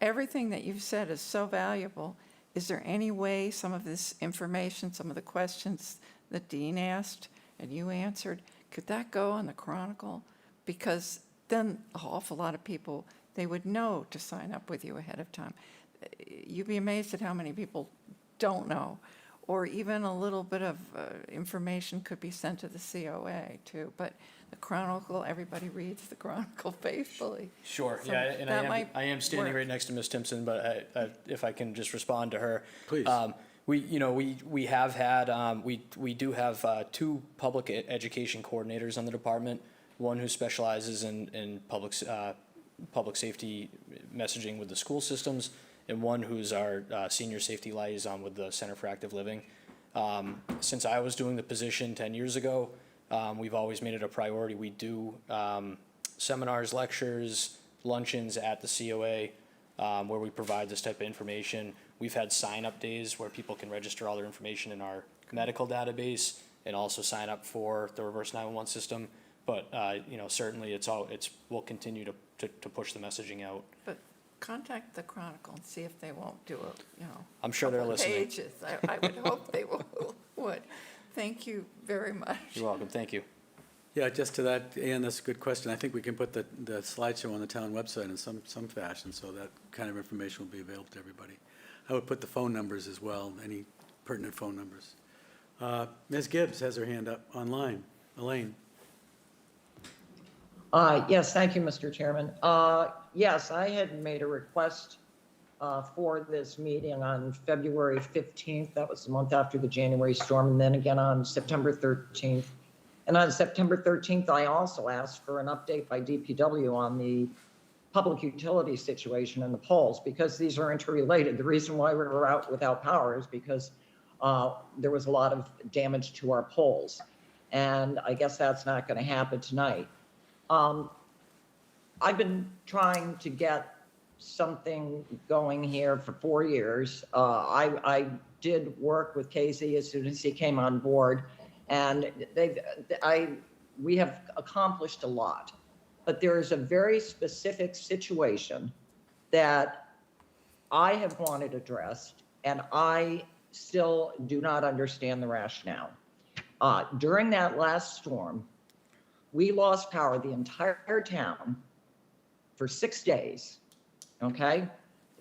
Everything that you've said is so valuable. Is there any way some of this information, some of the questions that Dean asked and you answered, could that go on the Chronicle? Because then an awful lot of people, they would know to sign up with you ahead of time. You'd be amazed at how many people don't know. Or even a little bit of information could be sent to the COA too. But the Chronicle, everybody reads the Chronicle faithfully. Sure, So yeah, and that might I am standing work. right next to Ms. Timpson, but if I can just respond to her. Please. We have had, we do have two public education coordinators on the department, one who specializes in public safety messaging with the school systems, and one who's our senior safety liaison with the Center for Active Living. Since I was doing the position 10 years ago, we've always made it a priority. We do seminars, lectures, luncheons at the COA where we provide this type of information. We've had sign-up days where people can register all their information in our medical database and also sign up for the reverse 911 system. But certainly we'll continue to push the messaging out. But contact the Chronicle and see if they won't do it, I'm sure they're couple of listening. pages. I would hope they would. Thank you very much. You're welcome. Thank you. Yeah, just to that, Ann, that's a good question. I think we can put the slideshow on the town website in some fashion, so that kind of information will be available to everybody. I would put the phone numbers as well, any pertinent phone numbers. Ms. Gibbs has her hand up online. Elaine. Yes, thank you, Mr. Chairman. Yes, I had made a request for this meeting on February 15th. That was the month after the January storm, and then again on September 13th. And on September 13th, I also asked for an update by DPW on the public utility situation and the poles, because these are interrelated. The reason why we were out without power is because there was a lot of damage to our poles. And I guess that's not going to happen tonight. I've been trying to get something going here for 4 years. I did work with Casey as soon as he came on board, and we have accomplished a lot. But there is a very specific situation that I have wanted addressed, and I still do not understand the rationale. During that last storm, we lost power, the entire town, for 6 days, okay?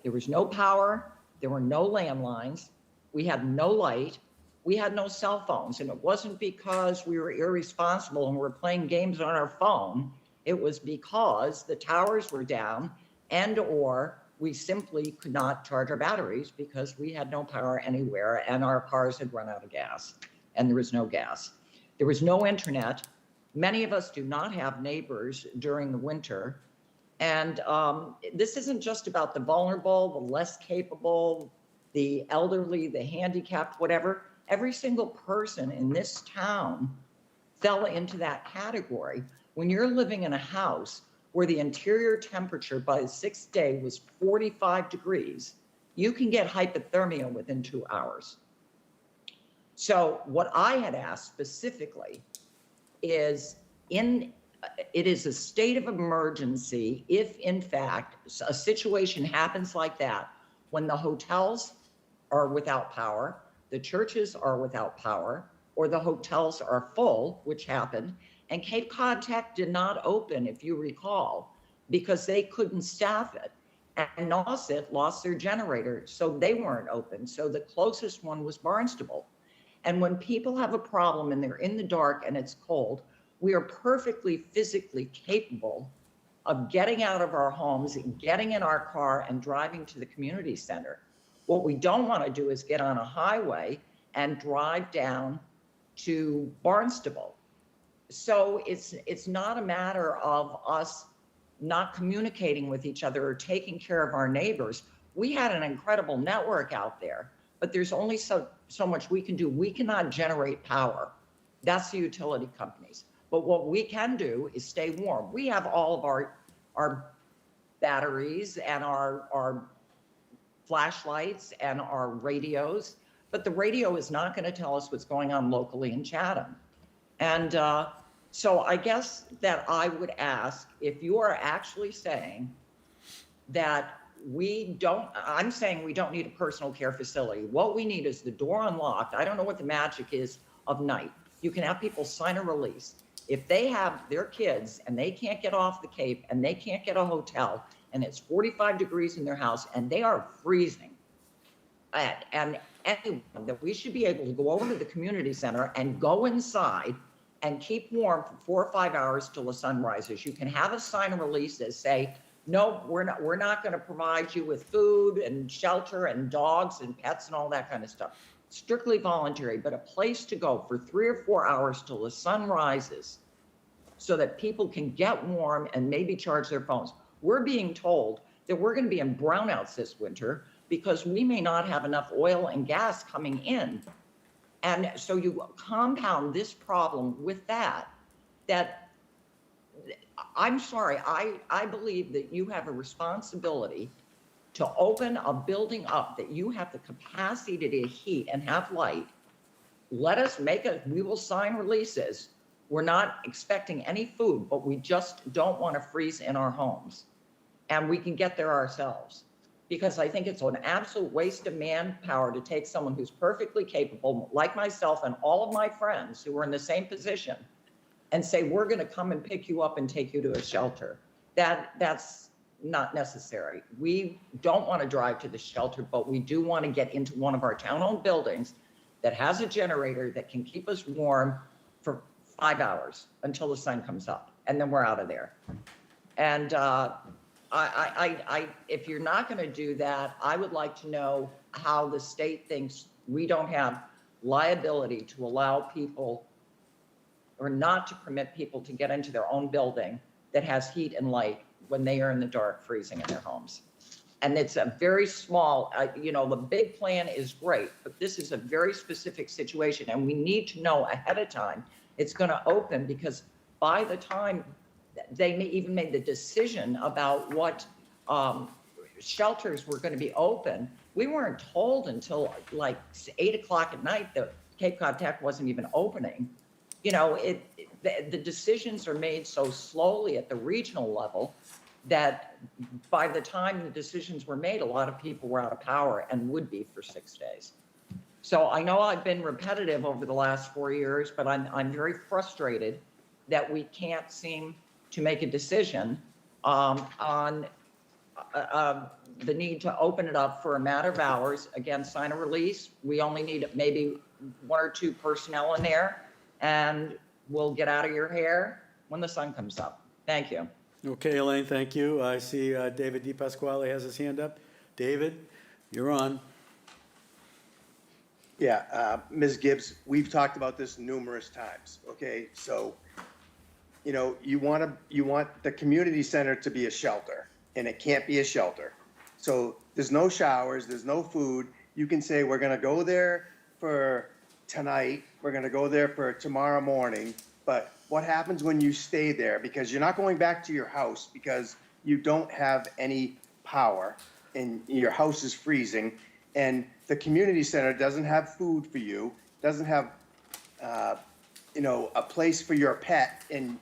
There was no power, there were no landlines, we had no light, we had no cell phones, and it wasn't because we were irresponsible and were playing games on our phone. It was because the towers were down and or we simply could not charge our batteries because we had no power anywhere and our cars had run out of gas and there was no gas. There was no internet. Many of us do not have neighbors during the winter. And this isn't just about the vulnerable, the less capable, the elderly, the handicapped, whatever. Every single person in this town fell into that category. When you're living in a house where the interior temperature by the 6th day was 45 degrees, you can get hypothermia within 2 hours. So what I had asked specifically is it is a state of emergency if, in fact, a situation happens like that, when the hotels are without power, the churches are without power, or the hotels are full, which happened, and Cape Cod Tech did not open, if you recall, because they couldn't staff it. And Nauset lost their generator, so they weren't open. So the closest one was Barnstable. And when people have a problem and they're in the dark and it's cold, we are perfectly physically capable of getting out of our homes, getting in our car and driving to the community center. What we don't want to do is get on a highway and drive down to Barnstable. So it's not a matter of us not communicating with each other or taking care of our neighbors. We had an incredible network out there, but there's only so much we can do. We cannot generate power. That's the utility companies. But what we can do is stay warm. We have all of our batteries and our flashlights and our radios, but the radio is not going to tell us what's going on locally in Chatham. And so I guess that I would ask if you are actually saying that I'm saying we don't need a personal care facility. What we need is the door unlocked. I don't know what the magic is of night. You can have people sign a release. If they have their kids and they can't get off the Cape and they can't get a hotel and it's 45 degrees in their house and they are freezing, and anyone, that we should be able to go over to the community center and go inside and keep warm for 4 or 5 hours till the sun rises. You can have a sign of release that say, no, we're not going to provide you with food and shelter and dogs and pets and all that kind of stuff. Strictly voluntary, but a place to go for 3 or 4 hours till the sun rises so that people can get warm and maybe charge their phones. We're being told that we're going to be in brownouts this winter because we may not have enough oil and gas coming in. And so you compound this problem with that I'm sorry, I believe that you have a responsibility to open a building up that you have the capacity to heat and have light. Let us we will sign releases. We're not expecting any food, but we just don't want to freeze in our homes. And we can get there ourselves. Because I think it's an absolute waste of manpower to take someone who's perfectly capable, like myself and all of my friends who are in the same position, and say, we're going to come and pick you up and take you to a shelter. That's not necessary. We don't want to drive to the shelter, but we do want to get into one of our town-owned buildings that has a generator that can keep us warm for 5 hours until the sun comes up, and then we're out of there. And if you're not going to do that, I would like to know how the state thinks we don't have liability to allow people or not to permit people to get into their own building that has heat and light when they are in the dark freezing in their homes. And it's a very small, the big plan is great, but this is a very specific situation and we need to know ahead of time it's going to open, because by the time they may even made the decision about what shelters were going to be open, we weren't told until like 8 o'clock at night that Cape Cod Tech wasn't even opening. The decisions are made so slowly at the regional level that by the time the decisions were made, a lot of people were out of power and would be for 6 days. So I know I've been repetitive over the last 4 years, but I'm very frustrated that we can't seem to make a decision on the need to open it up for a matter of hours. Again, sign a release. We only need maybe 1 or 2 personnel in there, and we'll get out of your hair when the sun comes up. Thank you. Okay, Elaine, thank you. I see David DePasquale has his hand up. David, you're on. Yeah, Ms. Gibbs, we've talked about this numerous times, okay? So, you want the community center to be a shelter, and it can't be a shelter. So there's no showers, there's no food. You can say, we're gonna go there for tonight, we're gonna go there for tomorrow morning, but what happens when you stay there? Because you're not going back to your house because you don't have any power and your house is freezing, and the community center doesn't have food for you, doesn't have, a place for your pet, and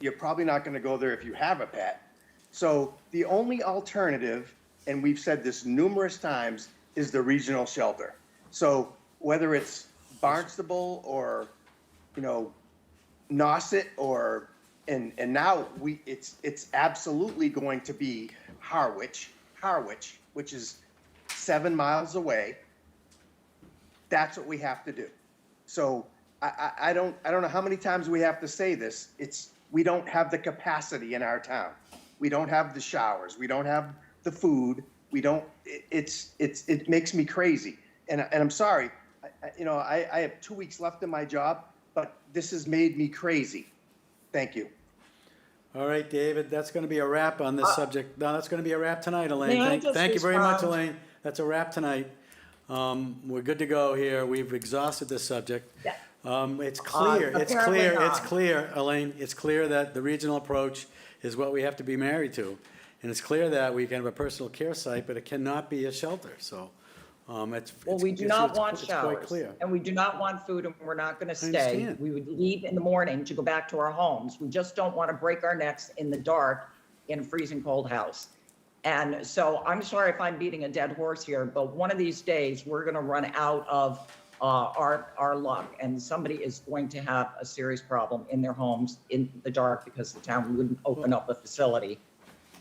you're probably not gonna go there if you have a pet. So the only alternative, and we've said this numerous times, is the regional shelter. So whether it's Barnstable or, Nauset and now it's absolutely going to be Harwich, which is 7 miles away. That's what we have to do. So I don't know how many times we have to say this. We don't have the capacity in our town. We don't have the showers. We don't have the food. It makes me crazy. And I'm sorry. I have 2 weeks left in my job. but this has made me crazy. Thank you. All right, David, that's going to be a wrap on this subject. No, that's going to be a wrap tonight, Elaine. May I Thank just thank you very much, respond? Elaine. That's a wrap tonight. We're good to go here. We've exhausted this subject. Yeah. It's clear, Apparently not. Elaine, it's clear that the regional approach is what we have to be married to. And it's clear that we can have a personal care site, but it cannot be a shelter, so, Well, we do not want it's quite showers, clear. and we do not want food, and we're not going to stay. understand. We would leave in the morning to go back to our homes. We just don't want to break our necks in the dark in a freezing cold house. And so I'm sorry if I'm beating a dead horse here, but one of these days, we're going to run out of our luck, and somebody is going to have a serious problem in their homes in the dark because the town wouldn't open up a facility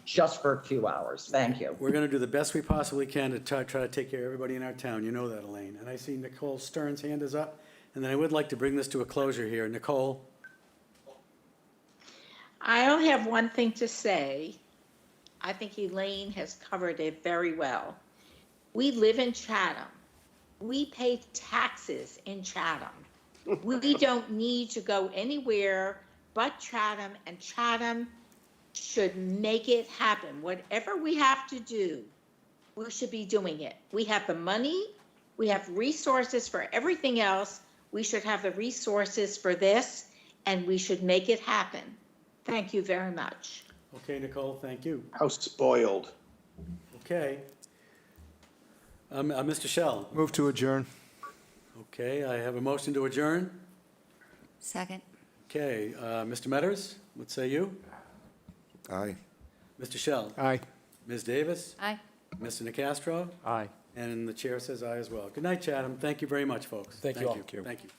just for a few hours. Thank you. We're gonna do the best we possibly can to try to take care of everybody in our town. You know that, Elaine. And I see Nicole Stern's hand is up, and then I would like to bring this to a closure here. Nicole? I only have one thing to say. I think Elaine has covered it very well. We live in Chatham. We pay taxes in Chatham. We don't need to go anywhere but Chatham, and Chatham should make it happen. Whatever we have to do, we should be doing it. We have the money, we have resources for everything else. We should have the resources for this, and we should make it happen. Thank you very much. Okay, Nicole, thank you. How spoiled. Okay. Mr. Shell? Move to adjourn. Okay, I have a motion to adjourn. Second. Okay, Mr. Metters, what say you? Aye. Mr. Shell? Aye. Ms. Davis? Aye. Mr. Nacastro? Aye. And the chair says aye as well. Good night, Chatham. Thank you very much, folks. Thank you all. Thank you.